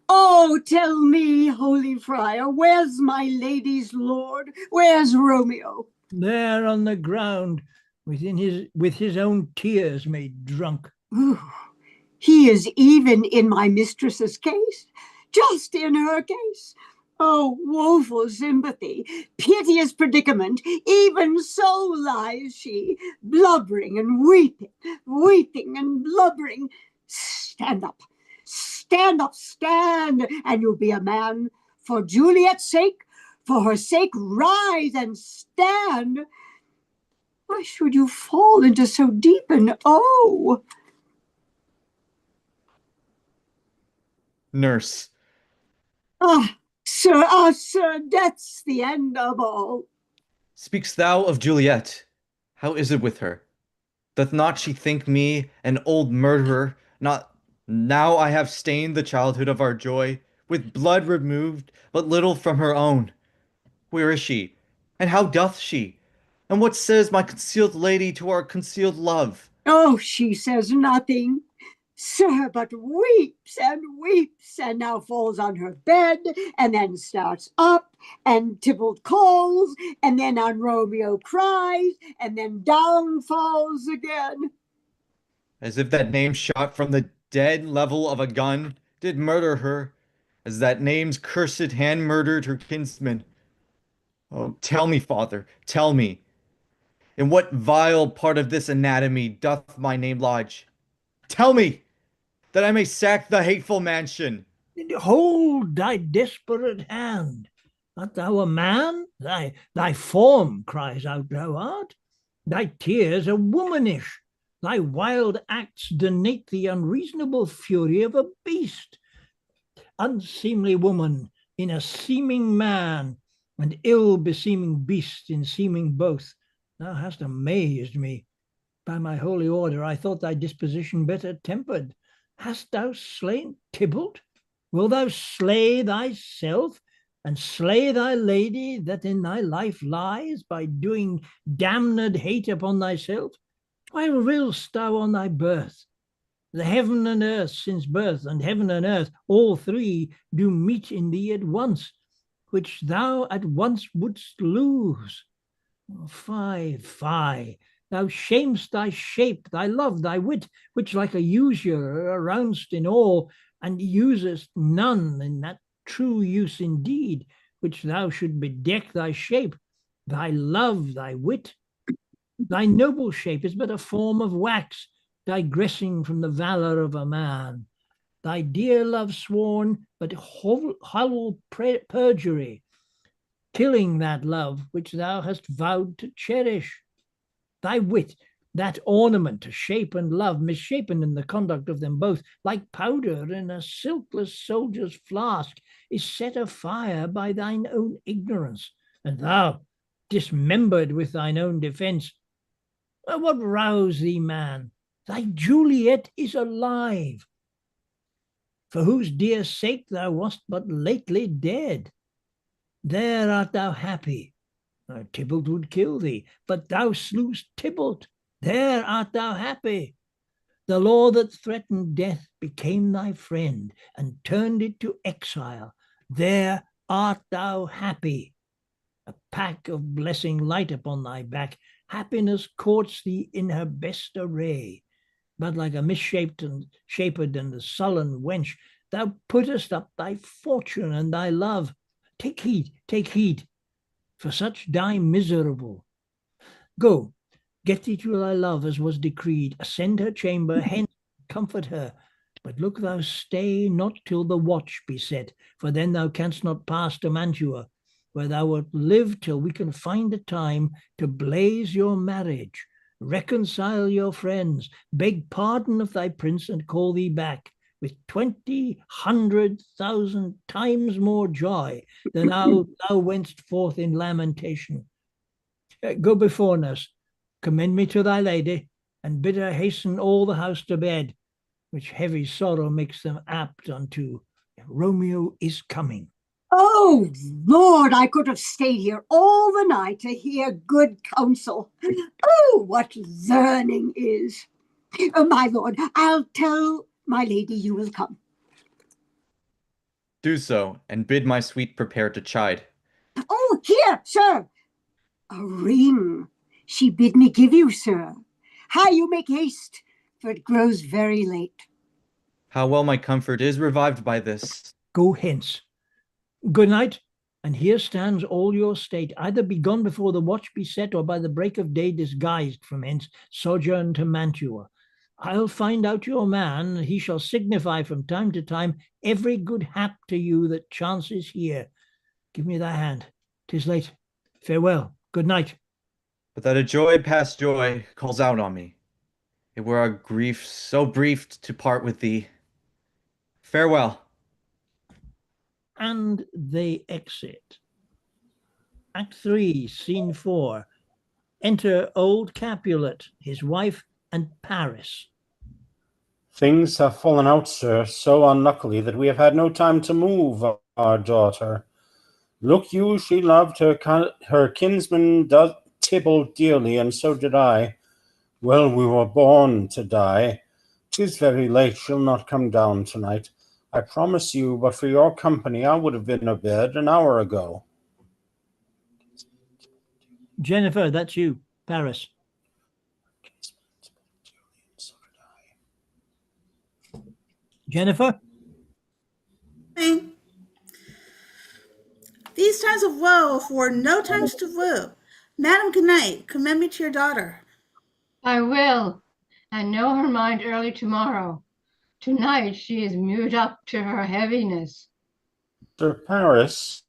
Oh, tell me, Holy Friar, where's my lady's lord? Where's Romeo? There on the ground, with his own tears made drunk. Ooh, he is even in my mistress's case, just in her case. Oh, woeful sympathy, piteous predicament, even so lies she, blubbering and weeping, weeping and blubbering. Stand up, stand up, stand, and you'll be a man. For Juliet's sake, for her sake, rise and stand. Why should you fall into so deep an oh? Nurse. Ah, sir, that's the end of all. Speak'st thou of Juliet? How is it with her? Doth not she think me an old murderer? Not now I have stained the childhood of our joy, with blood removed but little from her own. Where is she? And how doth she? And what says my concealed lady to our concealed love? Oh, she says nothing, sir, but weeps, and now falls on her bed, and then starts up, and Tybalt calls, and then on Romeo cries, and then down falls again. As if that name shot from the dead level of a gun did murder her, as that name's cursed hand murdered her kinsman. Oh, tell me, father, tell me, in what vile part of this anatomy doth my name lodge? Tell me, that I may sack the hateful mansion. Hold thy desperate hand. Art thou a man? Thy form cries out thou art. Thy tears are womanish. Thy wild acts donate the unreasonable fury of a beast. Unseemly woman in a seeming man, and ill-beseeming beast in seeming both. Thou hast amazed me. By my holy order, I thought thy disposition better tempered. Hast thou slain Tybalt? Wilt thou slay thyself, and slay thy lady that in thy life lies, by doing damned hate upon thyself? Why railst thou on thy birth? The heaven and earth since birth, and heaven and earth, all three, do meet in thee at once, which thou at once wouldst lose. Fie, fie, thou shamest thy shape, thy love, thy wit, which like a usurer aroundst in all, and usest none in that true use indeed, which thou should bedeck thy shape, thy love, thy wit. Thy noble shape is but a form of wax, digressing from the valor of a man. Thy dear love sworn, but hollow perjury, killing that love which thou hast vowed to cherish. Thy wit, that ornament to shape and love, misshapen in the conduct of them both, like powder in a silkless soldier's flask, is set afire by thine own ignorance, and thou, dismembered with thine own defence. What rouse thee, man? Thy Juliet is alive, for whose dear sake thou wast but lately dead. There art thou happy. Tybalt would kill thee, but thou slewest Tybalt. There art thou happy. The law that threatened death became thy friend and turned it to exile. There art thou happy. A pack of blessing light upon thy back, happiness courts thee in her best array. But like a misshapen and sullen wench, thou puttest up thy fortune and thy love. Take heed, for such die miserable. Go, get thee to thy love as was decreed, ascend her chamber, hence comfort her. But look thou stay not till the watch be set, for then thou canst not pass to Mantua, where thou wilt live till we can find a time to blaze your marriage, reconcile your friends, beg pardon of thy prince, and call thee back with 20,000,000 times more joy than thou wentst forth in lamentation. Go before, nurse, commend me to thy lady, and bid her hasten all the house to bed, which heavy sorrow makes them apt unto. Romeo is coming. Oh, Lord, I could have stayed here all the night to hear good counsel. Oh, what learning is. My lord, I'll tell my lady you will come. Do so, and bid my sweet prepare to chide. Oh, here, sir, a ring she bid me give you, sir. How you make haste, for it grows very late. How well my comfort is revived by this. Go hence. Good night. And here stands all your state. Either be gone before the watch be set, or by the break of day disguised from hence, sojourn to Mantua. I'll find out your man. He shall signify from time to time every good hap to you that chances here. Give me thy hand. 'Tis late. Farewell. Good night. But that a joy past joy calls out on me. It were a grief so brief to part with thee. Farewell. And they exit. Act 3, Scene 4. Enter old Capulet, his wife, and Paris. Things have fallen out, sir, so unluckily that we have had no time to move our daughter. Look you, she loved her kinsman Tybalt dearly, and so did I. Well, we were born to die. 'Tis very late, she'll not come down tonight. I promise you, but for your company, I would have been abed an hour ago. Jennifer, that's you. Paris. Jennifer? These times of woe afford no times to woo. Madam, good night. Commend me to your daughter. I will, and know her mind early tomorrow. Tonight she is mewed up to her heaviness. Sir Paris,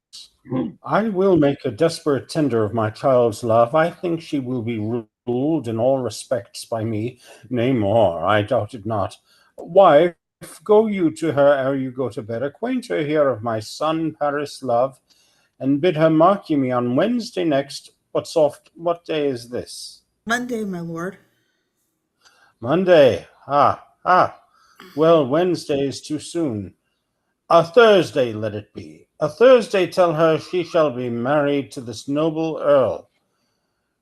I will make a desperate tender of my child's love. I think she will be ruled in all respects by me. Nay, more, I doubt it not. Wife, go you to her ere you go to bed. Acquaint her here of my son, Paris' love, and bid her mark ye me on Wednesday next. What day is this? Monday, my lord. Monday. Well, Wednesday is too soon. A Thursday let it be. A Thursday tell her she shall be married to this noble earl.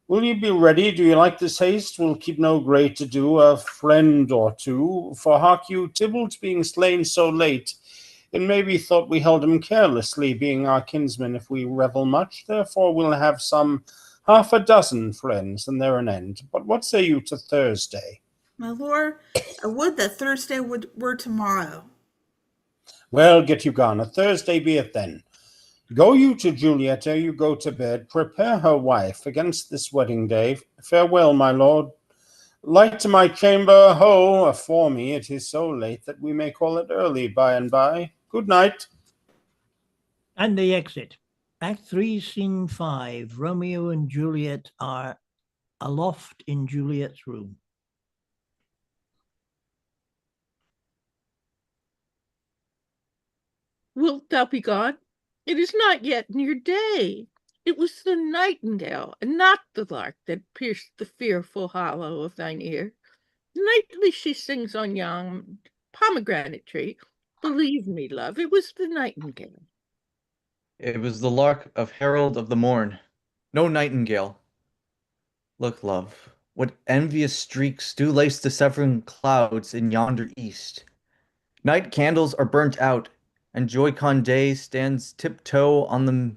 Will you be ready? Do you like this haste? We'll keep no great to do, a friend or two. For hark you, Tybalt being slain so late, it may be thought we held him carelessly, being our kinsman, if we revel much. Therefore we'll have some half a dozen friends, and there an end. But what say you to Thursday? My lord, I would that Thursday were tomorrow. Well, get you gone. A Thursday be it then. Go you to Juliet ere you go to bed. Prepare her wife against this wedding day. Farewell, my lord. Light to my chamber, ho, afore me. It is so late that we may call it early by and by. Good night. And they exit. Act 3, Scene 5. Romeo and Juliet are aloft in Juliet's room. Wilt thou be gone? It is not yet near day. It was the nightingale, and not the lark, that pierced the fearful hollow of thine ear. Nightly she sings on yon pomegranate tree. Believe me, love, it was the nightingale. It was the lark of herald of the morn. No nightingale. Look, love, what envious streaks do lace the severing clouds in yonder east. Night candles are burnt out, and Joy-Con day stands tiptoe on the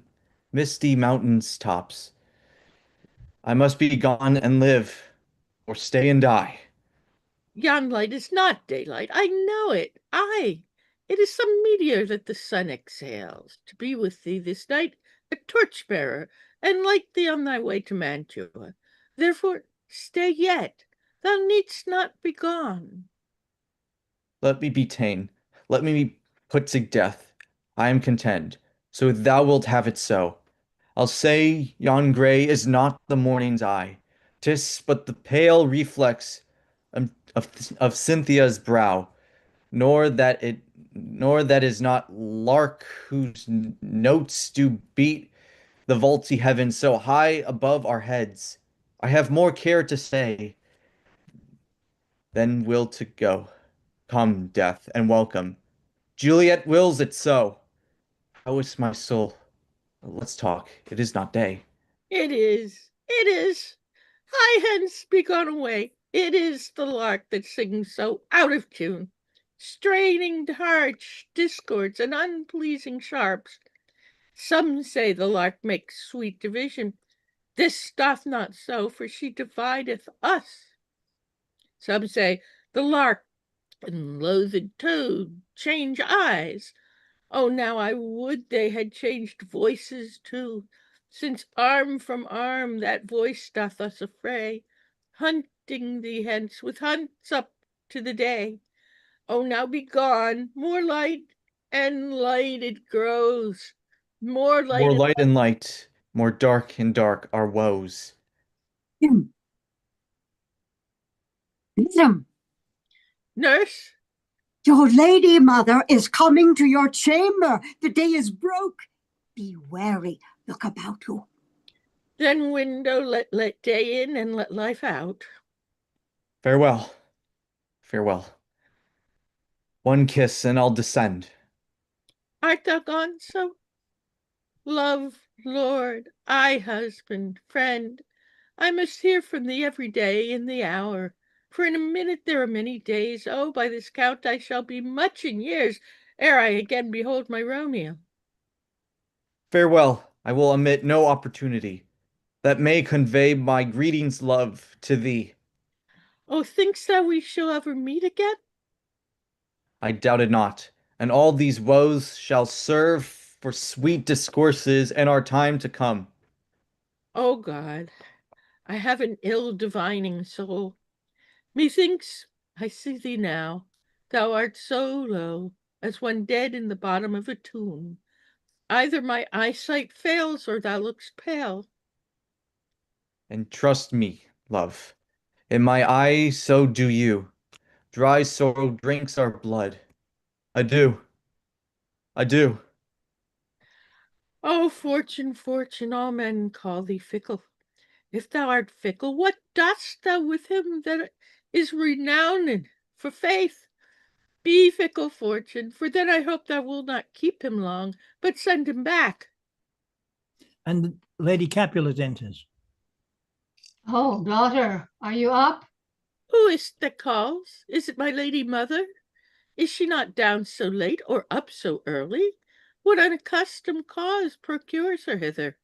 misty mountains' tops. I must be gone and live, or stay and die. Yon light is not daylight, I know it. Aye, it is some meteor that the sun exhales, to be with thee this night, a torch-bearer, and light thee on thy way to Mantua. Therefore stay yet, thou needst not be gone. Let me be ta'en, let me be put to death. I am content, so thou wilt have it so. I'll say yon gray is not the morning's eye, 'tis but the pale reflex of Cynthia's brow, nor that is not lark whose notes do beat the vaulty heaven so high above our heads. I have more care to say than will to go. Come, death, and welcome. Juliet wills it so. How is my soul? Let's talk. It is not day. It is. It is. Hie hence, be gone away. It is the lark that sings so out of tune, straining harsh discords and unpleasing sharps. Some say the lark makes sweet division. This doth not so, for she divideth us. Some say the lark and loathed toad change eyes. Oh, now I would they had changed voices too, since arm from arm that voice doth us affray, hunting thee hence with hunts up to the day. Oh, now be gone, more light and light it grows, more light More and light and light, more dark and dark our woes. Madam, nurse. your lady mother is coming to your chamber. The day is broke. Be wary. Look about you. Then window let day in and let life out. Farewell. Farewell. One kiss and I'll descend. Art thou gone so? Love, lord, I husband, friend, I must hear from thee every day in the hour. For in a minute there are many days. Oh, by this count I shall be much in years ere I again behold my Romeo. Farewell. I will omit no opportunity that may convey my greetings, love, to thee. Oh, think'st thou we shall ever meet again? I doubt it not, and all these woes shall serve for sweet discourses in our time to come. Oh God, I have an ill divining soul. Methinks I see thee now. Thou art so low as one dead in the bottom of a tomb. Either my eyesight fails or thou look'st pale. And trust me, love, in my eye so do you. Dry sorrow drinks our blood. Adieu. Adieu. Oh, fortune, fortune, all men call thee fickle. If thou art fickle, what dost thou with him that is renowned for faith? Be fickle, fortune, for then I hope thou wilt not keep him long, but send him back. And Lady Capulet enters. Oh, daughter, are you up? Who is't that calls? Is it my lady mother? Is she not down so late, or up so early? What unaccustomed cause procures her hither?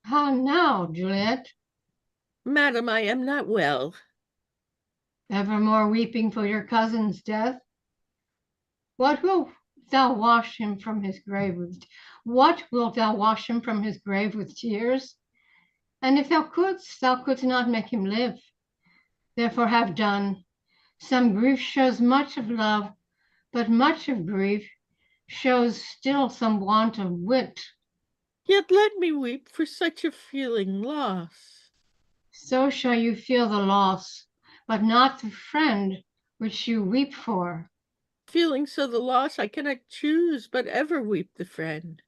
How now, Juliet? Madam, I am not well. Evermore weeping for your cousin's death? What wilt thou wash him from his grave with? What wilt thou wash him from his grave with tears? And if thou couldst not make him live. Therefore have done. Some grief shows much of love, but much of grief shows still some want of wit. Yet let me weep for such a feeling loss. So shall you feel the loss, but not the friend which you weep for. Feeling so the loss, I cannot choose but ever weep the friend.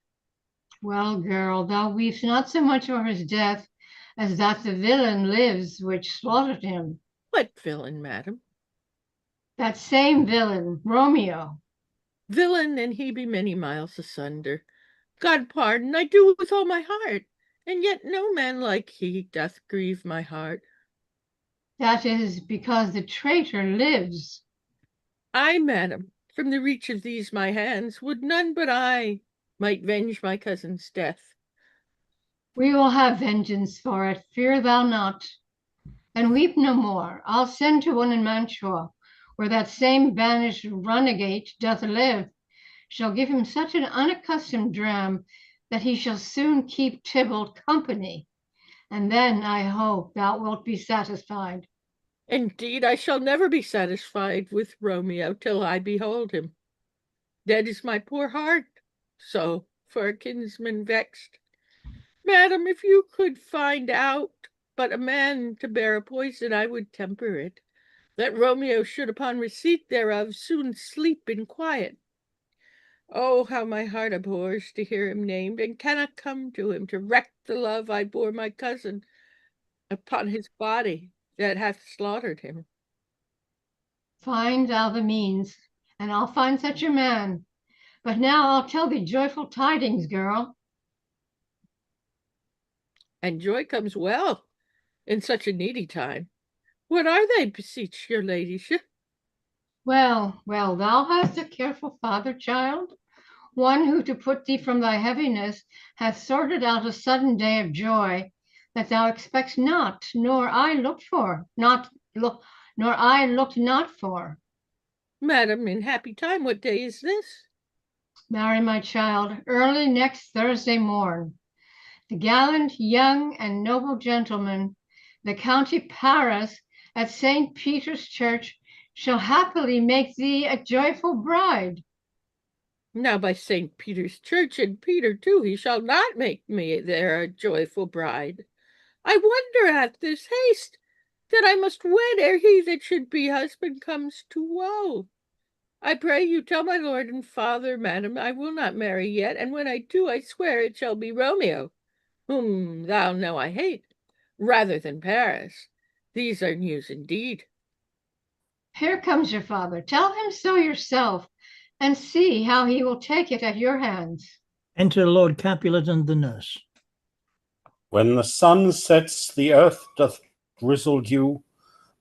Well, girl, thou weepst not so much for his death as that the villain lives which slaughtered him. What villain, madam? That same villain, Romeo. Villain, and he be many miles asunder. God pardon, I do with all my heart, and yet no man like he doth grieve my heart. That is because the traitor lives. I, madam, from the reach of these my hands, would none but I might venge my cousin's death. We will have vengeance for it, fear thou not. And weep no more. I'll send to one in Mantua, where that same banished runagate doth live, shall give him such an unaccustomed dram that he shall soon keep Tybalt company. And then I hope thou wilt be satisfied. Indeed, I shall never be satisfied with Romeo till I behold him. Dead is my poor heart, so for a kinsman vexed. Madam, if you could find out but a man to bear a poison, I would temper it, that Romeo should upon receipt thereof soon sleep in quiet. Oh, how my heart abhors to hear him named, and cannot come to him to wreak the love I bore my cousin upon his body that hath slaughtered him. Find thou the means, and I'll find such a man. But now I'll tell thee joyful tidings, girl. And joy comes well in such a needy time. What are they, beseech your ladyship? Well, well, thou hast a careful father, child, one who to put thee from thy heaviness hath sorted out a sudden day of joy that thou expects not, nor I looked for, nor I looked not for. Madam, in happy time, what day is this? Marry, my child, early next Thursday morn. The gallant, young, and noble gentleman, the County Paris at St. Peter's Church, shall happily make thee a joyful bride. Now by St. Peter's Church, and Peter too, he shall not make me there a joyful bride. I wonder at this haste, that I must wed ere he that should be husband comes to woe. I pray you tell my lord and father, madam, I will not marry yet, and when I do, I swear it shall be Romeo, whom thou know I hate, rather than Paris. These are news indeed. Here comes your father. Tell him so yourself, and see how he will take it at your hands. Enter Lord Capulet and the nurse. When the sun sets, the earth doth drizzle dew,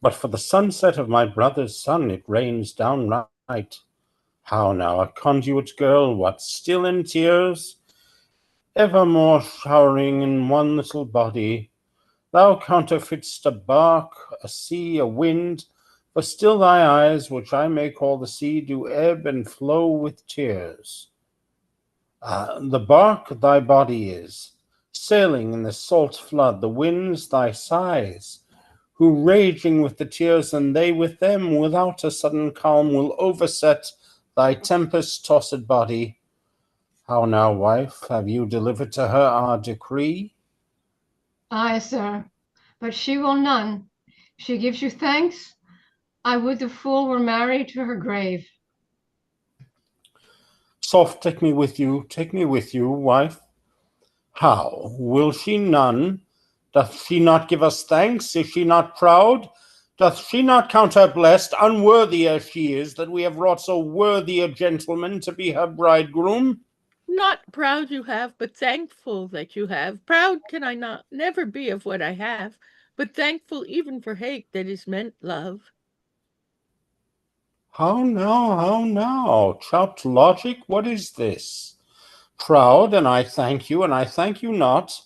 but for the sunset of my brother's son it rains downright. How now, a conduit girl, what, still in tears? Evermore showering in one little body, thou counterfeit'st a bark, a sea, a wind, for still thy eyes, which I may call the sea, do ebb and flow with tears. The bark thy body is, sailing in the salt flood, the winds thy sighs, who raging with the tears, and they with them, without a sudden calm, will overset thy tempest-tossed body. How now, wife, have you delivered to her our decree? Aye, sir, but she will none. She gives you thanks. I would the fool were married to her grave. Soft, take me with you, wife. How, will she none? Doth she not give us thanks? Is she not proud? Doth she not count her blessed, unworthy as she is, that we have wrought so worthy a gentleman to be her bridegroom? Not proud you have, but thankful that you have. Proud can I not never be of what I have, but thankful even for hate that is meant love. How now, chopped logic, what is this? Proud, and I thank you, and I thank you not.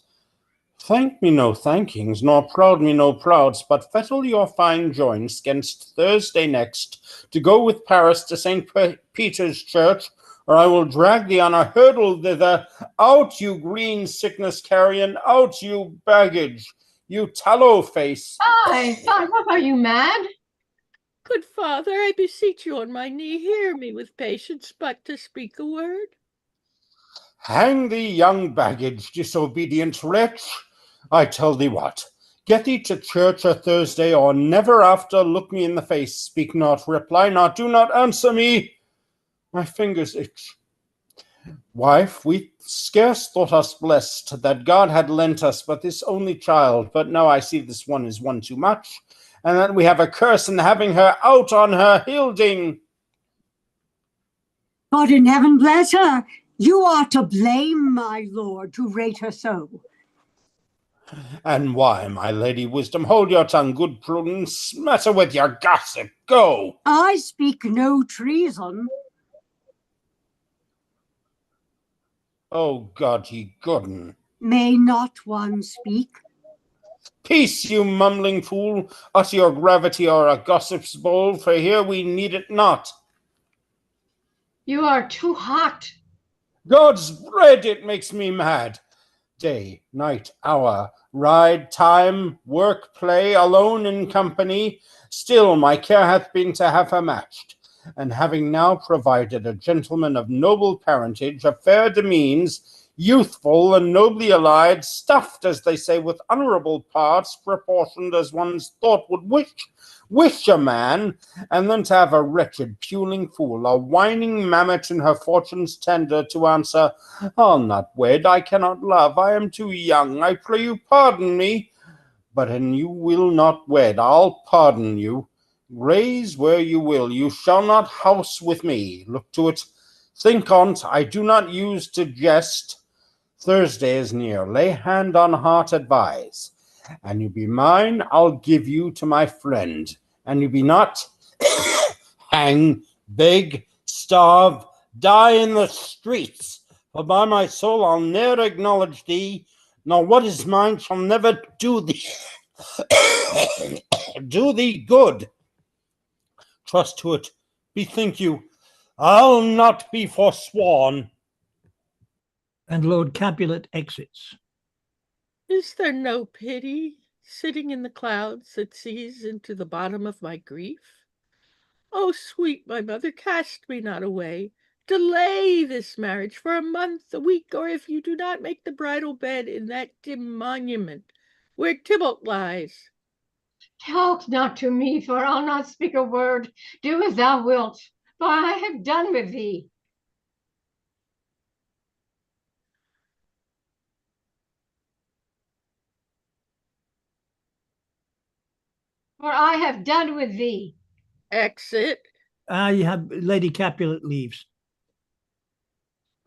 Thank me no thankings, nor proud me no prouds, but fettle your fine joints 'gainst Thursday next, to go with Paris to St. Peter's Church, or I will drag thee on a hurdle thither. Out, you green sickness carrion, out, you baggage, you tallow face. Aye, what, are you mad? Good father, I beseech you on my knee, hear me with patience, but to speak a word. Hang thee, young baggage, disobedient wretch. I tell thee what, get thee to church a Thursday, or never after look me in the face, speak not, reply not, do not answer me. My fingers itch. Wife, we scarce thought us blessed that God had lent us but this only child, but now I see this one is one too much, and that we have a curse in having her out on her hilding. God in heaven bless her. You are to blame, my lord, to rate her so. And why, my lady Wisdom? Hold your tongue, good Prudence. Matter with your gossip. Go. I speak no treason. Oh, God ye gooden. May not one speak? Peace, you mumbling fool. Utter your gravity or a gossip's bowl, for here we need it not. You are too hot. God's bread, it makes me mad. Day, night, hour, ride, time, work, play, alone in company, still my care hath been to have her matched. And having now provided a gentleman of noble parentage, of fair demeans, youthful and nobly allied, stuffed, as they say, with honorable parts, proportioned as one's thought would wish a man, and then to have a wretched puling fool, a whining mammet in her fortune's tender, to answer, I'll not wed, I cannot love, I am too young, I pray you pardon me. But an you will not wed, I'll pardon you. Raise where you will, you shall not house with me. Look to it, Think on't, I do not use to jest. Thursday is near. Lay hand on heart, advise. An you be mine, I'll give you to my friend. An you be not, hang, beg, starve, die in the streets. For by my soul, I'll ne'er acknowledge thee, nor what is mine shall never do thee do thee good. Trust to it. Bethink you, I'll not be forsworn. And Lord Capulet exits. Is there no pity, sitting in the clouds that sees into the bottom of my grief? Oh, sweet my mother, cast me not away. Delay this marriage for a month, a week, or if you do not make the bridal bed in that dim monument where Tybalt lies. Talk not to me, for I'll not speak a word. Do as thou wilt, for I have done with thee. For I have done with thee. Exit. You have Lady Capulet leaves.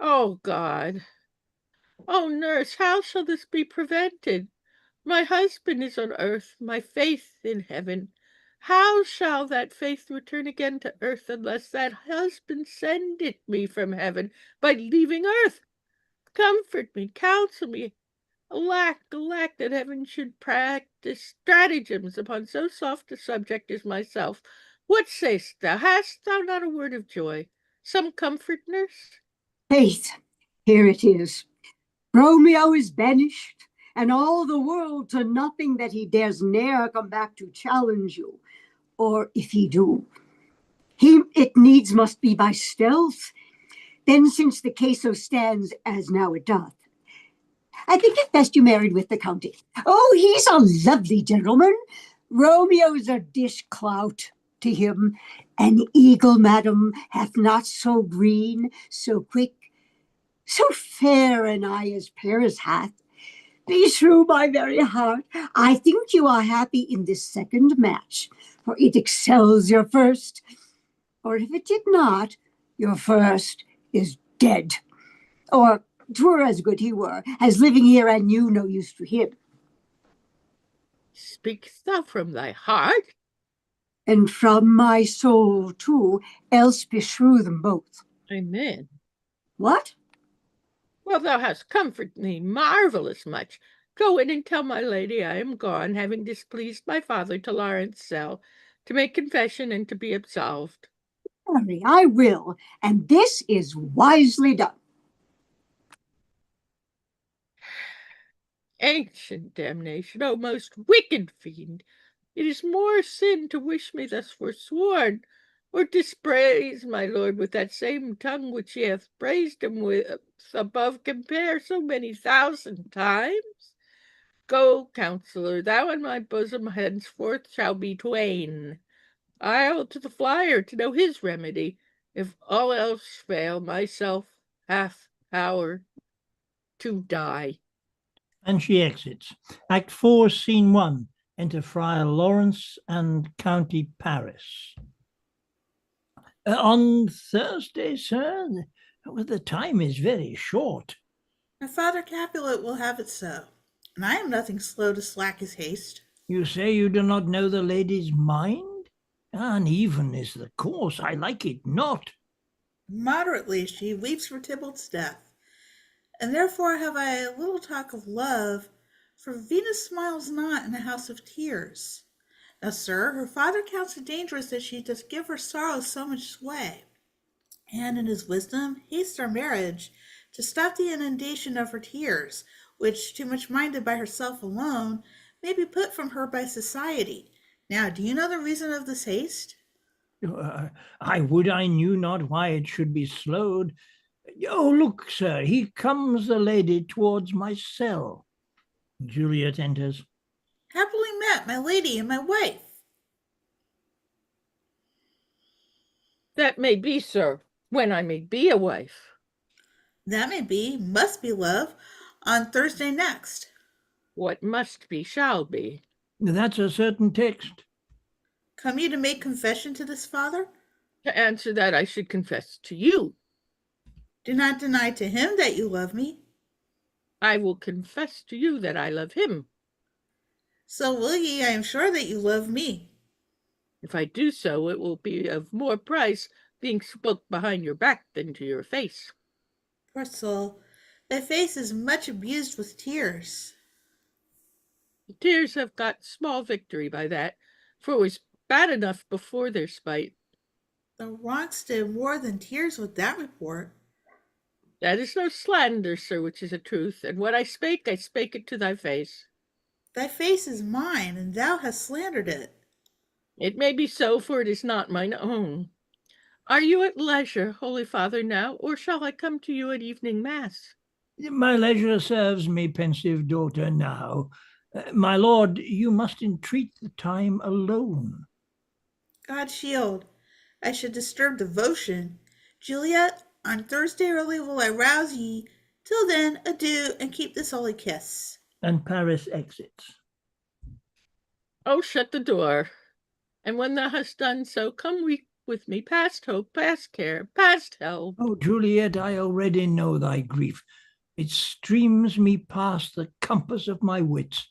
Oh, God. Oh, nurse, how shall this be prevented? My husband is on earth, my faith in heaven. How shall that faith return again to earth unless that husband send it me from heaven by leaving earth? Comfort me, counsel me. Alack, alack, that heaven should practice stratagems upon so soft a subject as myself. What say'st thou? Hast thou not a word of joy? Some comfort, nurse? Faith, here it is. Romeo is banished, and all the world to nothing that he dares ne'er come back to challenge you. Or if he do, it needs must be by stealth. Then since the case so stands as now it doth, I think it best you married with the county. Oh, he's a lovely gentleman. Romeo's a dish clout to him. An eagle, madam, hath not so green, so quick, so fair an eye as Paris hath. Be true, my very heart, I think you are happy in this second match, for it excels your first. Or if it did not, your first is dead. Or 'twere as good he were, as living here and you no use to him. Speak'st thou from thy heart? And from my soul too, else beshrew them both. Amen. What? Well, thou hast comforted me marvellous much. Go in and tell my lady I am gone, having displeased my father to Lawrence' cell, to make confession and to be absolved. Harry, I will, and this is wisely done. Ancient damnation, O most wicked fiend! It is more sin to wish me thus forsworn, or dispraise my lord with that same tongue which he hath praised him with above compare so many thousand times. Go, counsellor, thou and my bosom henceforth shall be twain. I'll to the friar to know his remedy. If all else fail, myself hath power to die. And she exits. Act 4, Scene 1. Enter Friar Lawrence and County Paris. On Thursday, sir? Well, the time is very short. My father Capulet will have it so, and I am nothing slow to slack his haste. You say you do not know the lady's mind? Uneven is the course, I like it not. Moderately she weeps for Tybalt's death, and therefore have I a little talk of love, for Venus smiles not in a house of tears. Now, sir, her father counts it dangerous that she doth give her sorrow so much sway, and in his wisdom hastes our marriage to stop the inundation of her tears, which, too much minded by herself alone, may be put from her by society. Now, do you know the reason of this haste? I would I knew not why it should be slowed. Oh, look, sir, he comes the lady towards my cell. Juliet enters. Happily met, my lady and my wife. That may be, sir, when I may be a wife. That may be, must be, love, on Thursday next. What must be shall be. That's a certain text. Come you to make confession to this father? To answer that, I should confess to you. Do not deny to him that you love me. I will confess to you that I love him. So will ye, I am sure that you love me. If I do so, it will be of more price being spoke behind your back than to your face. Poor soul, thy face is much abused with tears. The tears have got small victory by that, for it was bad enough before their spite. The rocks did more than tears with that report. That is no slander, sir, which is a truth, and what I spake it to thy face. Thy face is mine, and thou hast slandered it. It may be so, for it is not mine own. Are you at leisure, Holy Father, now, or shall I come to you at evening mass? My leisure serves me, pensive daughter, now. My lord, you must entreat the time alone. God shield, I should disturb devotion. Juliet, on Thursday early will I rouse ye. Till then, adieu, and keep this holy kiss. And Paris exits. Oh, shut the door. And when thou hast done so, come weep with me past hope, past care, past hell. Oh, Juliet, I already know thy grief. It streams me past the compass of my wits.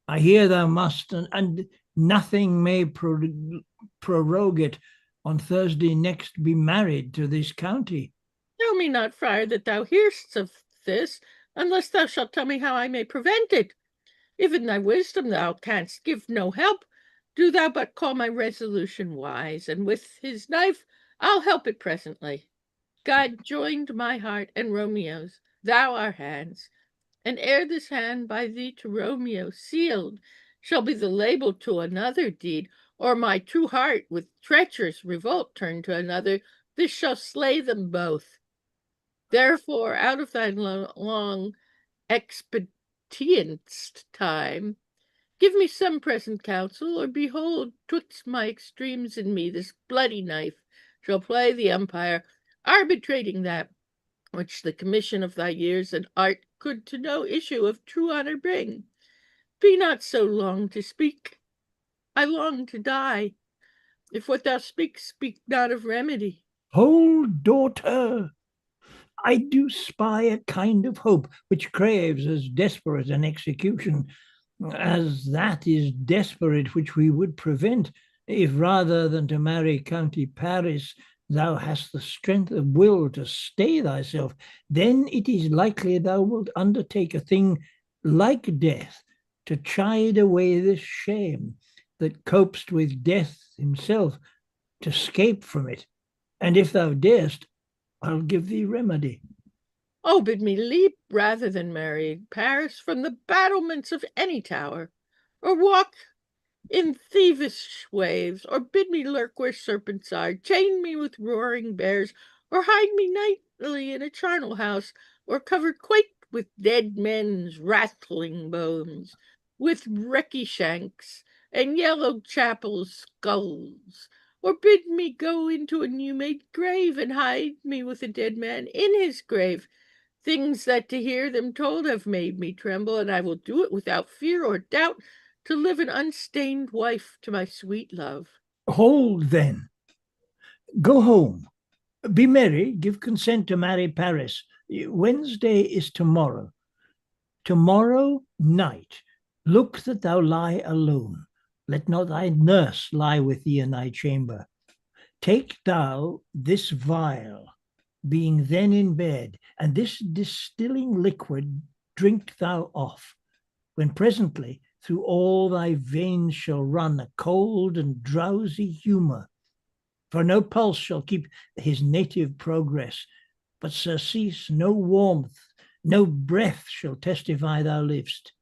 I hear thou must, and nothing may prorogue it, on Thursday next be married to this county. Tell me not, friar, that thou hear'st of this, unless thou shalt tell me how I may prevent it. If in thy wisdom thou canst give no help, do thou but call my resolution wise, and with his knife I'll help it presently. God joined my heart and Romeo's, thou our hands, and ere this hand by thee to Romeo sealed shall be the label to another deed, or my true heart with treacherous revolt turned to another, this shall slay them both. Therefore, out of thy long expedient's time, give me some present counsel, or behold, twixt my extremes and me, this bloody knife shall play the umpire, arbitrating that which the commission of thy years and art could to no issue of true honor bring. Be not so long to speak. I long to die. If what thou speak not of remedy. Hold, daughter. I do spy a kind of hope which craves as desperate an execution as that is desperate which we would prevent, if rather than to marry County Paris thou hast the strength of will to stay thyself, then it is likely thou wilt undertake a thing like death to chide away this shame that copest with death himself, to scape from it. And if thou darest, I'll give thee remedy. Oh, bid me leap rather than marry Paris from the battlements of any tower, or walk in thievish waves, or bid me lurk where serpents are, chain me with roaring bears, or hide me nightly in a charnel house, or covered quite with dead men's rattling bones, with wrecky shanks and yellow chapel skulls, or bid me go into a new-made grave and hide me with a dead man in his grave. Things that to hear them told have made me tremble, and I will do it without fear or doubt, to live an unstained wife to my sweet love. Hold then. Go home. Be merry, give consent to marry Paris. Wednesday is tomorrow. Tomorrow night, look that thou lie alone. Let not thy nurse lie with thee in thy chamber. Take thou this vial, being then in bed, and this distilling liquid drink thou off, when presently through all thy veins shall run a cold and drowsy humour. For no pulse shall keep his native progress, but surcease no warmth, no breath shall testify thou livest.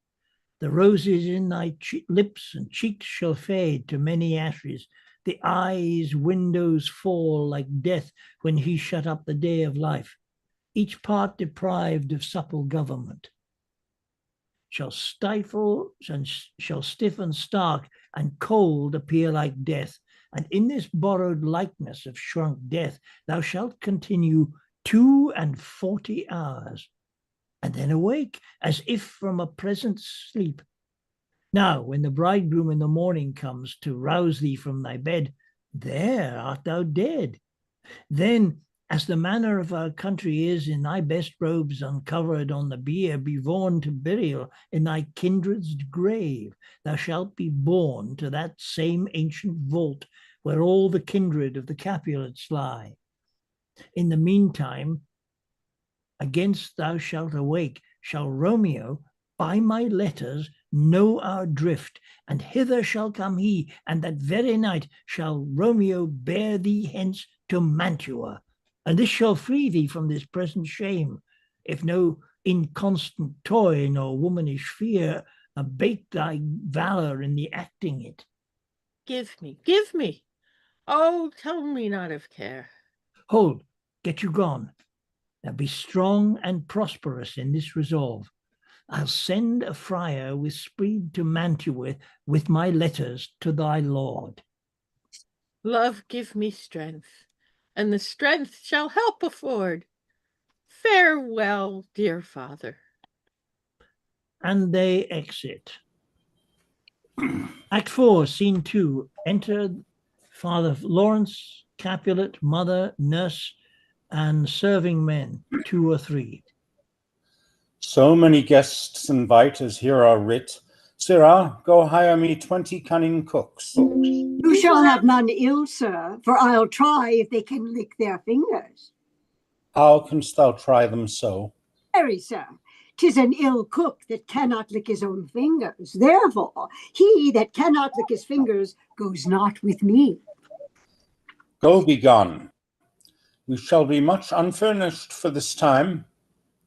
The roses in thy lips and cheeks shall fade to many ashes. The eyes' windows fall like death when he shut up the day of life, each part deprived of supple government. Shall stifle and shall stiffen stark, and cold appear like death. And in this borrowed likeness of shrunk death, thou shalt continue 42 hours, and then awake as if from a present sleep. Now, when the bridegroom in the morning comes to rouse thee from thy bed, there art thou dead. Then, As the manner of our country is, in thy best robes uncovered on the bier, be borne to burial in thy kindred's grave. Thou shalt be borne to that same ancient vault where all the kindred of the Capulets lie. In the meantime, against thou shalt awake, shall Romeo by my letters know our drift, and hither shall come he, and that very night shall Romeo bear thee hence to Mantua. And this shall free thee from this present shame, if no inconstant toy nor womanish fear abate thy valor in the acting it. Give me. Oh, tell me not of care. Hold, get you gone. Now be strong and prosperous in this resolve. I'll send a friar with speed to Mantua with my letters to thy lord. Love, give me strength, and the strength shall help afford. Farewell, dear father. And they exit. Act 4, Scene 2. Enter Father Lawrence, Capulet, mother, nurse, and serving men, 2 or 3. So many guests invite as here are writ. Sirrah, go hire me 20 cunning cooks. You shall have none ill, sir, for I'll try if they can lick their fingers. How canst thou try them so? Very, sir. 'Tis an ill cook that cannot lick his own fingers. Therefore, he that cannot lick his fingers goes not with me. Go be gone. We shall be much unfurnished for this time.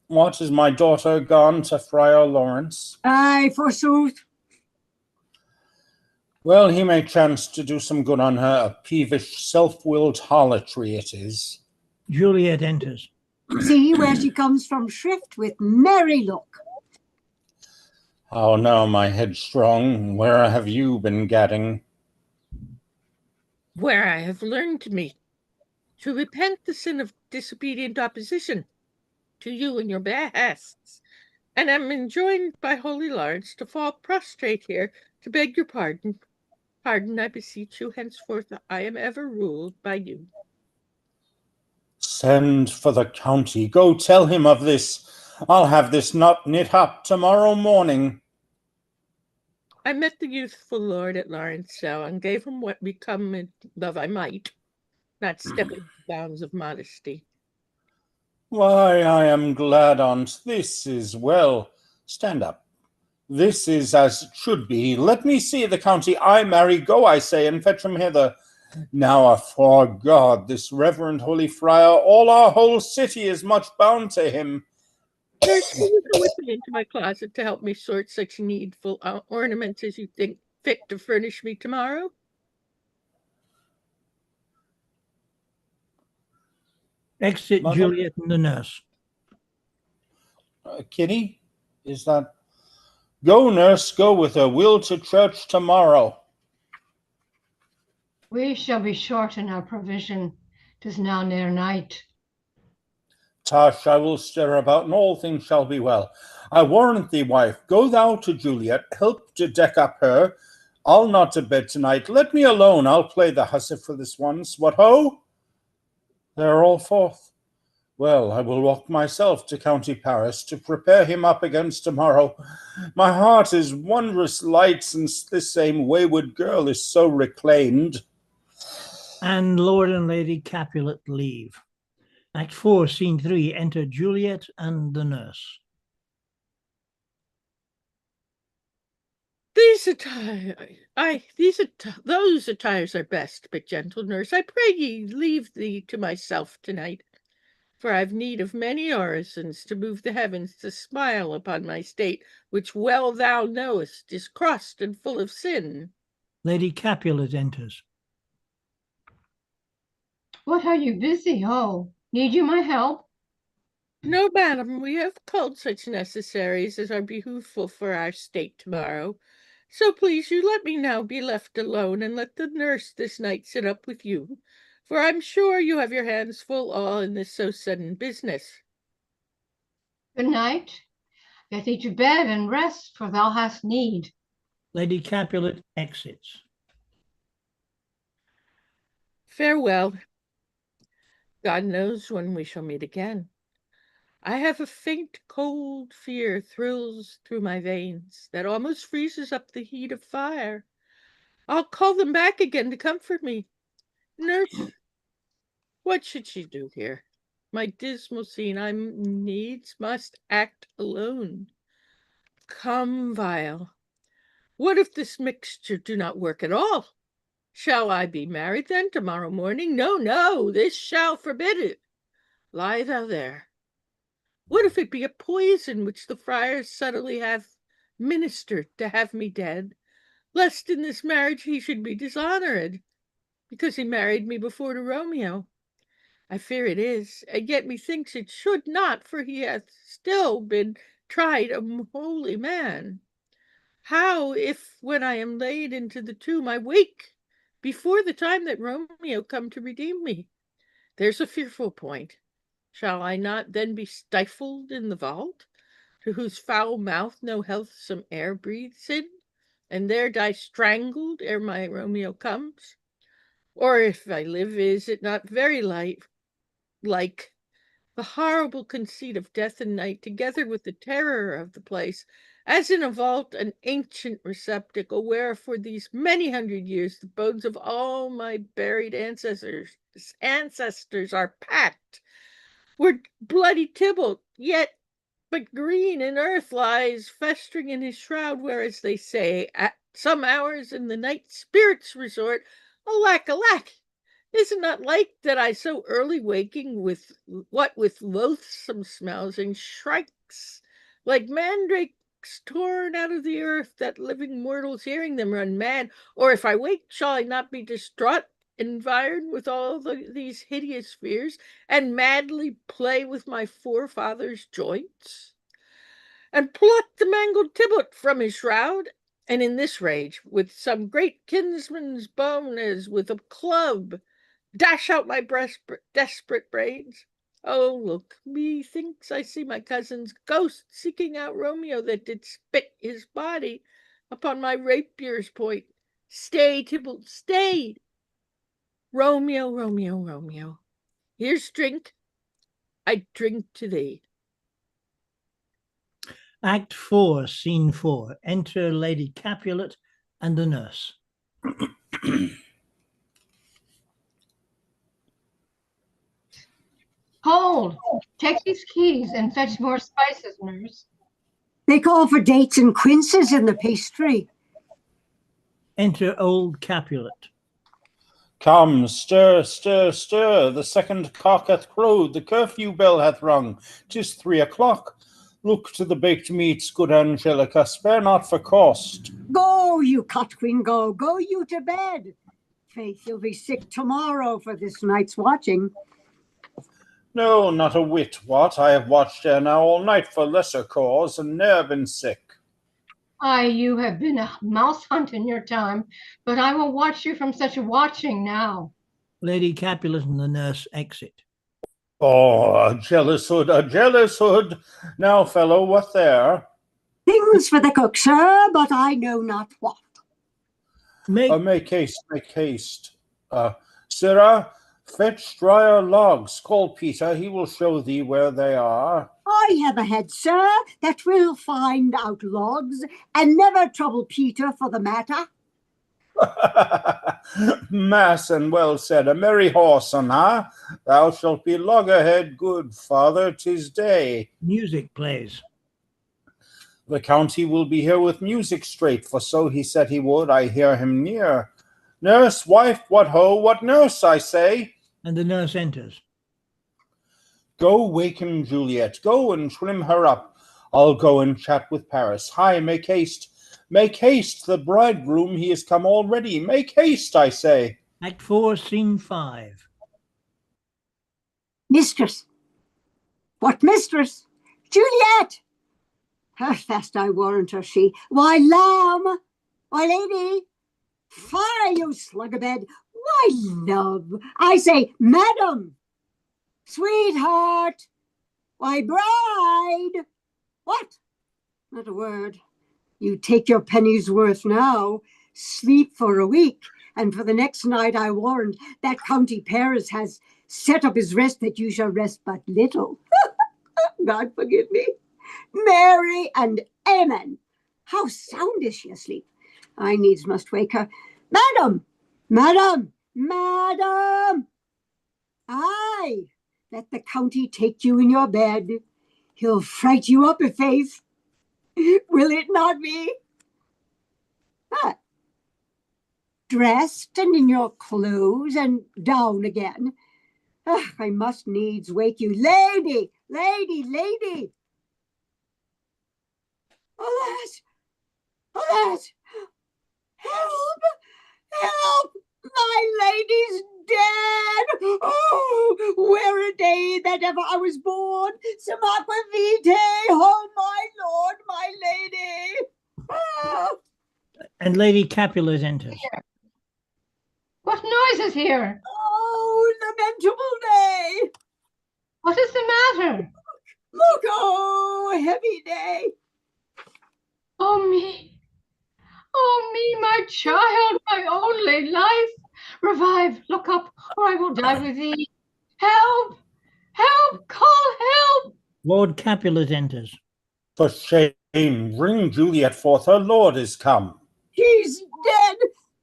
What, is my daughter gone to Friar Lawrence? Aye, forsooth. Well, he may chance to do some good on her. A peevish, self-willed harlotry it is. Juliet enters. See where she comes from shrift with merry look. How now, my headstrong, where have you been gadding? Where I have learned to repent the sin of disobedient opposition to you and your behests, and am enjoined by Holy Lawrence to fall prostrate here to beg your pardon. Pardon, I beseech you, henceforth I am ever ruled by you. Send for the county. Go tell him of this. I'll have this knot knit up tomorrow morning. I met the youthful lord at Lawrence cell and gave him what become in love I might, not stepping the bounds of modesty. Why, I am glad on't. This is well. Stand up. This is as it should be. Let me see the county I marry. Go, I say, and fetch him hither. Now, afore God, this reverend holy friar, all our whole city is much bound to him. Nurse, will you go with me into my closet to help me sort such needful ornaments as you think fit to furnish me tomorrow? Exit Mother? Juliet and the nurse. Kitty, is that? Go, nurse, go with her. We'll to church tomorrow. We shall be short in our provision. 'Tis now near night. Tush, I will stir about, and all things shall be well. I warrant thee, wife, go thou to Juliet, help to deck up her. I'll not to bed tonight. Let me alone. I'll play the hussy for this once. What ho? They're all forth. Well, I will walk myself to County Paris to prepare him up against tomorrow. My heart is wondrous light since this same wayward girl is so reclaimed. And Lord and Lady Capulet leave. Act 4, Scene 3. Enter Juliet and the nurse. Those attires are best, but gentle nurse, I pray ye leave thee to myself tonight, for I've need of many orisons to move the heavens to smile upon my state, which well thou knowest is crossed and full of sin. Lady Capulet enters. What are you busy? Oh, need you my help? No, madam, we have culled such necessaries as are behooveful for our state tomorrow. So please you let me now be left alone, and let the nurse this night sit up with you, for I'm sure you have your hands full all in this so sudden business. Good night. Get thee to bed and rest, for thou hast need. Lady Capulet exits. Farewell. God knows when we shall meet again. I have a faint, cold fear thrills through my veins that almost freezes up the heat of fire. I'll call them back again to comfort me. Nurse, what should she do here? My dismal scene I needs must act alone. Come, vial. What if this mixture do not work at all? Shall I be married then tomorrow morning? No, no, this shall forbid it. Lie thou there. What if it be a poison which the friars subtly have ministered to have me dead, lest in this marriage he should be dishonored, because he married me before to Romeo? I fear it is, and yet methinks it should not, for he hath still been tried a holy man. How if, when I am laid into the tomb, I wake before the time that Romeo come to redeem me? There's a fearful point. Shall I not then be stifled in the vault, to whose foul mouth no healthsome air breathes in, and there die strangled ere my Romeo comes? Or if I live, is it not very like the horrible conceit of death and night, together with the terror of the place, as in a vault, an ancient receptacle, where for these many hundred years the bones of all my buried ancestors are packed, where bloody Tybalt, yet but green in earth, lies festering in his shroud, where, as they say, at some hours in the night spirits resort. Alack, alack! Is it not like that I so early waking with loathsome smells, and shrikes like mandrakes torn out of the earth, that living mortals hearing them run mad? Or if I wake, shall I not be distraught, environed with all these hideous fears, and madly play with my forefathers' joints, and pluck the mangled Tybalt from his shroud, and in this rage, with some great kinsman's bone, as with a club, dash out my desperate brains? Oh, look, methinks I see my cousin's ghost seeking out Romeo, that did spit his body upon my rapier's point. Stay, Tybalt, stay! Romeo, Romeo, Romeo, here's drink. I drink to thee. Act 4, Scene 4. Enter Lady Capulet and the nurse. Hold! Take these keys and fetch more spices, nurse. They call for dates and quinces in the pastry. Enter old Capulet. Come, stir, stir, stir, the second cock hath crowed, the curfew bell hath rung, 'tis 3 o'clock. Look to the baked meats, good Angelica, spare not for cost. Go, you cut queen, go you to bed. Faith, you'll be sick tomorrow for this night's watching. No, not a whit, what? I have watched ere now all night for lesser cause, and ne'er been sick. Aye, you have been a mouse hunt in your time, but I will watch you from such a watching now. Lady Capulet and the nurse exit. Oh, a jealous hood, a jealous hood. Now, fellow, what there? Things for the cook, sir, but I know not what. Make haste, make haste. Sirrah, fetch drier logs. Call Peter, he will show thee where they are. I have a head, sir, that will find out logs, and never trouble Peter for the matter. Mass and well said, a merry whoreson, huh? Thou shalt be loggerhead, good father, 'tis day. Music plays. The county will be here with music straight, for so he said he would, I hear him near. Nurse, wife, what ho, what nurse, I say? And the nurse enters. Go waken Juliet, go and trim her up. I'll go and chat with Paris. Hi, make haste, the bridegroom, he is come already. Make haste, I say. Act 4, Scene 5. Mistress. What mistress? Juliet! How fast I warrant her she. Why, lamb! Why, lady! Fire, you slug-a-bed! Why, love! I say, madam! Sweetheart! Why, bride! What? Not a word. You take your penny's worth now, sleep for a week, And for the next night I warrant that County Paris has set up his rest that you shall rest but little. God forgive me. Mary and Amen. How sound is she asleep? I needs must wake her. Madam, madam, madam. Aye, let the county take you in your bed. He'll fright you up, i'faith. Will it not be? But dressed and in your clothes and down again. I must needs wake you. Lady, lady, lady. Alas, alas, help, help, my lady's dead. Oh, where a day that ever I was born. Semaque vitae, oh my lord, my lady. Oh. And Lady Capulet enters. What noise is here? Oh, lamentable day. What is the matter? Look, oh, heavy day. Oh me, my child, my only life. Revive, look up, or I will die with thee. Help, help, call help. Lord Capulet enters. For shame, bring Juliet forth, her lord is come. She's dead,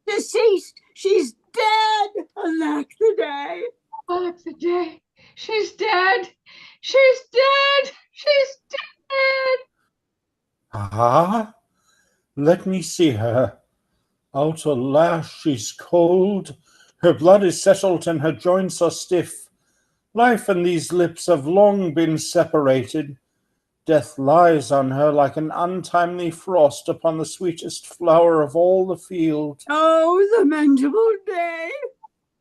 deceased, she's dead. Alack the day. Alack the day. She's dead. She's dead. She's dead. Ah, let me see her. Out, alas, she's cold. Her blood is settled and her joints are stiff. Life and these lips have long been separated. Death lies on her like an untimely frost upon the sweetest flower of all the field. Oh, lamentable day.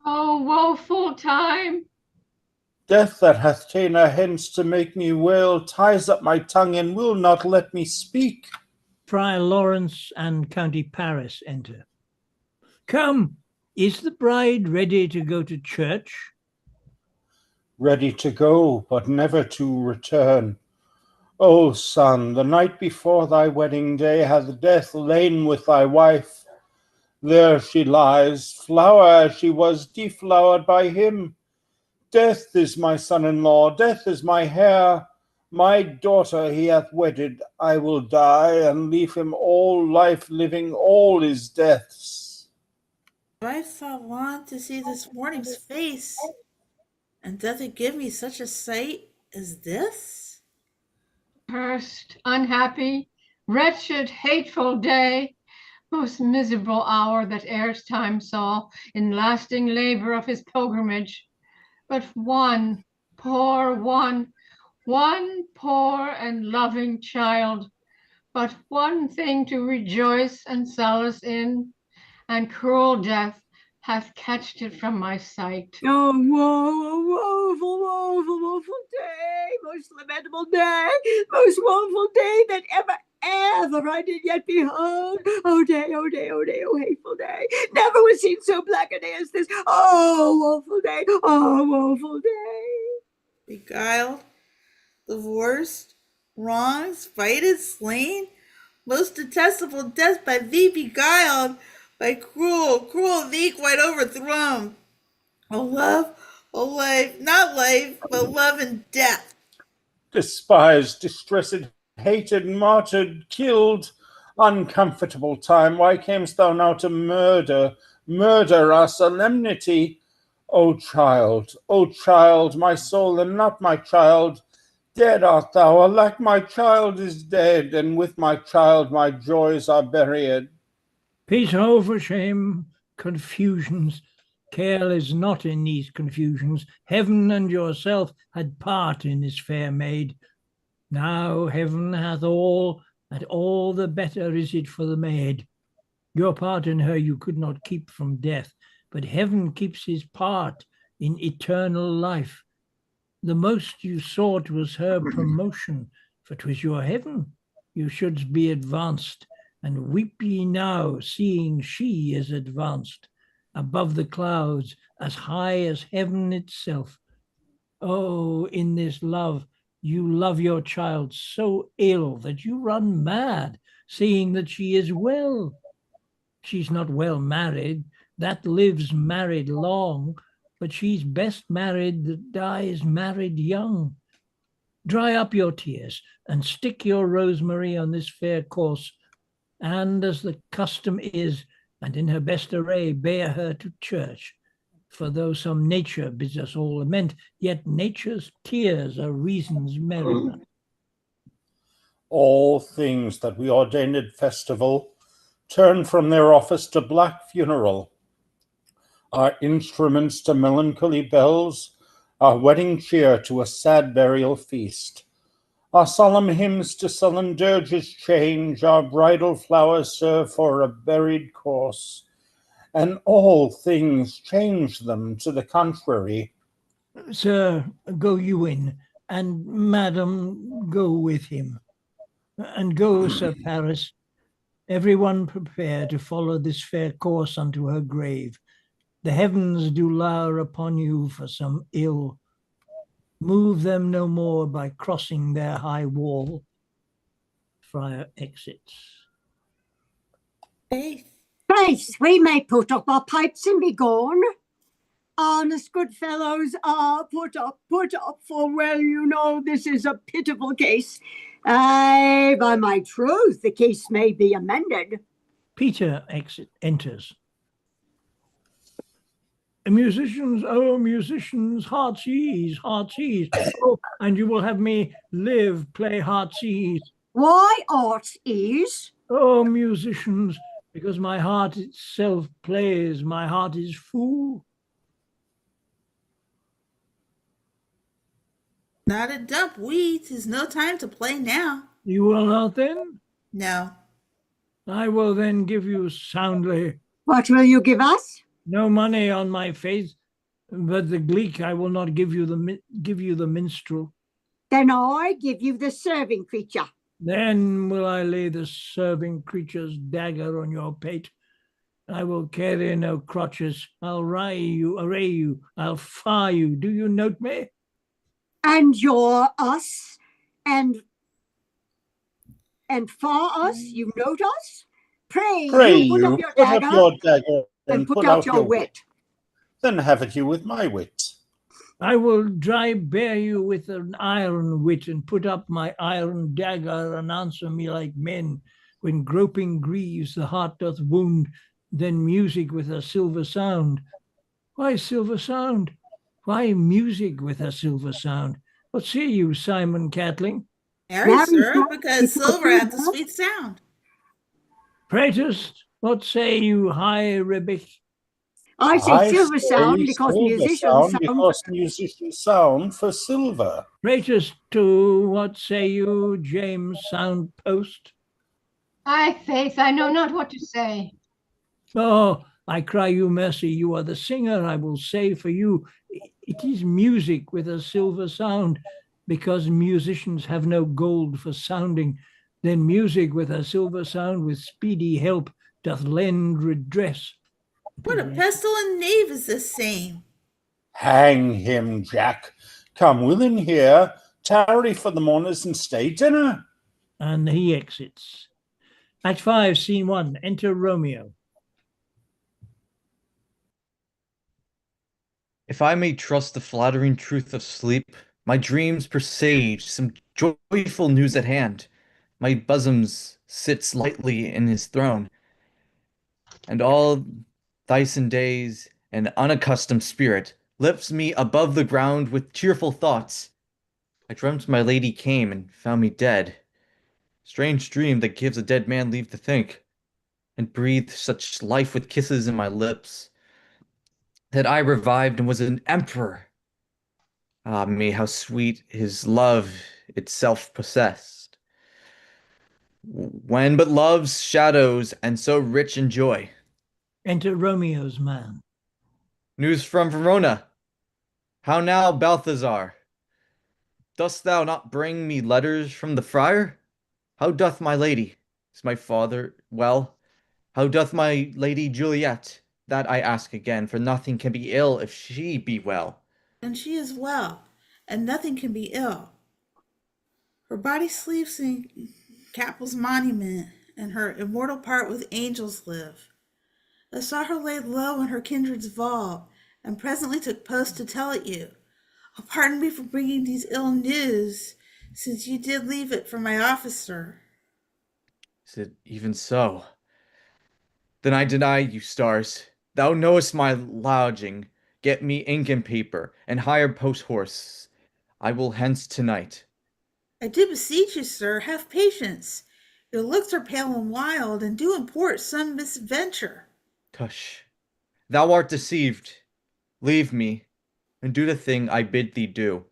Oh, woeful time. Death that hath ta'en her hence to make me wail ties up my tongue and will not let me speak. Friar Lawrence and County Paris enter. Come, is the bride ready to go to church? Ready to go, but never to return. O son, the night before thy wedding day hath death lain with thy wife. There she lies, flower as she was, deflowered by him. Death is my son-in-law, death is my heir. My daughter he hath wedded. I will die and leave him all life living, all his deaths. I thought long to see this morning's face, and doth it give me such a sight as this? Cursed, unhappy, wretched, hateful day, most miserable hour that e'er time saw in lasting labor of his pilgrimage. But one poor one poor and loving child, but one thing to rejoice and solace in, and cruel death hath catched it from my sight. Oh, woeful, woeful, woeful day, most lamentable day, most woeful day that ever I did yet behold. Oh day, oh day, oh day, oh hateful day. Never was seen so black a day as this. Oh, woeful day, oh, woeful day. Beguiled, divorced, wronged, spited, slain, most detestable death by thee beguiled, by cruel, cruel thee quite overthrown. O love, O life, not life, but love and death. Despised, distressed, hated, martyred, killed. Uncomfortable time, why camest thou now to murder our solemnity? O child, my soul, and not my child, dead art thou, alack, my child is dead, and with my child my joys are buried. Peace, ho, for shame, confusions. Care is not in these confusions. Heaven and yourself had part in this fair maid. Now heaven hath all, and all the better is it for the maid. Your part in her you could not keep from death, but heaven keeps his part in eternal life. The most you sought was her promotion, for 'twas your heaven. You should be advanced, and weep ye now, seeing she is advanced, above the clouds, as high as heaven itself. Oh, in this love, you love your child so ill that you run mad, seeing that she is well. She's not well married, that lives married long, but she's best married that dies married young. Dry up your tears and stick your rosemary on this fair course, and as the custom is, and in her best array, bear her to church. For though some nature bids us all lament, yet nature's tears are reason's merriment. All things that we ordained at festival turn from their office to black funeral. Our instruments to melancholy bells, our wedding cheer to a sad burial feast. Our solemn hymns to sullen dirges change, our bridal flowers serve for a buried corse, and all things change them to the contrary. Sir, go you in, and madam, go with him. And go, Sir Paris, every one prepare to follow this fair course unto her grave. The heavens do lower upon you for some ill. Move them no more by crossing their high wall. Friar exits. Faith. Faith, we may put up our pipes and be gone. Honest good fellows, put up, for well you know this is a pitiful case. Aye, by my troth, the case may be amended. Peter enters. Musicians, oh musicians, heart's ease, heart's ease. Oh, and you will have me live, play heart's ease. Why heart's ease? Oh musicians, because my heart itself plays, my heart is full. Not a dump weeds. 'Tis no time to play now. You will not then? No. I will then give you soundly. What will you give us? No money on my faith, but the gleek I will not give you the minstrel. Then I give you the serving creature. Then will I lay the serving creature's dagger on your pate. I will carry no crotches. I'll array you, I'll fire you. Do you note me? And you're us, and for us, you note us? Pray you put up your dagger and put out your wit. Then have it you with my wit. I will bear you with an iron wit and put up my iron dagger and answer me like men. When groping grieves the heart doth wound, then music with a silver sound. Why silver sound? Why music with a silver sound? What say you, Simon Catling? Marry, sir, because silver hath a sweet sound. Praetors, what say you, high Rebec? I say silver sound because musicians sound for silver. Praetors too, what say you, James Soundpost? I, faith, I know not what to say. Oh, I cry you mercy, you are the singer, I will say for you. It is music with a silver sound, because musicians have no gold for sounding. Then music with a silver sound with speedy help doth lend redress. What a pestilent knave is this same? Hang him, Jack. Come within here, tarry for the mourners and stay dinner. And he exits. Act 5, Scene 1, enter Romeo. If I may trust the flattering truth of sleep, my dreams presage some joyful news at hand. My bosom sits lightly in his throne, and all Thyson days and unaccustomed spirit lifts me above the ground with cheerful thoughts. I dreamt my lady came and found me dead. Strange dream that gives a dead man leave to think, and breathed such life with kisses in my lips, that I revived and was an emperor. Ah me, how sweet his love itself possessed. When but love's shadows, and so rich in joy. Enter Romeo's man. News from Verona. How now, Balthazar? Dost thou not bring me letters from the friar? How doth my lady? Is my father well? How doth my lady Juliet? That I ask again, for nothing can be ill if she be well. And she is well, and nothing can be ill. Her body sleeps in Capel's monument, and her immortal part with angels live. I saw her laid low in her kindred's vault, and presently took post to tell it you. Oh, pardon me for bringing these ill news, since you did leave it for my officer. Is it even so? Then I deny you, stars. Thou knowest my lodging. Get me ink and paper, and hire post horse. I will hence tonight. I do beseech you, sir, have patience. Your looks are pale and wild, and do import some misadventure. Tush, thou art deceived. Leave me, and do the thing I bid thee do.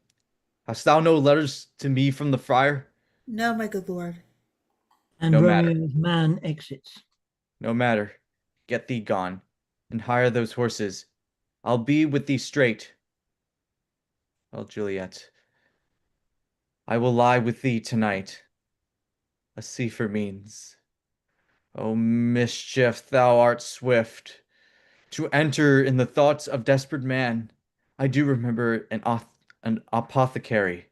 Hast thou no letters to me from the friar? No, my good lord. And No matter. Romeo's man exits. No matter. Get thee gone, and hire those horses. I'll be with thee straight. Well, Juliet, I will lie with thee tonight. A cipher means. O mischief, thou art swift to enter in the thoughts of desperate man. I do remember an apothecary,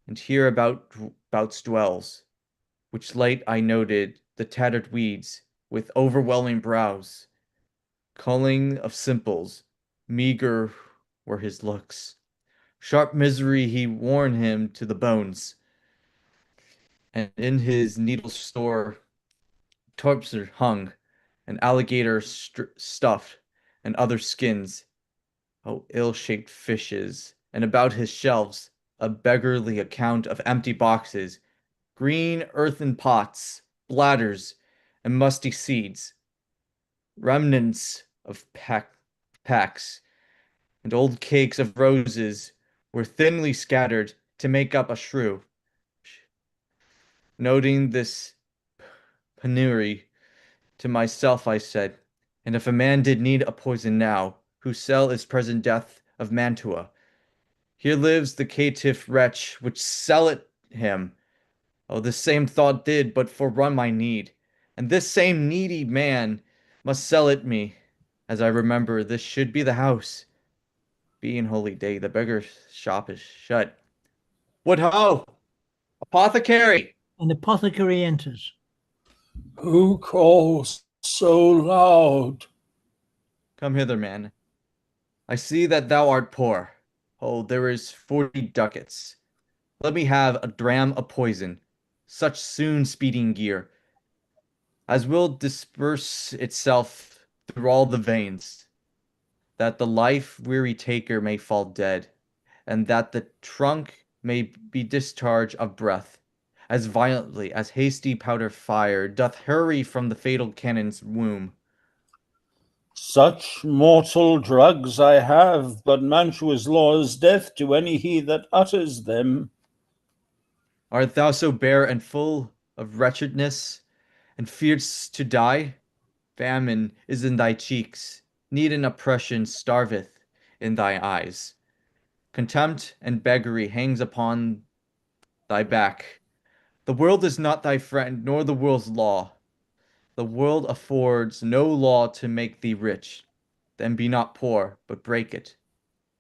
and hereabouts dwells, which late I noted the tattered weeds with overwhelming brows, culling of simples, meager were his looks. Sharp misery he worn him to the bones, and in his needle store torpor hung, an alligator stuffed, and other skins, oh ill-shaped fishes, and about his shelves a beggarly account of empty boxes, green earthen pots, bladders, and musty seeds, remnants of packs, and old cakes of roses were thinly scattered to make up a shrew. Noting this penury, to myself I said, and if a man did need a poison now, whose cell is present death of Mantua, here lives the caitiff wretch which sell it him. Oh, this same thought did but forerun my need, and this same needy man must sell it me. As I remember, this should be the house. Being holy day, the beggar's shop is shut. What ho! Apothecary! An apothecary enters. Who calls so loud? Come hither, man. I see that thou art poor. Oh, there is 40 ducats. Let me have a dram of poison, such soon speeding gear, as will disperse itself through all the veins, that the life-weary taker may fall dead, and that the trunk may be discharged of breath, as violently as hasty powder fire doth hurry from the fatal cannon's womb. Such mortal drugs I have, but Mantua's law is death to any he that utters them. Art thou so bare and full of wretchedness, and fear'st to die? Famine is in thy cheeks, need and oppression starveth in thy eyes. Contempt and beggary hangs upon thy back. The world is not thy friend, nor the world's law. The world affords no law to make thee rich. Then be not poor, but break it,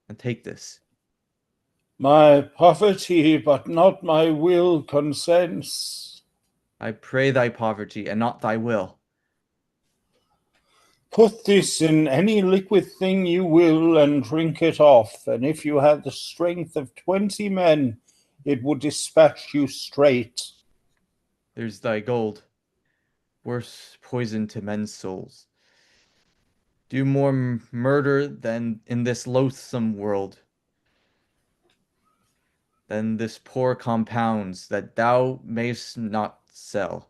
and take this. My poverty, but not my will, consents. I pray thy poverty, and not thy will. Put this in any liquid thing you will, and drink it off, and if you have the strength of 20 men, it will dispatch you straight. There's thy gold. Worse poison to men's souls. Do more murder than in this loathsome world. Than this poor compounds that thou mayst not sell.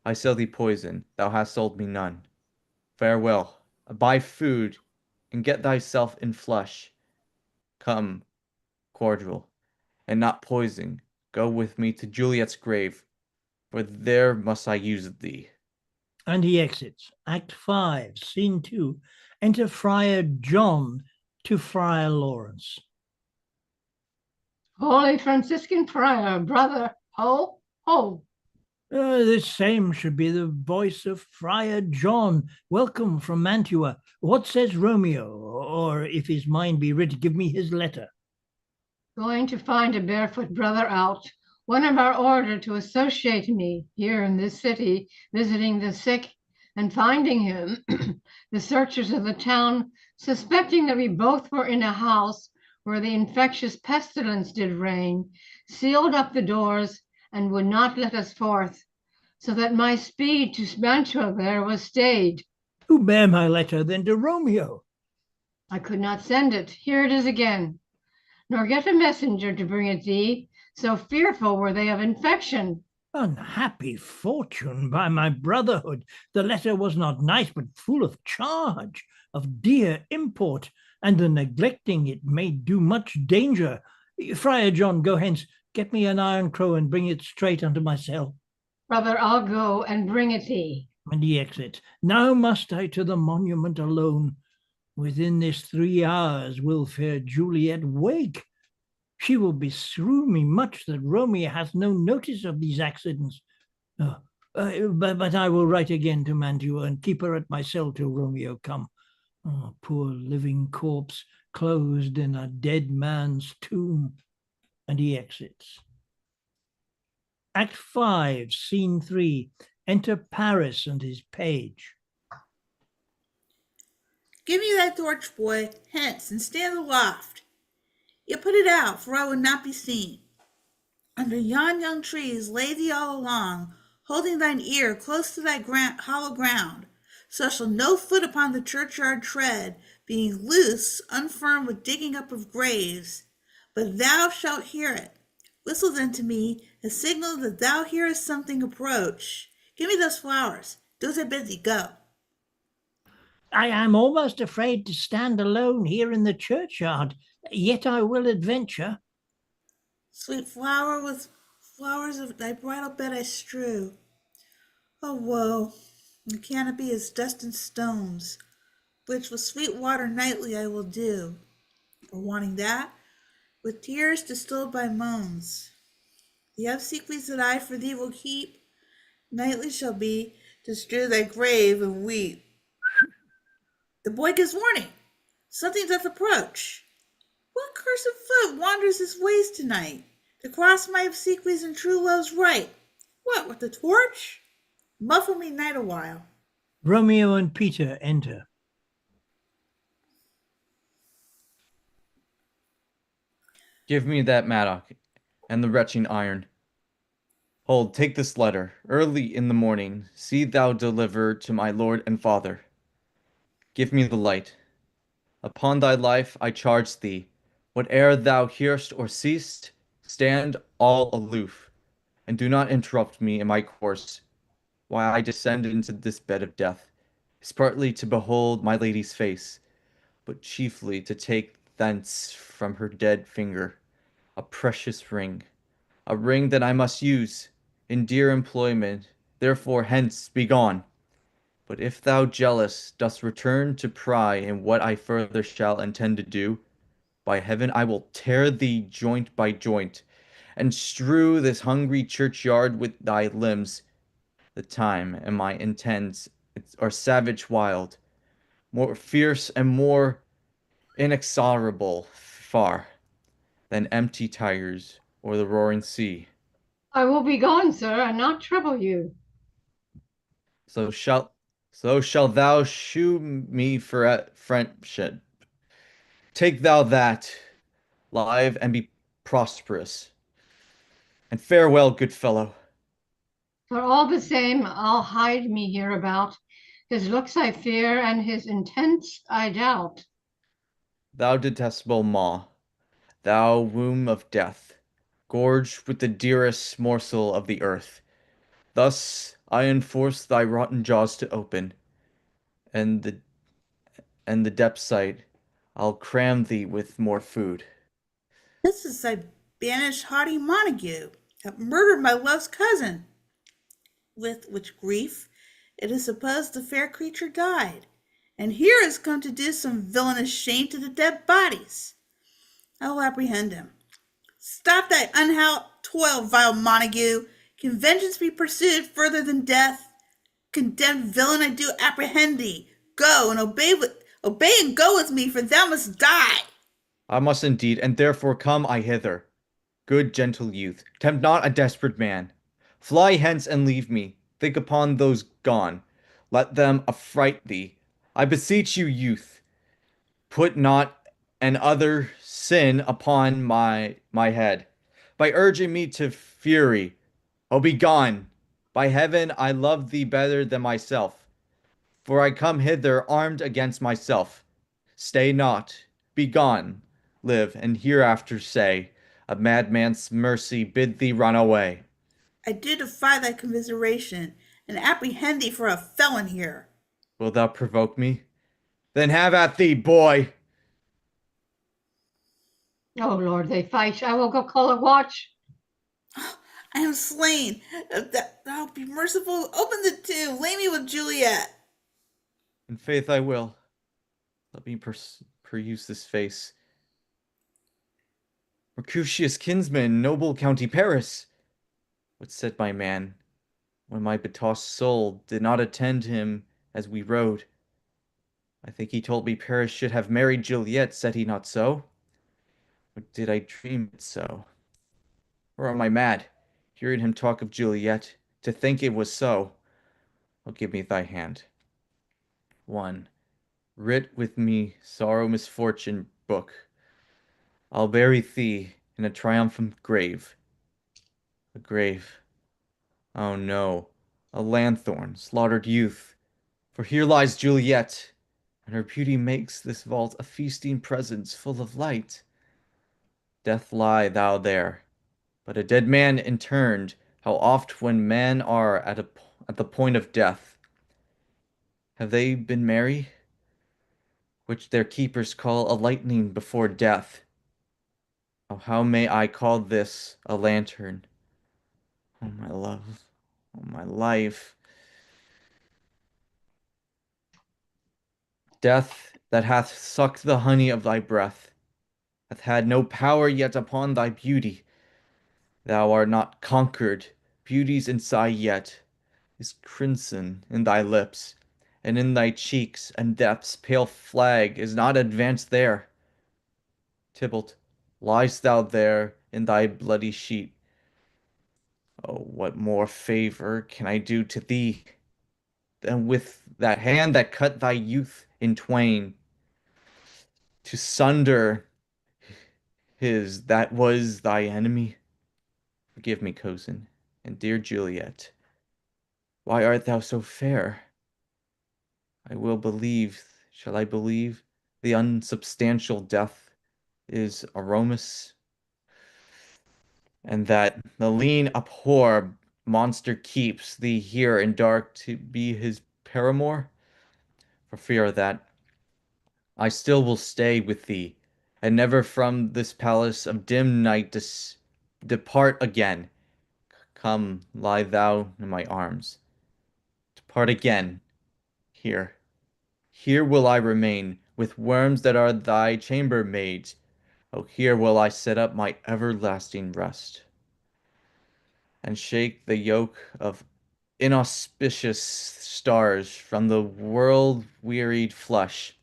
I sell thee poison, thou hast sold me none. Farewell, buy food, and get thyself in flesh. Come, cordial, and not poison, go with me to Juliet's grave, for there must I use thee. And he exits. Act 5, Scene 2. Enter Friar John to Friar Lawrence. Holy Franciscan friar, brother, ho, ho. This same should be the voice of Friar John. Welcome from Mantua. What says Romeo? Or if his mind be writ, give me his letter. Going to find a barefoot brother out, one of our order to associate me here in this city, visiting the sick and finding him, the searchers of the town, suspecting that we both were in a house where the infectious pestilence did reign, sealed up the doors and would not let us forth, so that my speed to Mantua there was stayed. Who bear my letter then to Romeo? I could not send it. Here it is again. Nor get a messenger to bring it thee, so fearful were they of infection. Unhappy fortune, by my brotherhood! The letter was not nice, but full of charge, of dear import, and the neglecting it may do much danger. Friar John, go hence, get me an iron crow and bring it straight unto my cell. Brother, I'll go and bring it thee. And he exits. Now must I to the monument alone. Within this 3 hours will fair Juliet wake. She will beshrew me much that Romeo hath no notice of these accidents. But I will write again to Mantua and keep her at my cell till Romeo come. Oh, poor living corpse, closed in a dead man's tomb. And he exits. Act 5, Scene 3. Enter Paris and his page. Give me that torch, boy, hence, and stand aloft. Yet put it out, for I would not be seen. Under yon young trees lay thee all along, holding thine ear close to thy hollow ground, so shall no foot upon the churchyard tread, being loose, unfirm with digging up of graves. But thou shalt hear it. Whistle then to me, a signal that thou hearest something approach. Give me those flowers. Do as I bid thee, go. I am almost afraid to stand alone here in the churchyard, yet I will adventure. Sweet flower with flowers of thy bridal bed I strew. Oh woe, the canopy is dust and stones, which with sweet water nightly I will dew, or wanting that, with tears distilled by moans. The obsequies that I for thee will keep, nightly shall be to strew thy grave and weep. The boy gives warning. Something doth approach. What cursed foot wanders his ways tonight, to cross my obsequies and true love's right? What, with the torch? Muffle me night a while. Romeo and Peter enter. Give me that mattock and the retching iron. Hold, take this letter. Early in the morning, see thou deliver to my lord and father. Give me the light. Upon thy life I charge thee, whate'er thou hearst or seest, stand all aloof, and do not interrupt me in my course. Why I descend into this bed of death is partly to behold my lady's face, but chiefly to take thence from her dead finger a precious ring, a ring that I must use in dear employment. Therefore hence be gone. But if thou jealous dost return to pry in what I further shall intend to do, by heaven I will tear thee joint by joint, and strew this hungry churchyard with thy limbs. The time and my intents are savage wild, more fierce and more inexorable far than empty tigers or the roaring sea. I will be gone, sir, and not trouble you. So shalt thou shew me for friendship. Take thou that, live and be prosperous. And farewell, good fellow. For all the same, I'll hide me hereabout. His looks I fear, and his intents I doubt. Thou detestable maw, thou womb of death, gorged with the dearest morsel of the earth. Thus I enforce thy rotten jaws to open, and the depth sight, I'll cram thee with more food. This is thy banished haughty Montague, that murdered my love's cousin. With which grief it is supposed the fair creature died, and here is come to do some villainous shame to the dead bodies. I will apprehend him. Stop thy unhallowed toil, vile Montague. Can vengeance be pursued further than death? Condemned villain, I do apprehend thee. Go and obey and go with me, for thou must die. I must indeed, and therefore come I hither. Good gentle youth, tempt not a desperate man. Fly hence and leave me. Think upon those gone. let them affright thee. I beseech you, youth, put not an other sin upon my head, by urging me to fury. Oh, be gone! By heaven, I love thee better than myself, for I come hither armed against myself. Stay not, be gone, live, and hereafter say, a madman's mercy bid thee run away. I do defy thy commiseration, and apprehend thee for a felon here. Wilt thou provoke me? Then have at thee, boy! Oh Lord, they fight. I will go call a watch. I am slain. Thou be merciful. Open the tomb. Lay me with Juliet. In faith I will. Let me peruse this face. Mercutius kinsman, noble County Paris! What said my man, when my betossed soul did not attend him as we rode? I think he told me Paris should have married Juliet, said he not so? Or did I dream it so? Or am I mad, hearing him talk of Juliet, to think it was so? Oh, give me thy hand. One, writ with me sorrow misfortune book. I'll bury thee in a triumphant grave. A grave. Oh no, a lanthorn, slaughtered youth. For here lies Juliet, and her beauty makes this vault a feasting presence full of light. Death lie thou there, but a dead man interned, how oft when men are at the point of death. Have they been merry? Which their keepers call a lightning before death. Oh, how may I call this a lantern? Oh, my love, oh, my life. Death that hath sucked the honey of thy breath hath had no power yet upon thy beauty. Thou art not conquered, beauty's inside yet, is crimson in thy lips, and in thy cheeks and depths pale flag is not advanced there. Tybalt, liest thou there in thy bloody sheet? Oh, what more favor can I do to thee than with that hand that cut thy youth in twain, to sunder his that was thy enemy? Forgive me, cousin, and dear Juliet. Why art thou so fair? I will believe, shall I believe, the unsubstantial death is Aromas, and that the lean abhor monster keeps thee here in dark to be his paramour? For fear that I still will stay with thee, and never from this palace of dim night depart again. Come, lie thou in my arms. Depart again. Here, here will I remain, with worms that are thy chambermaids. Oh, here will I set up my everlasting rest, and shake the yoke of inauspicious stars from the world-wearied flesh.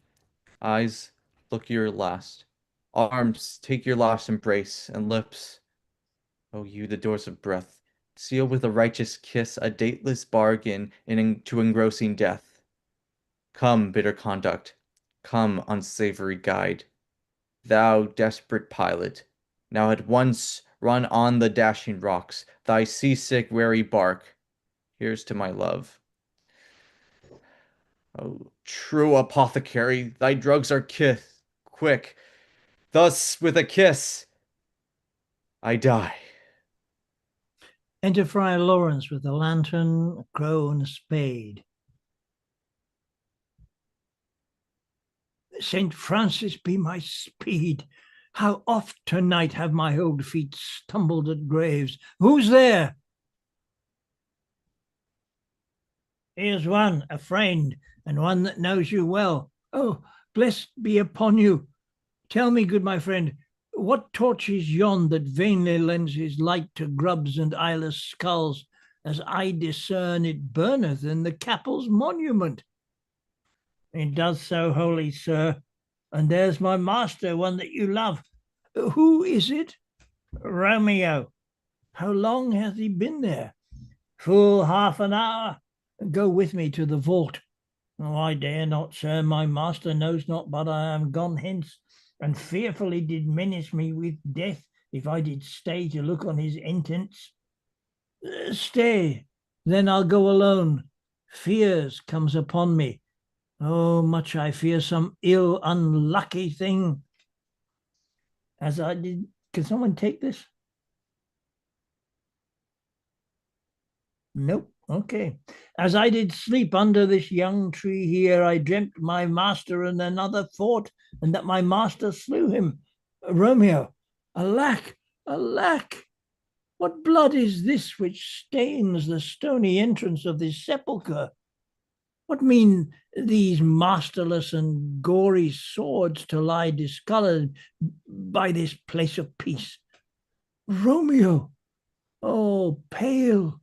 Eyes, look your last. Arms, take your last embrace, and lips, O you, the doors of breath, seal with a righteous kiss a dateless bargain to engrossing death. Come, bitter conduct, come, unsavory guide. Thou desperate pilot, now at once run on the dashing rocks, thy seasick weary bark. Here's to my love. O true apothecary, thy drugs are quick. Thus, with a kiss, I die. Enter Friar Lawrence with a lantern, a crow, and a spade. Saint Francis be my speed! How oft tonight have my old feet stumbled at graves. Who's there? Here's one, a friend, and one that knows you well. Oh, blessed be upon you. Tell me, good my friend, what torch is yon that vainly lends his light to grubs and eyeless skulls, as I discern it burneth in the capel's monument? It does so, holy sir, and there's my master, one that you love. Who is it? Romeo. How long hath he been there? Full half an hour. Go with me to the vault. Oh, I dare not, sir. My master knows not but I am gone hence, and fearfully did menace me with death if I did stay to look on his intents. Stay, then I'll go alone. Fears comes upon me. Oh, much I fear some ill, unlucky thing. As I did, can someone take this? Nope. Okay. As I did sleep under this young tree here, I dreamt my master and another fought, and that my master slew him. Romeo, alack, alack! What blood is this which stains the stony entrance of this sepulchre? What mean these masterless and gory swords to lie discolored by this place of peace? Romeo, oh, pale!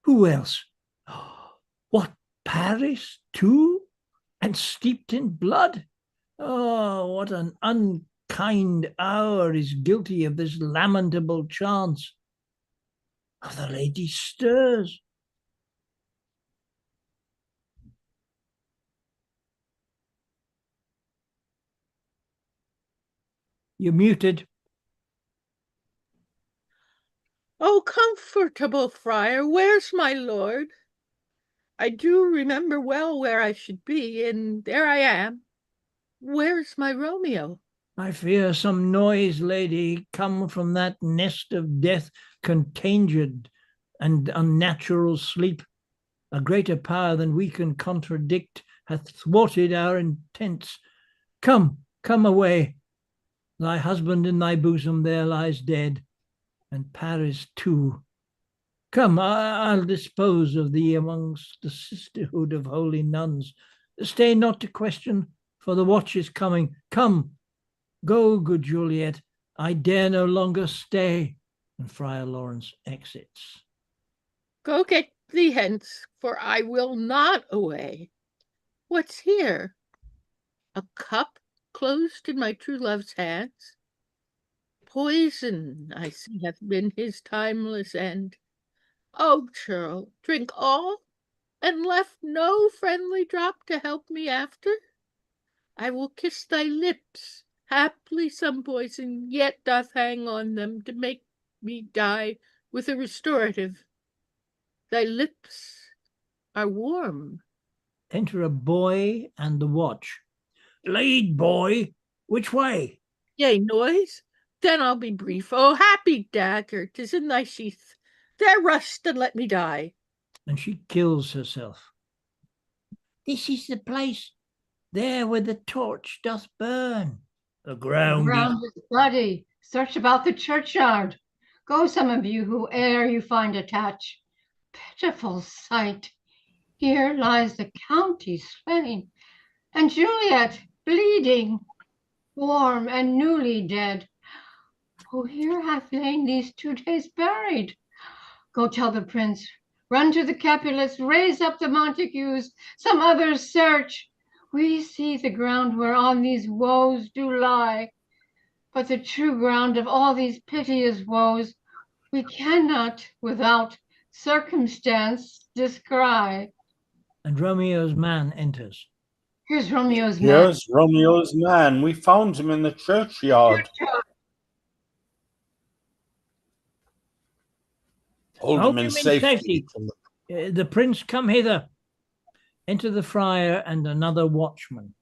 Who else? What, Paris too? And steeped in blood? Oh, what an unkind hour is guilty of this lamentable chance. Oh, the lady stirs. You're muted. Oh, comfortable friar, where's my lord? I do remember well where I should be, and there I am. Where's my Romeo? I fear some noise, lady, come from that nest of death, contagion and unnatural sleep. A greater power than we can contradict hath thwarted our intents. Come, come away. Thy husband in thy bosom there lies dead, and Paris too. Come, I'll dispose of thee amongst the sisterhood of holy nuns. Stay not to question, for the watch is coming. Come, go, good Juliet. I dare no longer stay. And Friar Lawrence exits. Go get thee hence, for I will not away. What's here? A cup closed in my true love's hands? Poison, I see, hath been his timeless end. Oh, churl, drink all, and left no friendly drop to help me after? I will kiss thy lips. Haply some poison yet doth hang on them to make me die with a restorative. Thy lips are warm. Enter a boy and the watch. Lead, boy. Which way? Yea, noise? Then I'll be brief. Oh, happy dagger, 'tis in thy sheath. There rust and let me die. And she kills herself. This is the place, there where the torch doth burn. The ground, is bloody. Search about the churchyard. Go, some of you, whoe'er you find a tatch. Pitiful sight. Here lies the county slain, and Juliet bleeding, warm and newly dead, who here hath lain these 2 days buried. Go tell the prince, run to the Capulets, raise up the Montagues, some others search. We see the ground whereon these woes do lie, but the true ground of all these piteous woes we cannot without circumstance descry. And Romeo's man enters. Here's Romeo's man. Here's Romeo's man. We found him in the churchyard. Hold him in safety. The prince, come hither. Enter the friar and another watchman.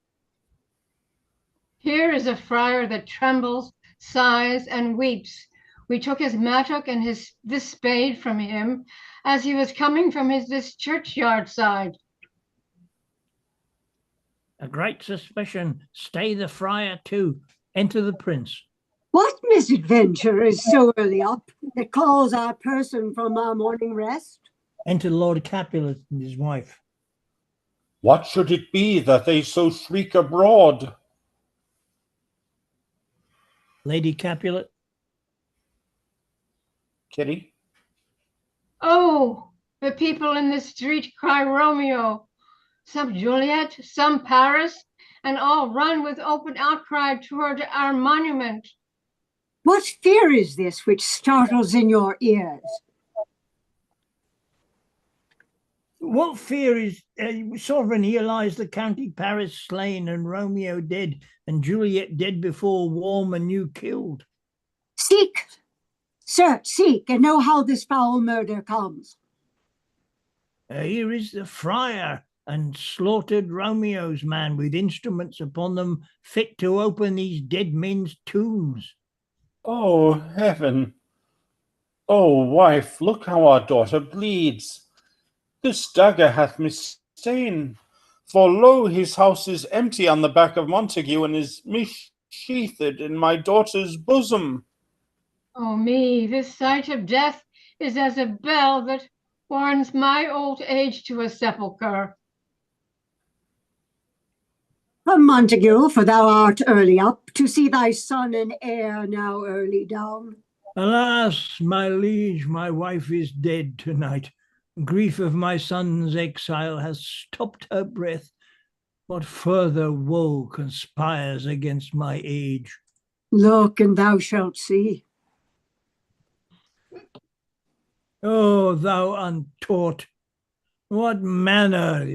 Here is a friar that trembles, sighs, and weeps. We took his mattock and this spade from him as he was coming from this churchyard side. A great suspicion. Stay the friar too. Enter the prince. What misadventure is so early up that calls our person from our morning rest? Enter Lord Capulet and his wife. What should it be that they so shriek abroad? Lady Capulet. Kitty? Oh, the people in the street cry Romeo. Some Juliet, some Paris, and all run with open outcry toward our monument. What fear is this which startles in your ears? What fear is sovereign? Here lies the county Paris slain, and Romeo dead, and Juliet dead before, warm and new killed. Seek, sir, seek, and know how this foul murder comes. Here is the friar, and slaughtered Romeo's man, with instruments upon them fit to open these dead men's tombs. Oh, heaven! Oh, wife, look how our daughter bleeds. This dagger hath misstain. For lo, his house is empty on the back of Montague, and is missheathed in my daughter's bosom. Oh me, this sight of death is as a bell that warns my old age to a sepulchre. Come, Montague, for thou art early up, to see thy son and heir now early down. Alas, my liege, my wife is dead tonight. Grief of my son's exile has stopped her breath. What further woe conspires against my age? Look, and thou shalt see. Oh, thou untaught, what manner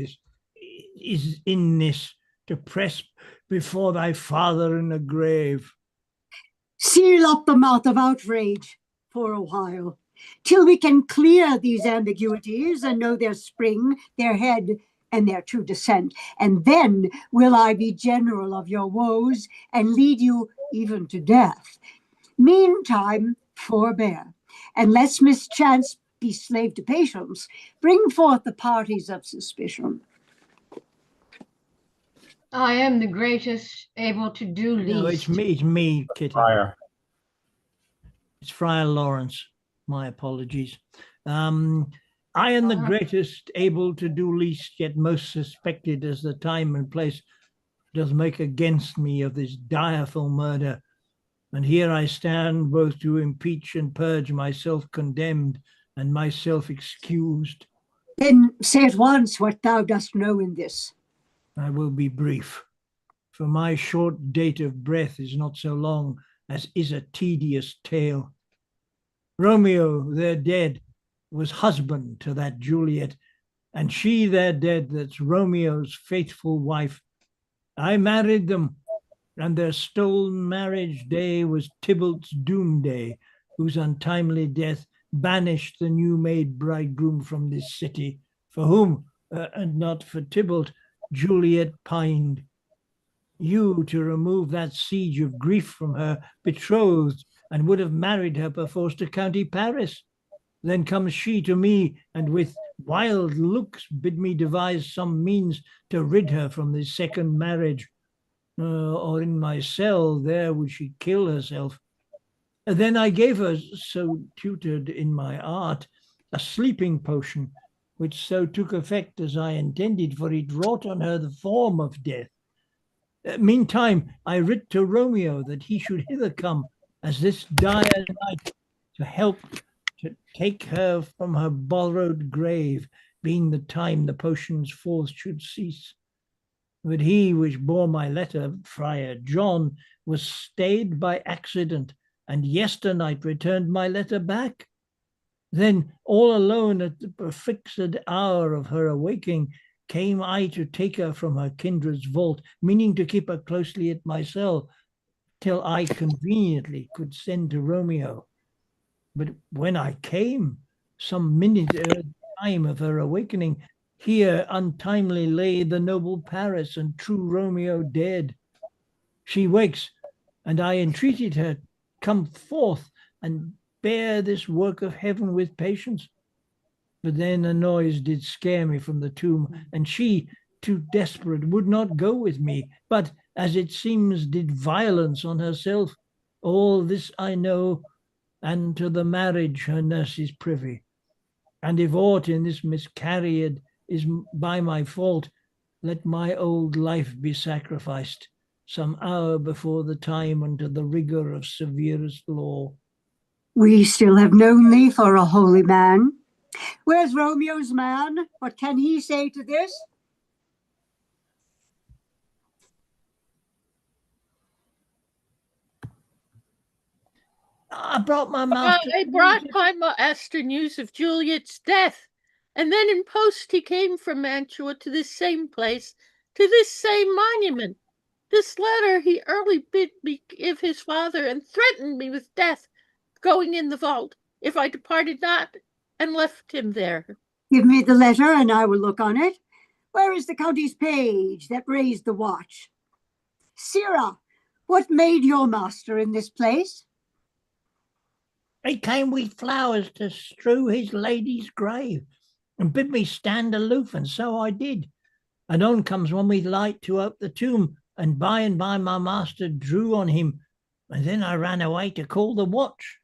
is in this to press before thy father in the grave? Seal up the mouth of outrage for a while, till we can clear these ambiguities and know their spring, their head, and their true descent. And then will I be general of your woes and lead you even to death. Meantime, forbear, and lest mischance be slave to patience, bring forth the parties of suspicion. I am the greatest able to do least. No, it's me, Kitty. Friar. It's Friar Lawrence. My apologies. I am the greatest able to do least, yet most suspected, as the time and place does make against me of this direful murder. And here I stand, both to impeach and purge myself condemned and myself excused. Then say at once what thou dost know in this. I will be brief, for my short date of breath is not so long as is a tedious tale. Romeo, their dead, was husband to that Juliet, and she, their dead, that's Romeo's faithful wife. I married them, and their stolen marriage day was Tybalt's doom day, whose untimely death banished the new-made bridegroom from this city, for whom, and not for Tybalt, Juliet pined. You, to remove that siege of grief from her, betrothed, and would have married her perforce to county Paris. Then comes she to me, and with wild looks bid me devise some means to rid her from this second marriage. Or in my cell, there would she kill herself. Then I gave her, so tutored in my art, a sleeping potion, which so took effect as I intended, for it wrought on her the form of death. Meantime, I writ to Romeo that he should hither come, as this dire night, to help to take her from her borrowed grave, being the time the potion's force should cease. But he which bore my letter, Friar John, was stayed by accident, and yesternight returned my letter back. Then, all alone at the prefixed hour of her awaking, came I to take her from her kindred's vault, meaning to keep her closely at my cell, till I conveniently could send to Romeo. But when I came, some minute ere the time of her awakening, here untimely lay the noble Paris and true Romeo dead. She wakes, and I entreated her, come forth and bear this work of heaven with patience. But then a noise did scare me from the tomb, and she, too desperate, would not go with me, but, as it seems, did violence on herself. All this I know, and to the marriage her nurse is privy. And if aught in this miscarried is by my fault, let my old life be sacrificed some hour before the time unto the rigor of severest law. We still have known thee for a holy man. Where's Romeo's man? What can he say to this? I brought my master. I brought my master news of Juliet's death, And then in post he came from Mantua to this same place, to this same monument. This letter he early bid me give his father, and threatened me with death, going in the vault, if I departed not, and left him there. Give me the letter, and I will look on it. Where is the county's page that raised the watch? Sirrah, what made your master in this place? He came with flowers to strew his lady's grave, and bid me stand aloof, and so I did. And on comes one with light to ope the tomb, and by my master drew on him, and then I ran away to call the watch.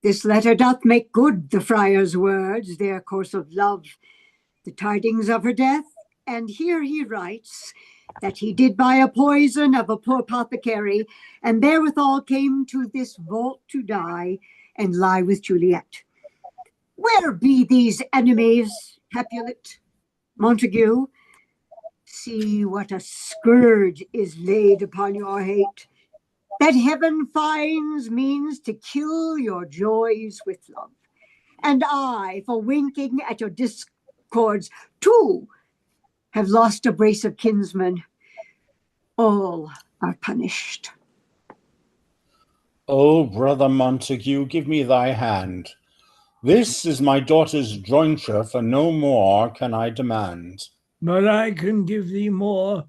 This letter doth make good the friar's words, their course of love, the tidings of her death. And here he writes that he did buy a poison of a poor apothecary, and therewithal came to this vault to die, and lie with Juliet. Where be these enemies, Capulet, Montague? See what a scourge is laid upon your hate, that heaven finds means to kill your joys with love. And I, for winking at your discords, too, have lost a brace of kinsmen. All are punished. O brother Montague, give me thy hand. This is my daughter's jointure, for no more can I demand. But I can give thee more,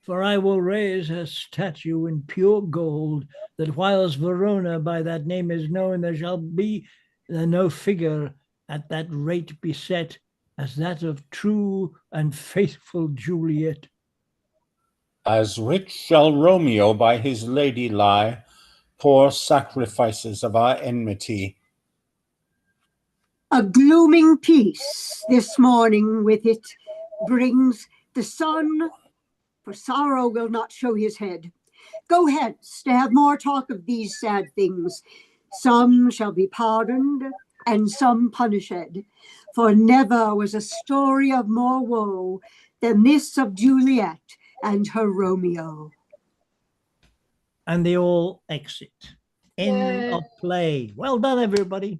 for I will raise her statue in pure gold, that whilst Verona by that name is known, there shall be no figure at that rate beset as that of true and faithful Juliet. As rich shall Romeo by his lady lie, poor sacrifices of our enmity. A glooming peace this morning with it brings the sun, for sorrow will not show his head. Go hence to have more talk of these sad things. Some shall be pardoned, and some punished. For never was a story of more woe than this of Juliet and her Romeo. And they all exit. End of play. Well done, everybody.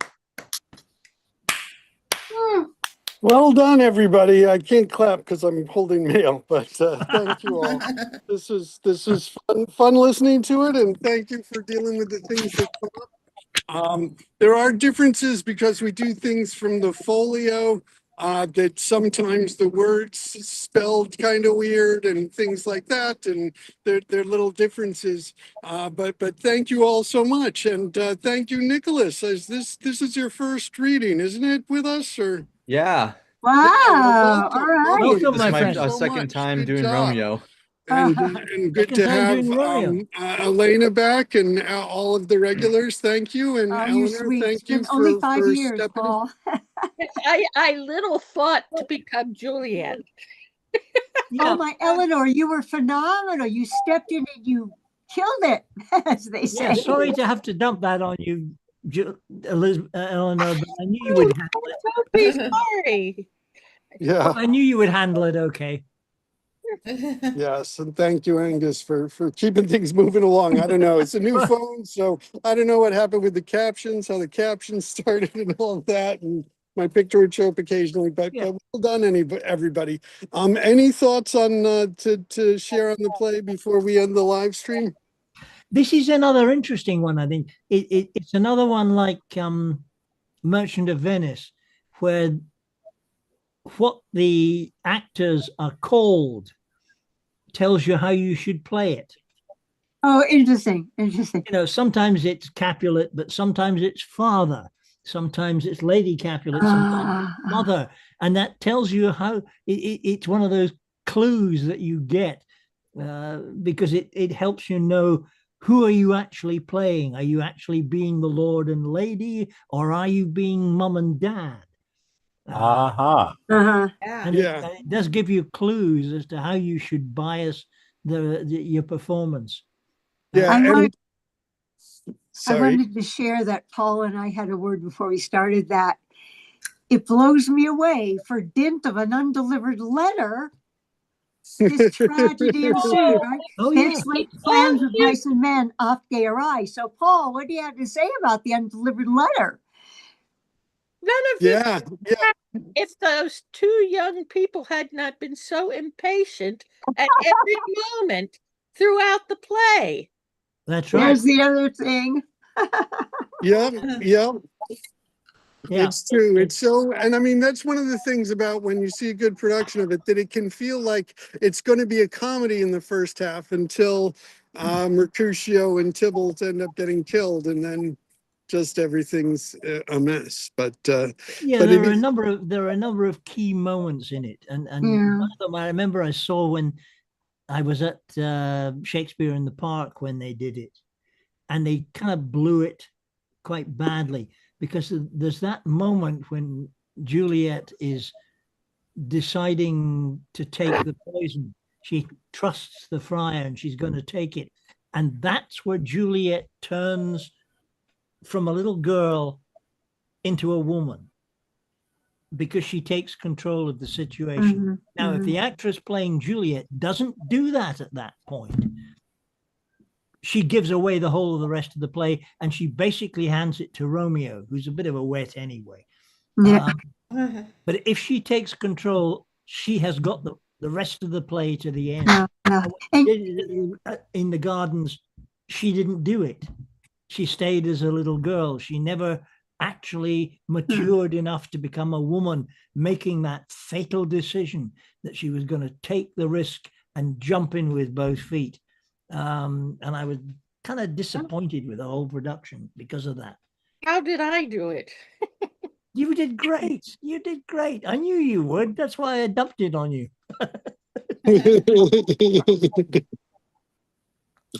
Well done, everybody. I can't clap because I'm holding mail, but thank you all. This is fun listening to it, and thank you for dealing with the things that come up. There are differences because we do things from the folio that sometimes the words spelled kind of weird and things like that, and there are little differences. But thank you all so much, and thank you, Nicholas. As this is your first reading, isn't it, with us? Or Yeah. Wow! All right. Welcome, This is my friend. my so second much. time Good doing job. Romeo. And good Second to time have doing Romeo. Elena back and all of the regulars. Thank you. And Oh, you Eleanor, sweet. thank It's been you only for 5 years, stepping in. Paul. I little thought to become Juliet. Oh, my Eleanor, you were phenomenal. You stepped in and you killed it, as they say. Yeah, sorry to have to dump that on you, Elizabeth, Eleanor, but I knew you would handle it. Don't be sorry. Yeah. I knew you would handle it okay. Yes, and thank you, Angus, for keeping things moving along. I don't know. It's a new phone, so I don't know what happened with the captions, how the captions started and all of that. And my picture would show up occasionally, but Yeah. well done, everybody. Any thoughts on to share on the play before we end the live stream? This is another interesting one, I think. It's another one like Merchant of Venice, where what the actors are called tells you how you should play it. Oh, interesting. Interesting. You know, sometimes it's Capulet, but sometimes it's father. Sometimes it's Lady Capulet, sometimes it's mother. And that tells you how it's one of those clues that you get because it helps you know, who are you actually playing? Are you actually being the Lord and Lady, or are you being mum and dad? Aha. And it does give you clues as to how you should bias your performance. Yeah, I wanted to share that Paul and I had a word before we started that it blows me away. For dint of an undelivered letter, this tragedy ensued, right? Oh, Hence yeah. late plans of mice and men oft gay awry. So, Paul, what do you have to say about the undelivered letter? None of this Yeah. if those two young people had not been so impatient at every moment throughout the play. That's right. There's the other thing. Yeah, yeah. Yeah. It's true. It's so, and I mean, that's one of the things about when you see a good production of it, that it can feel like it's going to be a comedy in the first half until Mercutio and Tybalt end up getting killed, and then just everything's a mess. But Yeah, but there it are a is, number of key moments in it, and Yeah. one of them I remember I saw when I was at Shakespeare in the Park when they did it, and they kind of blew it quite badly because there's that moment when Juliet is deciding to take the poison. She trusts the friar and she's going to take it. And that's where Juliet turns from a little girl into a woman because she takes control of the situation. Mhm, Now, if mhm. the actress playing Juliet doesn't do that at that point, she gives away the whole of the rest of the play and she basically hands it to Romeo, who's a bit of a wet anyway. Yeah. But if she takes control, she has got the rest of the play to the end. Yeah, yeah. And In the gardens, she didn't do it. She stayed as a little girl. She never actually matured enough to become a woman, making that fatal decision that she was going to take the risk and jump in with both feet. And I was kind of disappointed with the whole production because of that. How did I do it? You did great. You did great. I knew you would. That's why I dumped it on you.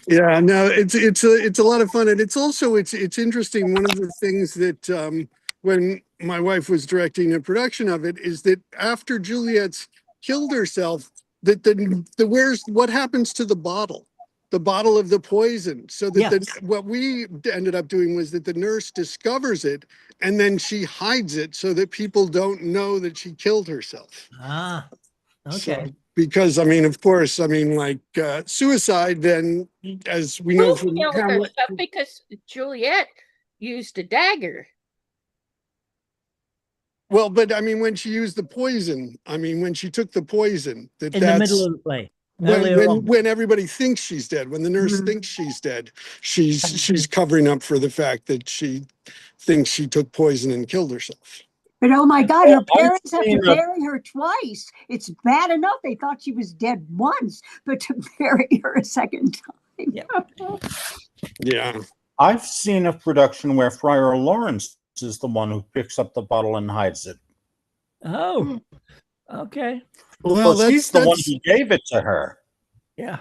yeah, no, it's a lot of fun, and it's also it's interesting. One of the things that when my wife was directing a production of it is that after Juliet's killed herself, that the where's what happens to the bottle of the poison, so that Yeah. what we ended up doing was that the nurse discovers it and then she hides it so that people don't know that she killed herself. Ah, So, okay. because I mean, of course, I mean, like suicide, then as we know Who from killed Hamlet, herself? Because Juliet used a dagger. well, but I mean, when she used the poison, I mean, when she took the poison, In the middle of the play. Earlier on. when everybody thinks she's dead, when the nurse thinks she's dead, she's covering up for the fact that she thinks she took poison and killed herself. But oh my God, her I've parents have to seen bury her twice. It's bad enough they thought she was dead once, but to bury her a second time. Yeah. Yeah. I've seen a production where Friar Lawrence is the one who picks up the bottle and hides it. Oh, okay. Well, Because he's the one who gave it to her. Yeah.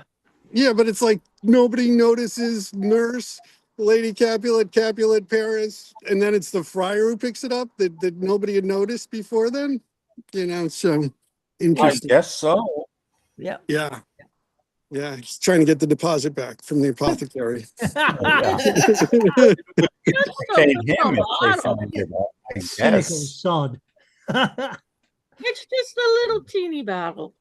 yeah, but it's like nobody notices nurse, Lady Capulet, Paris, and then it's the friar who picks it up that nobody had noticed before then. You know, so I interesting. guess so. Yeah. Yeah. Yeah, he's trying to get the deposit back from the apothecary. Yeah. Just Pay a him if they bottle. find it, I Cynical guess. sod. It's just a little teeny bottle.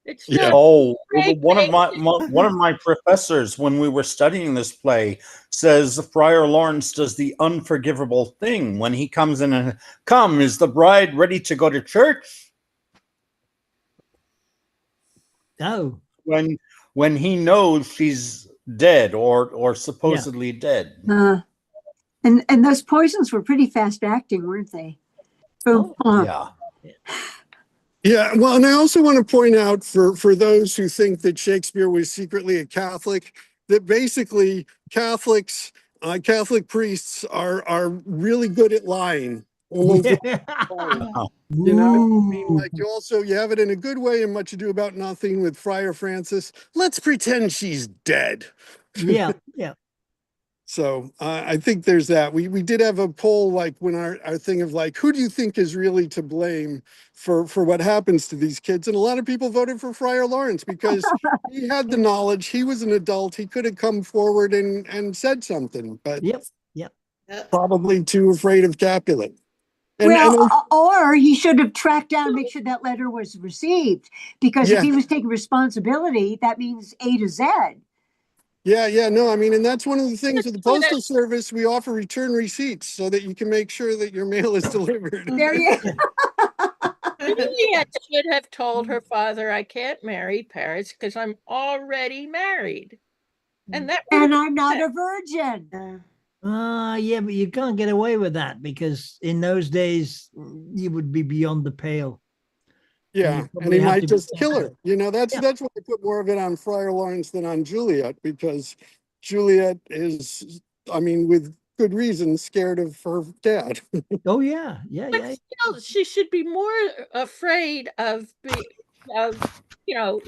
It's Yeah. not Oh, great one of big. my professors, when we were studying this play, says Friar Lawrence does the unforgivable thing when he comes in and come. Is the bride ready to go to church? Oh, When he knows she's dead or supposedly dead. And those poisons were pretty fast acting, weren't they? Oh, Yeah. Yeah, well, and I also want to point out for those who think that Shakespeare was secretly a Catholic, that basically Catholic priests are really good at lying. yeah. You know, I mean, like you have it in a good way in Much Ado About Nothing with Friar Francis. Let's pretend she's dead. Yeah. Yeah. So I think there's that. We did have a poll, like when our thing of like, who do you think is really to blame for what happens to these kids? And a lot of people voted for Friar Lawrence because he had the knowledge. He was an adult. He could have come forward and said something, but Yep. Yep. probably too afraid of Capulet. Or he should have tracked down and make sure that letter was received, because if he was taking responsibility, that means A to Z. Yeah, no, I mean, and that's one of the things with the Postal Service, we offer return receipts so that you can make sure that your mail is delivered. There you Juliet should have told her father, I can't marry Paris because I'm already married. And that would And have I'm not a virgin. Yeah, but you can't get away with that because in those days you would be beyond the pale. Yeah, you and probably he have might to be just kill her. You know, that's Yeah. that's why I put more of it on Friar Lawrence than on Juliet, because Juliet is, I mean, with good reason, scared of her dad. Oh yeah, yeah, But yeah. still, she should be more afraid of you know,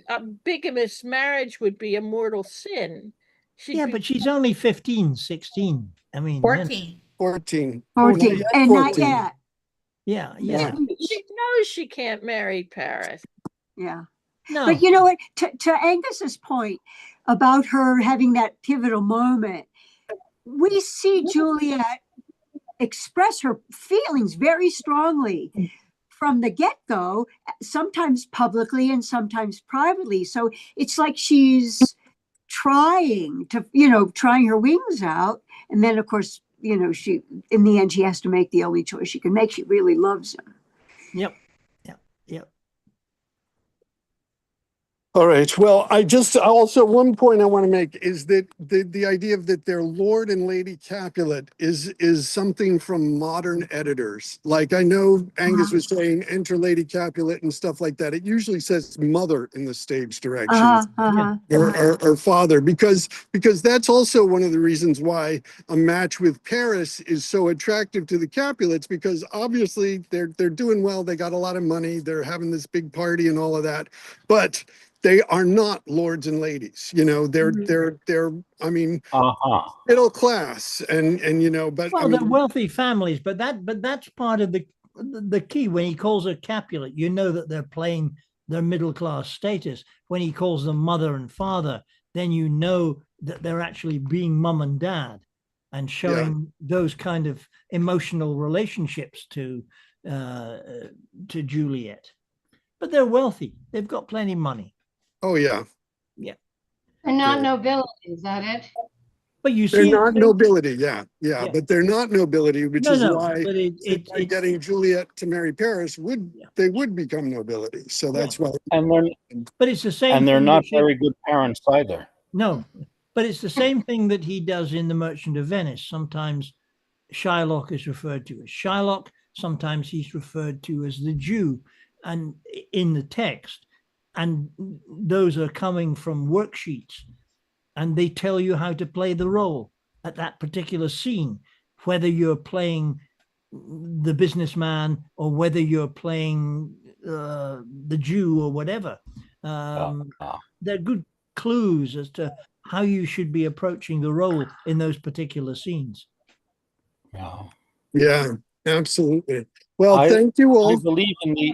a bigamous marriage would be a mortal sin. She'd Yeah, be but she's only 15, 16. I mean, 14. 14. Not 14. yet And not 14. yet. yeah, Yeah. yeah. she knows she can't marry Paris. Yeah. No. But you know what? To Angus's point about her having that pivotal moment, we see Juliet express her feelings very strongly from the get-go, sometimes publicly and sometimes privately. So it's like she's trying to, trying her wings out. And then, of course, she, in the end, she has to make the only choice she can make. She really loves him. Yep. Yep. Yep. All right. Well, I just also one point I want to make is that the idea of that they're Lord and Lady Capulet is something from modern editors. Like I know Angus was saying enter Lady Capulet and stuff like that. It usually says mother in the stage directions. Or father, because that's also one of the reasons why a match with Paris is so attractive to the Capulets, because obviously they're doing well, they got a lot of money, they're having this big party and all of that, but they are not lords and ladies. They're I mean, middle class and but Well, I mean, they're wealthy families, but that's part of the key. When he calls her Capulet, you know that they're playing their middle class status. When he calls them mother and father, then you know that they're actually being mum and dad and showing those kind of emotional relationships to Juliet. But they're wealthy. They've got plenty of money. oh yeah. Yeah. They're not nobility, is that it? But you They're see, not nobility, yeah, Yeah. but they're not nobility, which No, is no, why but by getting Juliet to marry Paris they would become nobility. So that's why. But it's the same. And they're thing not that very good parents either. No, but it's the same thing that he does in The Merchant of Venice. Sometimes Shylock is referred to as Shylock. Sometimes he's referred to as the Jew, and in the text, and those are coming from worksheets, and they tell you how to play the role at that particular scene, whether you're playing the businessman or whether you're playing the Jew or whatever. They're good clues as to how you should be approaching the role in those particular scenes. Yeah, absolutely. Well, thank you all. I believe in the.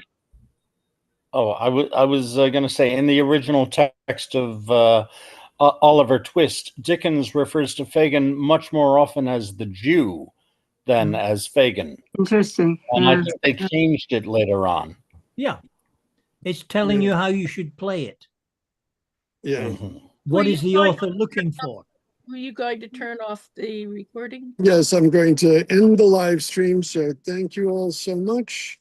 Oh, I was going to say in the original text of Oliver Twist, Dickens refers to Fagin much more often as the Jew than as Fagin. Interesting. And I think they changed it later on. Yeah, it's telling you how you should play it. Yeah. What is the author looking for? Were you going to turn off the recording? Yes, I'm going to end the live stream. So thank you all so much.